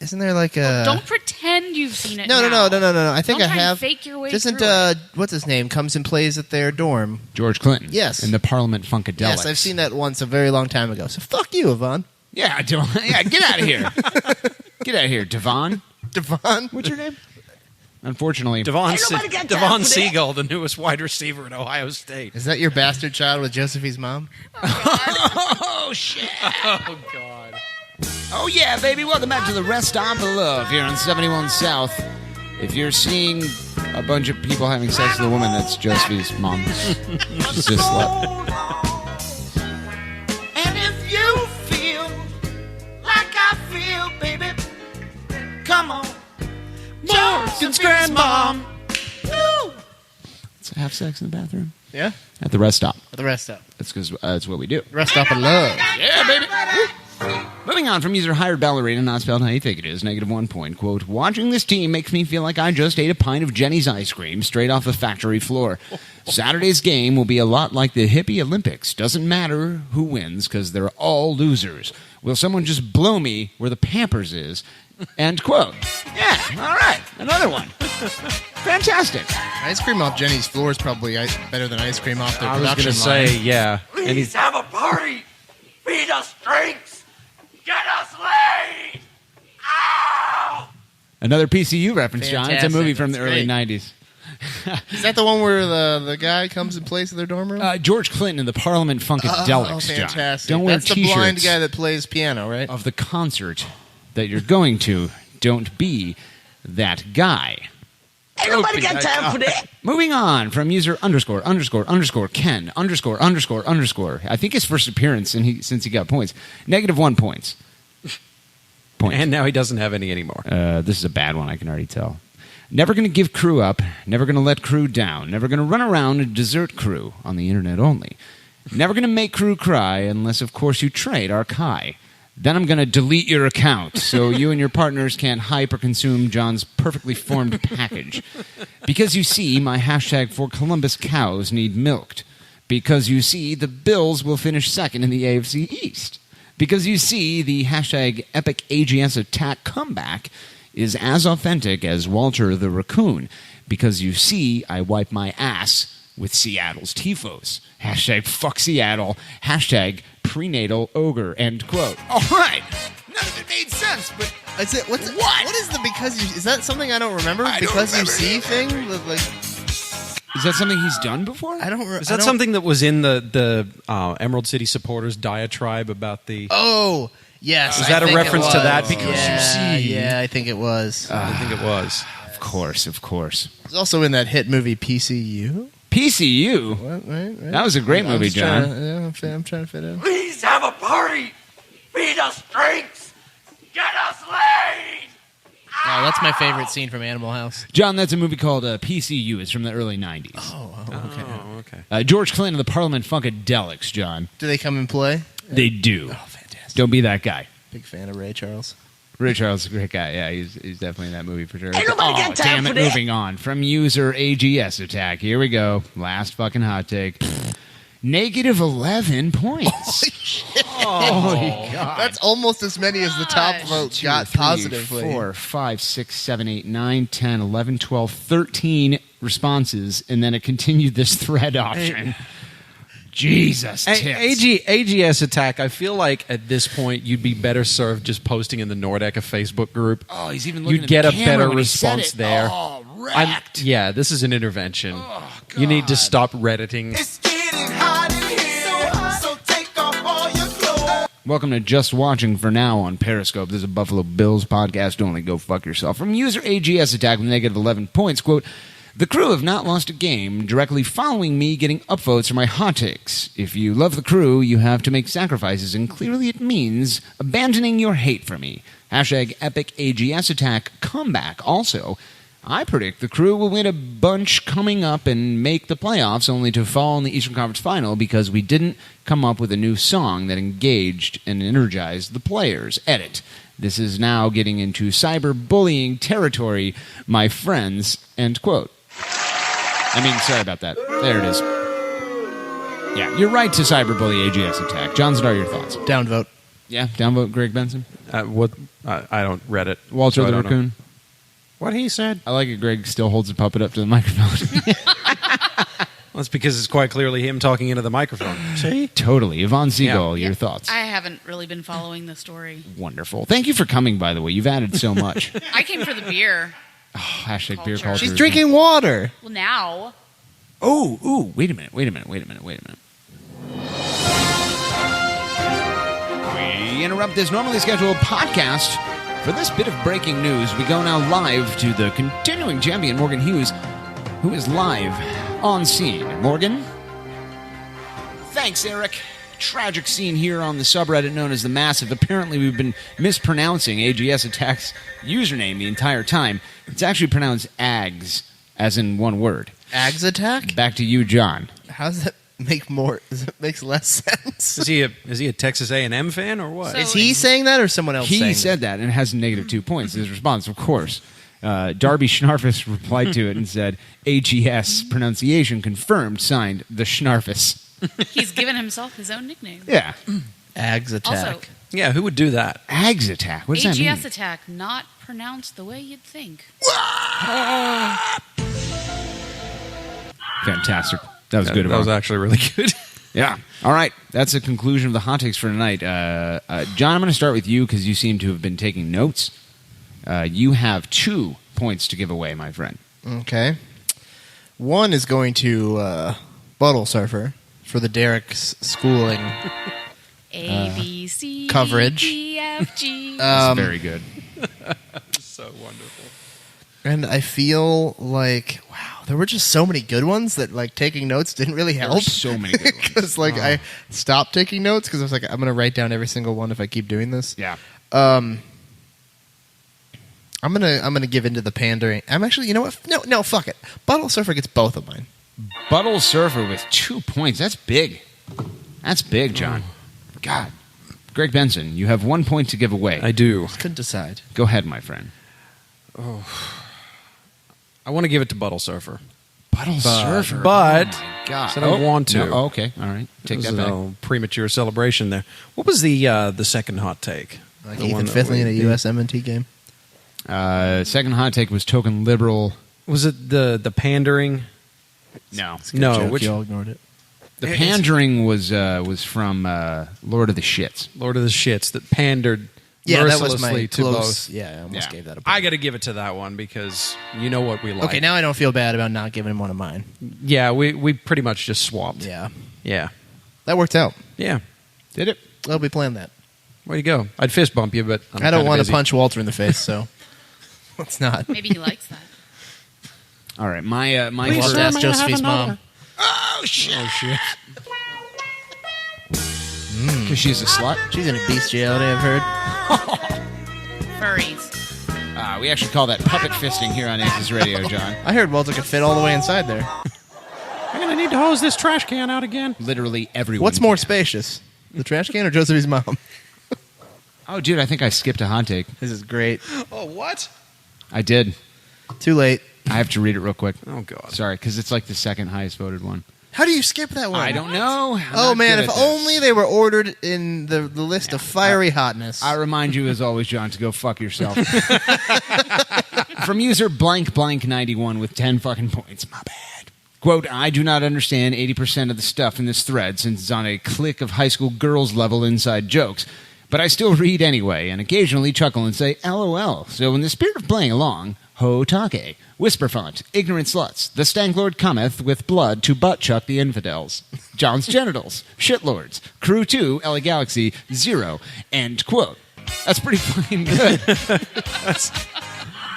Isn't there like a? Don't pretend you've seen it. No. now. I think Don't I try and have. fake your way Doesn't through it. what's his name comes and plays at their dorm? George Clinton. Yes. In the Parliament Funkadelics. Yes, I've seen that once a very long time ago. So fuck you, Yvonne. Yeah, yeah, get out of here. Get out of here, Devon. Devon. What's your name? Unfortunately, Devon Siegel, the newest wide receiver at Ohio State. Is that your bastard child with Josephine's mom? Oh, shit. Oh, God. Oh, yeah, baby. Welcome back to the Rest Stop of Love here on 71 South. If you're seeing a bunch of people having sex with a woman, that's Josephine's mom. She's just left. And if you feel like I feel, baby, come on. Morgan's grandmom. Woo! Let's have sex in the bathroom. Yeah? At the rest stop. At the rest stop. That's because that's what we do. Rest stop of love. Yeah, baby. Moving on from user hired ballerina, not spelled how you think it is, -1 point. Quote, watching this team makes me feel like I just ate a pint of Jenny's ice cream straight off the factory floor. Saturday's game will be a lot like the hippie Olympics. Doesn't matter who wins because they're all losers. Will someone just blow me where the Pampers is? End quote. Yeah, all right. Another one. Fantastic. Ice cream off Jenny's floor is probably better than ice cream off their I was production going to say, line. yeah. Please have a party. Feed us drinks. Get us laid. Ow! Another PCU reference, John. It's a Fantastic. movie from the That's early great. 90s. Is that the one where the guy comes and plays in their dorm room? George Clinton in the Parliament Funkadelics, John. Fantastic. Don't wear That's the t-shirts blind guy that plays piano, right? of the concert that you're going to. Don't be that guy. Ain't nobody got time for that. Moving on from user ___Ken ____. I think his first appearance since he got points. -1 points. And now he doesn't have any anymore. This is a bad one, I can already tell. Never going to give crew up. Never going to let crew down. Never going to run around and desert crew on the internet only. Never going to make crew cry unless, of course, you trade our Kai. Then I'm going to delete your account so you and your partners can't hyper-consume John's perfectly formed package. Because you see, my hashtag for Columbus cows need milked. Because you see, the Bills will finish second in the AFC East. Because you see, the hashtag epic AGS attack comeback is as authentic as Walter the Raccoon. Because you see, I wipe my ass with Seattle's tifos. Hashtag fuck Seattle. Hashtag prenatal ogre. End quote. All right. None of it made sense, but Is it, what is the because you... Is that something I don't remember? I don't because remember you see it. thing? Like, is that something he's done before? I don't... Is that something that was in the Emerald City supporters diatribe about the... Oh, yes. Is I that a think it reference to was. that? Because you see... Yeah, I think it was. I think it was. Of course. It's also in that hit movie PCU. PCU? What? Right. That was a great movie, John. I'm trying to fit in. Please have a party. Feed us drinks. Get us laid. Oh, that's my favorite scene from Animal House. John, that's a movie called PCU. It's from the early 90s. Okay. George Clinton of the Parliament Funkadelics, John. Do they come and play? They do. Oh, fantastic. Don't be that guy. Big fan of Ray Charles. Ray Charles is a great guy. Yeah, he's definitely in that movie for sure. Ain't nobody got time damn it. for that. Moving on. From user AGS attack. Here we go. Last fucking hot take. -11 points. Oh, God. That's almost as many as the top vote 2, got 3, positively. 4, 5, 6, 7, 8, 9, 10, 11, 12, 13 responses, and then it continued this thread option. Jesus, tits. AGS attack, I feel like at this point you'd be better served just posting in the Nordeca Facebook group. Oh, he's even looking You'd get at a the camera better when he said response it. there. Oh, wrecked. Yeah, this is an intervention. You need to stop Redditing. It's getting hot in here. So take off all your clothes. Welcome to Just Watching for Now on Periscope. This is a Buffalo Bills podcast. Only go fuck yourself. From user AGS attack with -11 points. Quote, the crew have not lost a game directly following me getting upvotes for my hot takes. If you love the crew, you have to make sacrifices, and clearly it means abandoning your hate for me. Hashtag epic AGS attack comeback. Also, I predict the crew will win a bunch coming up and make the playoffs, only to fall in the Eastern Conference Final because we didn't come up with a new song that engaged and energized the players. Edit. This is now getting into cyberbullying territory, my friends. End quote. Sorry about that. There it is. Yeah, you're right to cyberbully AGS attack. John Zadar, your thoughts? Downvote. Yeah, downvote Greg Benson. What? I don't read it. Walter so I the don't know. Raccoon. What he said? I like it. Greg still holds the puppet up to the microphone. Well, that's because it's quite clearly him talking into the microphone. See? Totally. Yvonne Siegel, your thoughts? I haven't really been following the story. Wonderful. Thank you for coming, by the way. You've added so much. I came for the beer. Hashtag beer culture. She's drinking water. Well, now. Oh, wait a minute. We interrupt this normally scheduled podcast. For this bit of breaking news, we go now live to the continuing champion, Morgan Hughes, who is live on scene. Morgan? Thanks, Eric. Tragic scene here on the subreddit known as The Massive. Apparently, we've been mispronouncing AGS Attack's username the entire time. It's actually pronounced AGS, as in one word. AGS Attack? Back to you, John. How does that make more? It makes less sense. Is he a Texas A&M fan or what? Is he saying that or someone else saying He said that and has negative 2 points. His response, of course. Darby Schnarfus replied to it and said, AGS pronunciation confirmed, signed, the Schnarfus. He's given himself his own nickname. Yeah. AGS Attack. Also, yeah, who would do that? AGS Attack. What does that mean? AGS Attack, not pronounced the way you'd think. Fantastic. That was good. That was actually really good. Yeah. All right. That's the conclusion of the hot takes for tonight. John, I'm going to start with you because you seem to have been taking notes. You have 2 points to give away, my friend. Okay. One is going to Buttle Surfer for the Derek's schooling A, B, C, coverage. D, E, F, G. That's very good. So wonderful. And I feel like, wow, there were just so many good ones that, like, taking notes didn't really help. There were so many good ones. Because, like, I stopped taking notes because I was like, I'm going to write down every single one if I keep doing this. Yeah. I'm gonna give into the pandering. I'm actually, you know what? No, fuck it. Buttle Surfer gets both of mine. Buttle Surfer with 2 points. That's big. That's big, John. God. Greg Benson, you have 1 point to give away. I do. Couldn't decide. Go ahead, my friend. I want to give it to Buttle Surfer. Buttle Surfer? But oh my God. I don't want to. No, okay, all right. Take that back. A premature celebration there. What was the second hot take? Like The Ethan one that Fithley in a we- USMNT game. Second hot take was token liberal. Was it the pandering? No. It's a good No, joke. which- You all ignored it. The pandering was from Lord of the Shits. Lord of the Shits that pandered Yeah, that was mercilessly my to close. both. Yeah, I almost Yeah. gave that a point. I got to give it to that one because you know what we like. Okay, now I don't feel bad about not giving him one of mine. Yeah, we pretty much just swapped. Yeah. Yeah. That worked out. Yeah. Did it? Well, we planned that. Way to go. I'd fist bump you, but I don't want to punch Walter in the face, so let's not. Maybe he likes that. All right, my Please, first. sir, ask Josephine's mom. Oh shit! Oh shit! Because she's a slut. She's in a bestiality, I've heard. Furries. We actually call that puppet fisting here on ACES Radio, John. I heard Walter could fit all the way inside there. I'm gonna need to hose this trash can out again. Literally everyone. What's more can. spacious, the trash can or Josephine's mom? Oh, dude, I think I skipped a hot take. This is great. Oh, what? I did. Too late. I have to read it real quick. Oh god. Sorry, because it's like the second highest voted one. How do you skip that one? I don't know. I'm Oh not man, good if at this. only they were ordered in the list of fiery hotness. I remind you, as always, John, to go fuck yourself. From user blank blank 91 with 10 fucking points. My bad. Quote, I do not understand 80% of the stuff in this thread since it's on a clique of high school girls level inside jokes. But I still read anyway and occasionally chuckle and say LOL. So in the spirit of playing along, ho take. Whisper font, ignorant sluts. The Stanklord cometh with blood to butt chuck the infidels. John's genitals, shitlords. Crew 2, LA Galaxy 0. End quote. That's pretty fucking good.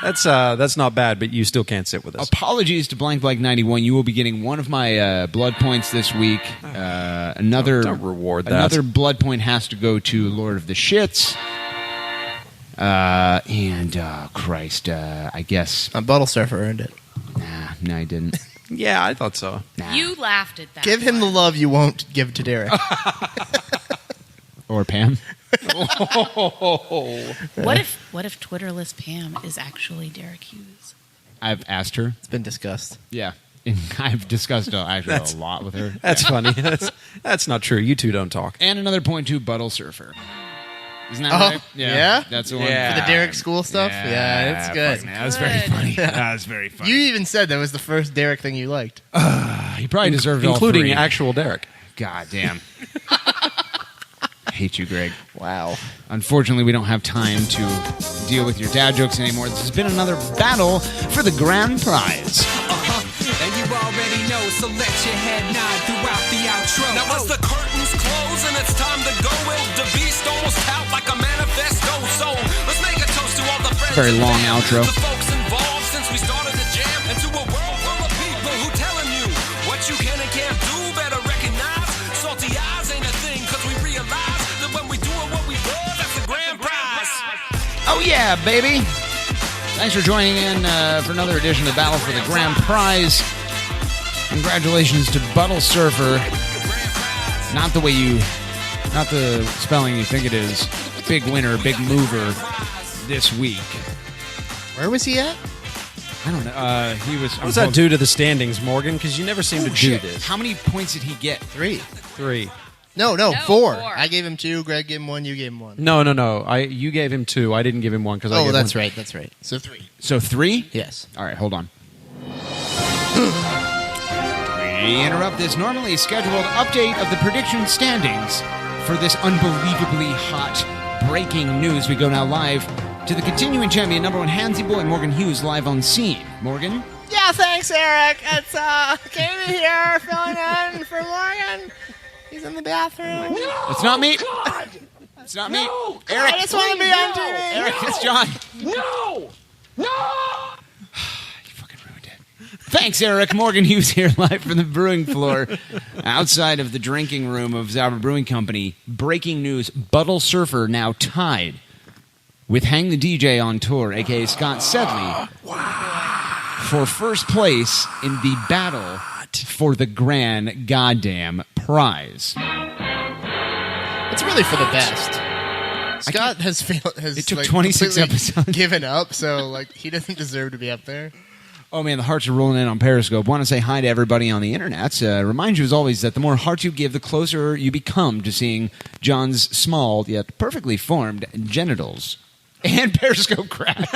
That's not bad, but you still can't sit with us. Apologies to blank blank 91. You will be getting one of my blood points this week. Another Don't reward that. Another blood point has to go to Lord of the Shits. Christ, I guess. Buttle Surfer earned it. No, I didn't. Yeah, I thought so. Nah. You laughed at that. Give him the love you won't give to Derek. Or Pam. What if Twitterless Pam is actually Derek Hughes? I've asked her. It's been discussed. Yeah. And I've discussed actually a lot with her. That's funny. That's not true. You two don't talk. And another point to Buttle Surfer. Isn't that Oh, right? yeah? That's the one. For the Derek school stuff? Yeah, it's good. fucking- That was very funny. That was very funny. You even said that was the first Derek thing you liked. He probably deserved all Including three. actual Derek. God damn. hate you, Greg. Wow. Unfortunately, we don't have time to deal with your dad jokes anymore. This has been another battle for the grand prize. And you already know, so let your head nod throughout the outro. Now as the curtains close and it's time to go, the beast almost out like a manifesto. So let's make a toast to all the friends. Very long outro. The folks involved since we started the jam, and to a world full of people who telling you what you can and can't do. Better recognize salty eyes ain't a thing, cause we realize that when we doing what we love, that's the grand prize. Oh yeah, baby! Thanks for joining in for another edition of Battle for the Grand Prize. Congratulations to Buttle Surfer. Not the spelling you think it is. Big winner, big mover this week. Where was he at? I don't know. He was. What does that do to the standings, Morgan? Because you never seem to do this. How many points did he get? 3. 3. No, 4. I gave him 2. Greg gave him 1. You gave him 1. No. You gave him 2. I didn't give him 1 because I gave that's one. right. That's right. So 3. So 3? Yes. All right, hold on. We interrupt this normally scheduled update of the prediction standings for this unbelievably hot breaking news. We go now live to the continuing champion, number 1 Handsy Boy, Morgan Hughes, live on scene. Morgan? Yeah, thanks, Eric. It's Katie here, filling in for Morgan. He's in the bathroom. No, it's not me. God. It's not me. Eric, I just want to be on TV. Eric, it's John. No! You fucking ruined it. Thanks, Eric. Morgan Hughes here live from the brewing floor outside of the drinking room of Zauber Brewing Company. Breaking news, Buttle Surfer now tied with Hang the DJ on tour, a.k.a. Scott Sedley, for first place in the battle for the grand goddamn prize. It's really for the best. Scott has failed. It took 26 episodes. Given up, so he doesn't deserve to be up there. Oh man, the hearts are rolling in on Periscope. Want to say hi to everybody on the internet. Remind you as always that the more hearts you give, the closer you become to seeing John's small yet perfectly formed genitals. And Periscope crash.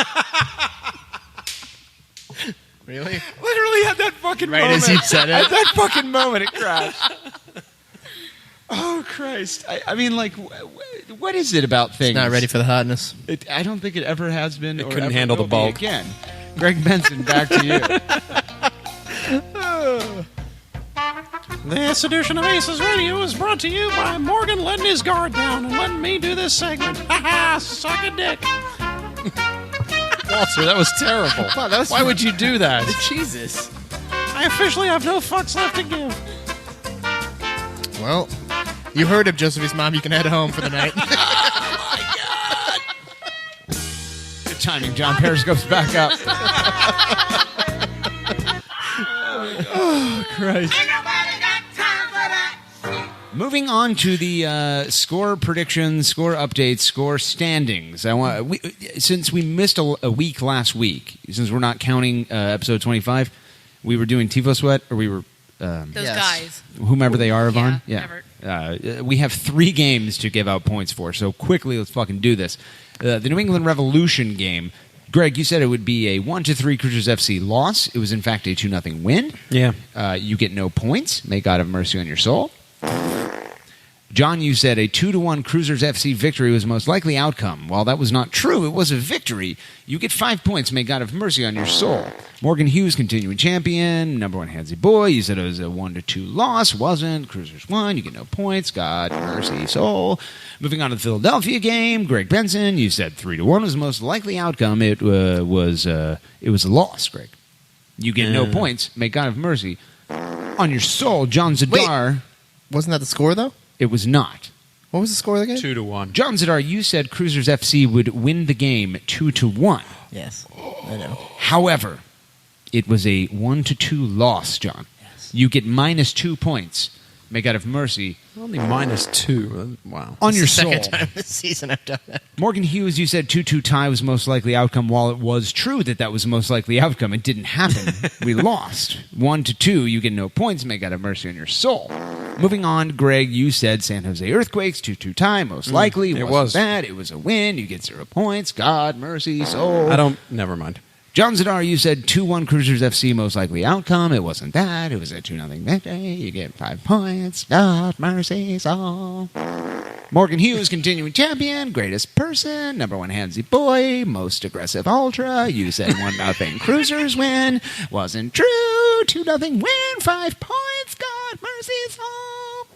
Really? Literally at that fucking right moment. As you said it. At that fucking moment, it crashed. Oh, Christ. I mean, what is it about things? It's not ready for the hotness. I don't think it ever has been. It or couldn't ever handle will the bulk. be again. Greg Benson, back to you. This edition of ACES Radio is brought to you by Morgan letting his guard down and letting me do this segment. Ha ha, suck a dick. Walter, that was terrible. Wow, that was Why would you do that? Jesus. I officially have no fucks left to give. Well, you heard of Josephine's mom. You can head home for the night. Oh, my God. Good timing, John. Periscope's back up. Oh, Christ. Moving on to the score predictions, score updates, score standings. Since we missed a week last week, since we're not counting episode 25, we were doing Tifo Sweat, or we were... Those guys. Whomever they are, Yvonne. Yeah. We have 3 games to give out points for, so quickly, let's fucking do this. The New England Revolution game. Greg, you said it would be a 1-3 Crewzers FC loss. It was, in fact, a 2-0 win. Yeah. You get no points. May God have mercy on your soul. John, you said a 2-1 Crewzers FC victory was the most likely outcome. While that was not true, it was a victory. You get 5 points. May God have mercy on your soul. Morgan Hughes, continuing champion. Number 1 Handsy Boy. You said it was a 1-2 loss. Wasn't. Crewzers won. You get no points. God mercy soul. Moving on to the Philadelphia game. Greg Benson, you said 3-1 was the most likely outcome. It was a loss, Greg. You get no points. May God have mercy on your soul. John Zadar. Wait, wasn't that the score, though? It was not. What was the score of the game? 2-1. John Zadar, you said Crewzers FC would win the game 2-1. Yes, I know. However, it was a 1-2 loss, John. Yes. You get -2 points. May God have mercy. Only -2. Wow. On your It's the soul. second time this season I've done that. Morgan Hughes, you said 2-2 tie was most likely outcome. While it was true that was the most likely outcome, it didn't happen. We lost. 1-2, you get no points. May God have mercy on your soul. Moving on, Greg, you said San Jose Earthquakes, 2-2 tie, most likely. It Wasn't was. bad. It was a win. You get 0 points. God mercy, soul. Never mind. John Zadar, you said 2-1 Crewzers FC, most likely outcome. It wasn't that. It was a 2-0 victory. You get 5 points. God mercy, soul. Morgan Hughes, continuing champion, greatest person, number one handsy boy, most aggressive ultra. You said 1-0 Crewzers win. Wasn't true. 2-0 win. 5 points. God mercy all.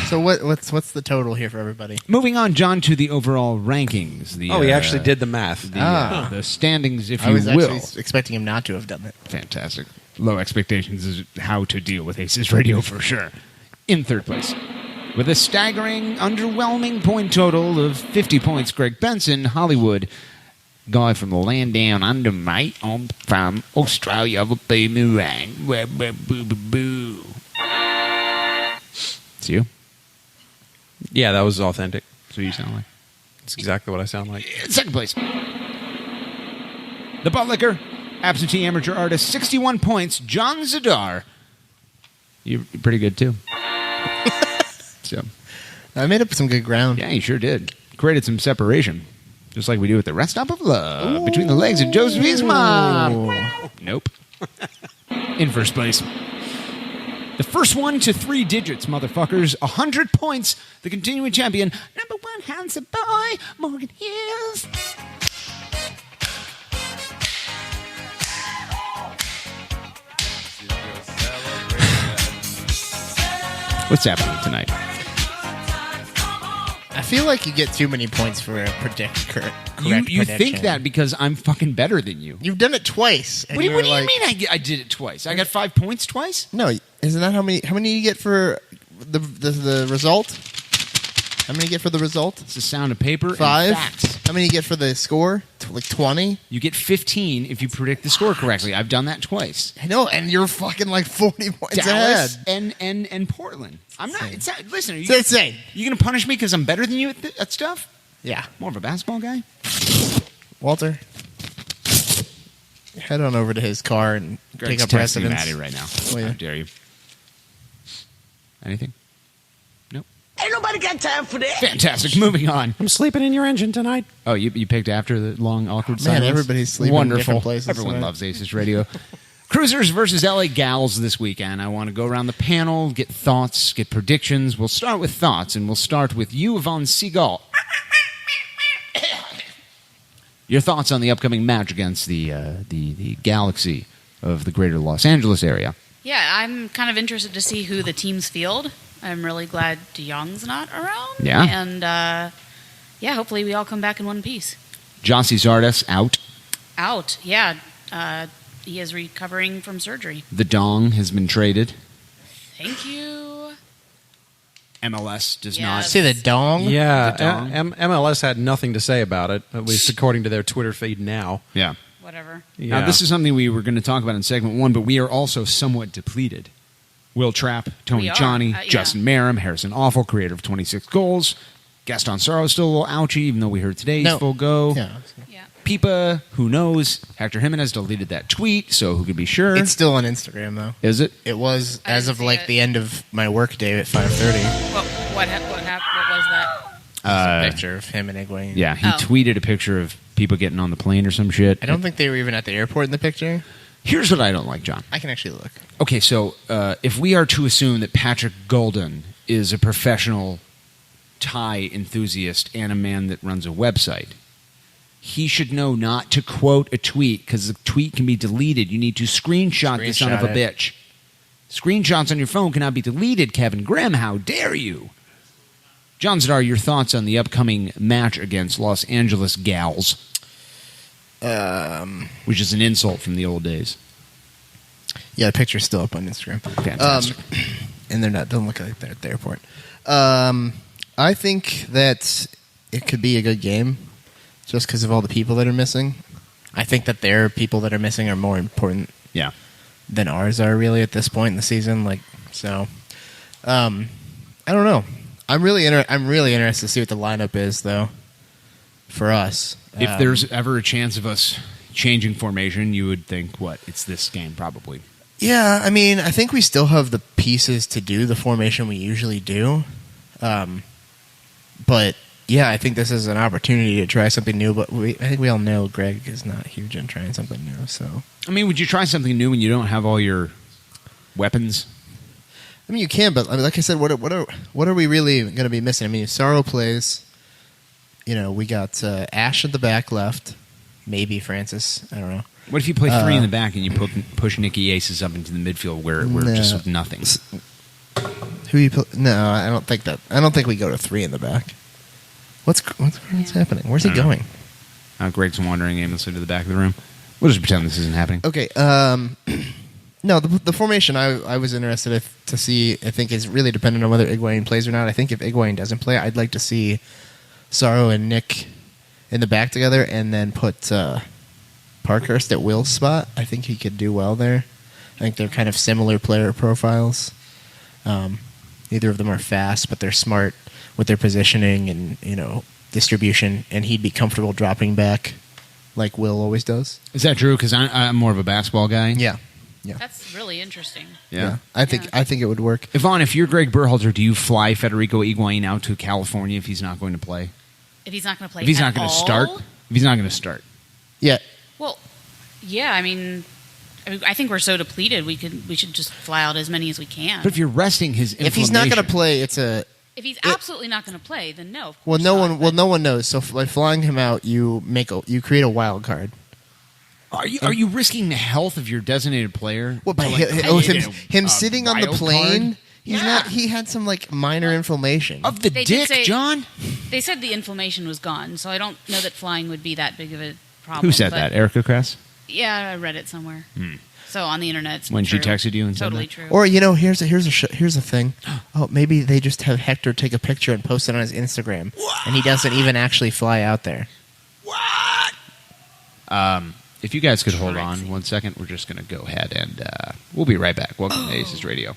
So what's the total here for everybody? Moving on, John, to the overall rankings. He actually did the math. The standings, if I was you will. actually expecting him not to have done it. Fantastic. Low expectations is how to deal with ACES Radio for sure. In third place, with a staggering, underwhelming point total of 50 points, Greg Benson, Hollywood, guy from the land down under, mate. I'm from Australia, will be me rang. It's you? Yeah, that was authentic. That's what you sound like. That's exactly what I sound like. Second place. The Buttlicker, absentee amateur artist, 61 points, John Zadar. You're pretty good, too. So, I made up some good ground. Yeah, you sure did. Created some separation, just like we do with the rest stop of love between the legs of Josephine's mom. Nope. In first place. The first one to 3 digits, motherfuckers. 100 points. The continuing champion, number one handsome boy, Morgan Hughes. What's happening tonight? I feel like you get too many points for a correct You prediction. think that because I'm fucking better than you. You've done it twice. And What do you like, mean I did it twice? I got 5 points twice? No, isn't that how many do you get for the result? How many you get for the result? It's the sound of paper 5. and facts. How many you get for the score? Like 20? You get 15 if you predict the score correctly. I've done that twice. I know, and you're fucking like 40 points Dallas ahead. and Portland. I'm not. It's not. Listen, It's insane. You gonna punish me because I'm better than you at stuff? Yeah. More of a basketball guy. Walter, head on over to his car and Greg's pick up texting residence. Maddie right now. Oh, yeah. How dare you? Anything? Nope. Ain't nobody got time for that. Fantastic. Moving on. I'm sleeping in your engine tonight. Oh, you picked after the long awkward Man, silence? everybody's sleeping in Wonderful. different places Everyone tonight. loves Aces Radio. Crewzers versus LA Gals this weekend. I want to go around the panel, get thoughts, get predictions. We'll start with thoughts, and we'll start with you, Yvonne Seagal. Your thoughts on the upcoming match against the Galaxy of the greater Los Angeles area. Yeah, I'm kind of interested to see who the teams field. I'm really glad De Jong's not around. Yeah. And, hopefully we all come back in one piece. Jossie Zardes out. Out, yeah. He is recovering from surgery. The Dong has been traded. Thank you. MLS does Yes. not. See the dong? Yeah, The dong. MLS had nothing to say about it, at least according to their Twitter feed now. Yeah. Whatever. Yeah. Now, this is something we were going to talk about in segment 1, but we are also somewhat depleted. Will Trapp, Tony We are. Johnny, Yeah. Justin Merrim, Harrison Awful, creator of 26 goals. Gaston Sorrow's still a little ouchy, even though we heard today he's No. full go. Yeah. Pipa, who knows? Hector Jimenez deleted that tweet, so who could be sure? It's still on Instagram, though. Is it? It was I as didn't of see like it. the end of my work day at 5:30. What happened? What was that? A picture of him and Egwene. Yeah, he Oh. tweeted a picture of people getting on the plane or some shit. I don't think they were even at the airport in the picture. Here's what I don't like, John. I can actually look. Okay, so if we are to assume that Patrick Golden is a professional Thai enthusiast and a man that runs a website, he should know not to quote a tweet because the tweet can be deleted. You need to screenshot the son of a Screenshot it. bitch. Screenshots on your phone cannot be deleted, Kevin Grimm. How dare you? John Zadar, your thoughts on the upcoming match against Los Angeles Gals, which is an insult from the old days. Yeah, the picture's still up on Instagram. Fantastic. And they're not. Don't look like they're at the airport. I think that it could be a good game, just because of all the people that are missing. I think that their people that are missing are more important, Yeah. than ours are really at this point in the season. Like so, I don't know. I'm really interested to see what the lineup is, though, for us. If there's ever a chance of us changing formation, you would think, what? It's this game, probably. Yeah, I mean, I think we still have the pieces to do the formation we usually do. But, yeah, I think this is an opportunity to try something new. But I think we all know Greg is not huge on trying something new. So I mean, would you try something new when you don't have all your weapons? I mean, you can, but like I said, what are we really going to be missing? I mean, if Sorrow plays, we got Ash at the back left, maybe Francis. I don't know. What if you play three in the back and you push Nicky Aces up into the midfield where we're just with nothing? Who you? No, I don't think that. I don't think we go to 3 in the back. What's happening? Where's he going? Greg's wandering aimlessly to the back of the room. We'll just pretend this isn't happening. Okay. No, the formation I was interested to see, I think, is really dependent on whether Higuain plays or not. I think if Higuain doesn't play, I'd like to see Sorrow and Nick in the back together and then put Parkhurst at Will's spot. I think he could do well there. I think they're kind of similar player profiles. Neither of them are fast, but they're smart with their positioning and, distribution, and he'd be comfortable dropping back like Will always does. Is that true? Because I'm more of a basketball guy. Yeah. That's really interesting. Yeah. I think it would work. Yvonne, if you're Greg Berhalter, do you fly Federico Higuain out to California if he's not going to play? If he's not going to play, if he's not going to start, if he's not going to start. Yeah. Well, yeah. I mean, I think we're so depleted. We should just fly out as many as we can. But if you're resting his inflammation, if he's not going to play, if he's absolutely not going to play, then no. No one knows. So by flying him out, you create a wild card. Are you risking the health of your designated player? Well, by him sitting on the plane, he's not. He had some minor inflammation of the dick, John. They said the inflammation was gone, so I don't know that flying would be that big of a problem. Who said that? Erica Kress? Yeah, I read it somewhere. So on the internet, it's when true. she texted you and totally said that? true. Or here's a thing. Oh, maybe they just have Hector take a picture and post it on his Instagram, and he doesn't even actually fly out there. What? If you guys could hold on 1 second, we're just going to go ahead and we'll be right back. Welcome to ACES Radio.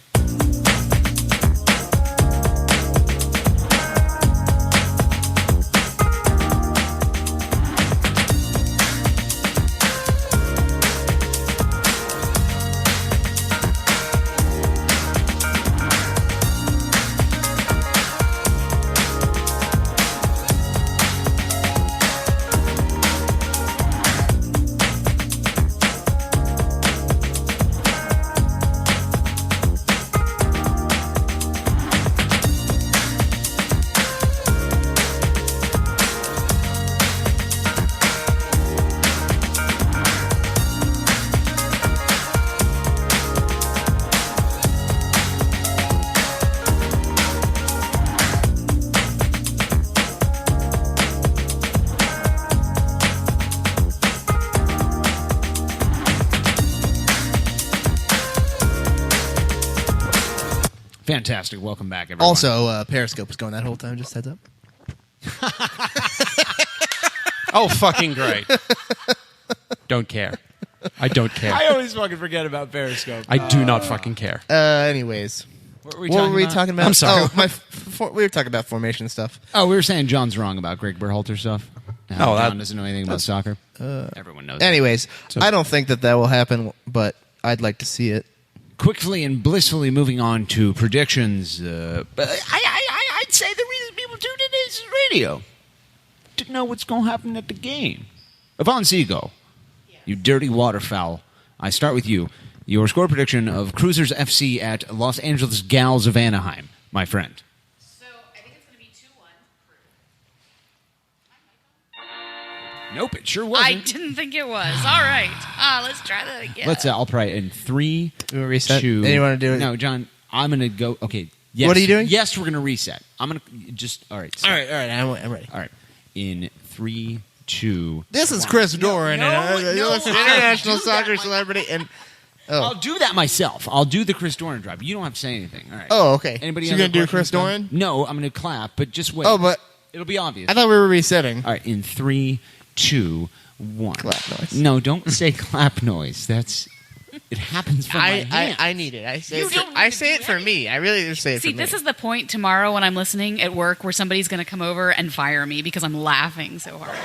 Fantastic. Welcome back, everyone. Also, Periscope was going that whole time, just heads up. Oh, fucking great. Don't care. I don't care. I always fucking forget about Periscope. I do not fucking care. Anyways. What were we talking about? I'm sorry. We were talking about formation stuff. Oh, we were saying John's wrong about Greg Berhalter stuff. John doesn't know anything about soccer. Everyone knows. Anyways, I don't think that will happen, but I'd like to see it. Quickly and blissfully moving on to predictions. I'd say the reason people tune in is radio. To know what's going to happen at the game. Yvonne Seagull, you dirty waterfowl. I start with you. Your score prediction of Crewzers FC at Los Angeles Gals of Anaheim, my friend. So I think it's going to be 2-1. Nope, it sure wasn't. I didn't think it was. All right. Let's try that again. I'll probably in 3, reset? 2. Anyone want to do it? No, John, I'm going to go. Okay. Yes. What are you doing? Yes, we're going to reset. I'm going to just. All right. All right. I'm ready. All right. In 3, 2. This is Chris Doran, international soccer celebrity, and I'll do that myself. I'll do the Chris Doran drive. You don't have to say anything. All right. Oh, okay. Anybody? So you're gonna do Chris Doran? No, I'm going to clap, but just wait. Oh, but it'll be obvious. I thought we were resetting. All right. In 3, 2, 1. Clap noise. No, don't say clap noise. It happens from my hands. I need it. I say it for me. I really just say it for me. See, this is the point tomorrow when I'm listening at work where somebody's going to come over and fire me because I'm laughing so hard.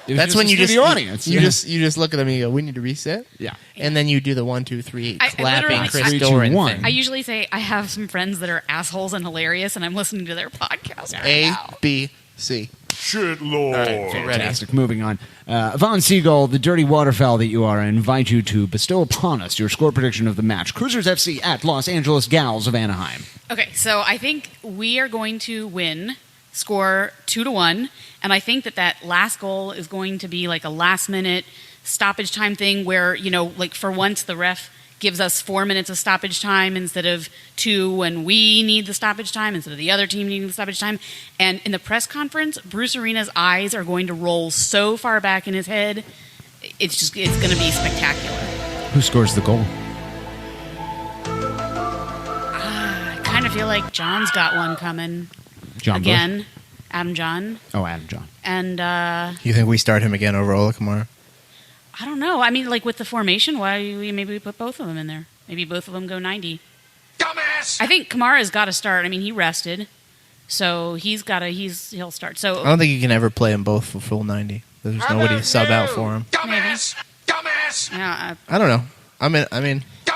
That's when you just the audience. You just look at them and you go, "We need to reset." Yeah. And then you do the 1, 2, 3 I clapping literally- Chris 3, 2, Doran 1. thing. I usually say I have some friends that are assholes and hilarious, and I'm listening to their podcast right A, now. B, C. Shitlord. Fantastic. Moving on. Von Siegel, the dirty waterfowl that you are, I invite you to bestow upon us your score prediction of the match. Crewzers FC at Los Angeles Gals of Anaheim. Okay, so I think we are going to win, score 2-1, and I think that last goal is going to be like a last-minute stoppage time thing where, like for once the ref gives us 4 minutes of stoppage time instead of 2 when we need the stoppage time, instead of the other team needing the stoppage time. And in the press conference, Bruce Arena's eyes are going to roll so far back in his head, it's going to be spectacular. Who scores the goal? I kind of feel like John's got one coming. John again. Bush? Adam John. Oh, Adam John. And you think we start him again over Ola Kamara? I don't know. I mean, like with the formation, maybe we put both of them in there. Maybe both of them go 90. Dumbass! I think Kamara's got to start. I mean, he rested, so he'll start. So I don't think you can ever play them both for full 90. There's nobody to sub out for him. Dumbass! Dumbass! yeah, I don't know. I mean,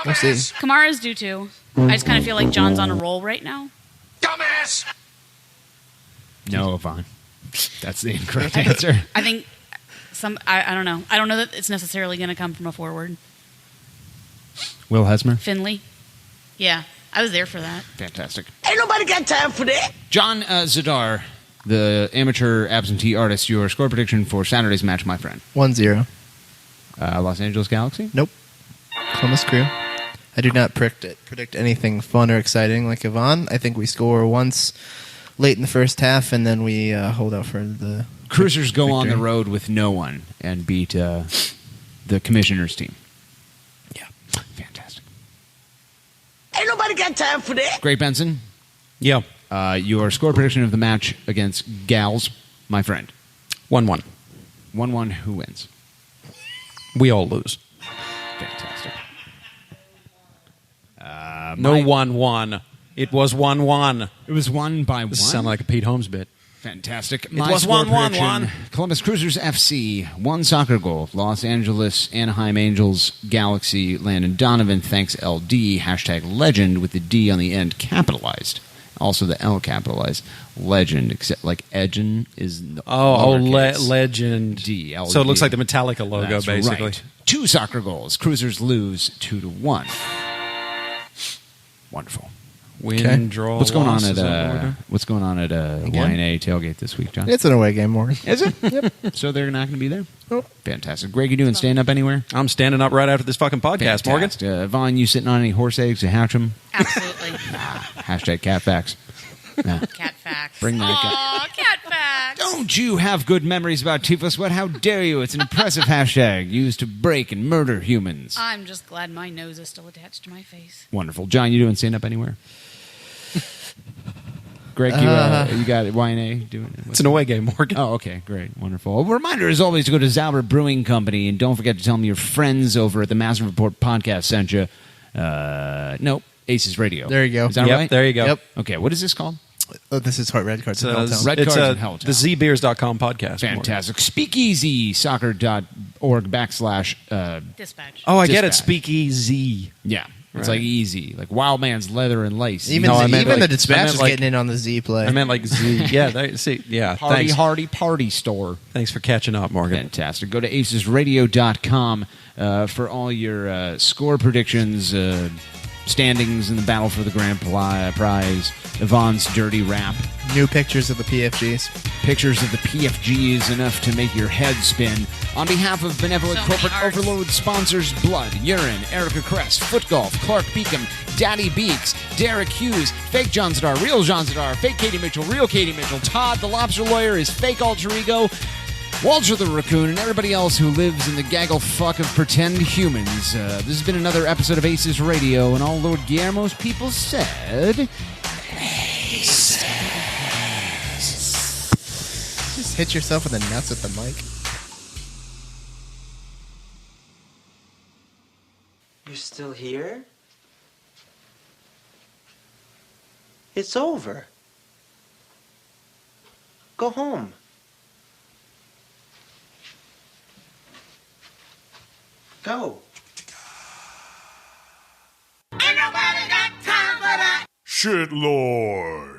we'll see. Kamara's due too. I just kind of feel like John's on a roll right now. Dumbass! No, Vaughn. That's the incorrect answer. I think I don't know. I don't know that it's necessarily going to come from a forward. Will Hesmer? Finley. Yeah, I was there for that. Fantastic. Ain't nobody got time for that. John Zadar, the amateur absentee artist, your score prediction for Saturday's match, my friend. 1-0. Los Angeles Galaxy? Nope. Columbus Crew. I do not predict anything fun or exciting like Yvonne. I think we score once late in the first half, and then we hold out for the Cruisers go victory. on the road with no one and beat the commissioner's team. Yeah. Fantastic. Ain't nobody got time for that. Great, Benson. Yeah. Your score prediction of the match against Gals, my friend. 1-1. 1-1, who wins? We all lose. Fantastic. No 1-1. It was 1-1. It was won by one. This sounds like a Pete Holmes bit. Fantastic. It was 1-1-1. Columbus Crewzers FC, 1 soccer goal. Los Angeles, Anaheim Angels, Galaxy, Landon Donovan, thanks LD, #legend with the D on the end capitalized. Also the L capitalized. Legend, except like Edgen is the legend. D, L-D. So it looks like the Metallica logo, That's basically. right. 2 soccer goals. Cruisers lose 2-1. Wonderful. Win, draw, What's going on loss, at YNA tailgate this week, John? It's an away game, Morgan. Is it? Yep. So they're not going to be there? Nope. Fantastic. Greg, you doing stand-up anywhere? I'm standing up right after this fucking podcast, Morgan. Vaughn, you sitting on any horse eggs to hatch them? Absolutely. Cat facts. Cat facts. Bring that Aw, cat facts. Don't you have good memories about Tifus? What? How dare you? It's an impressive hashtag used to break and murder humans. I'm just glad my nose is still attached to my face. Wonderful. John, you doing stand-up anywhere? Greg, you got it. YNA doing it. It's an away game, Morgan. Oh, okay, great, wonderful. A reminder, as always, to go to Zauber Brewing Company, and don't forget to tell them your friends over at the Massive Report podcast sent you. Nope, ACES Radio. There you go. Is that right? There you go. Yep. Okay, what is this called? Oh, this is Red Cards in Helltown. Red It's Cards in Helltown. the zbeers.com podcast. Fantastic. Speakeasy soccer.org / Dispatch. Oh, I get it. Dispatch. Speakeasy. Yeah. It's Right. like easy, like Wild Man's Leather and Lace. Even, No, I meant even like- the Dispatch I meant is like- getting in on the Z play. I meant like Z. Yeah, Party thanks. Hardy Party Store. Thanks for catching up, Morgan. Fantastic. Go to acesradio.com for all your score predictions, standings in the battle for the grand prize, Yvonne's dirty rap, New pictures of the PFGs. pictures of the PFGs enough to make your head spin. On behalf of benevolent So many corporate hearts. overload sponsors Blood, Urine, Erica Crest, Foot Golf, Clark Beacom, Daddy Beaks, Derek Hughes, Fake John Zadar, Real John Zadar, Fake Katie Mitchell, Real Katie Mitchell, Todd the Lobster Lawyer, his fake alter ego, Walter the Raccoon, and everybody else who lives in the gaggle fuck of pretend humans. This has been another episode of ACES Radio, and all Lord Guillermo's people said... Just hit yourself in the nuts with the mic. You're still here? It's over. Go home. Go. Shitlord.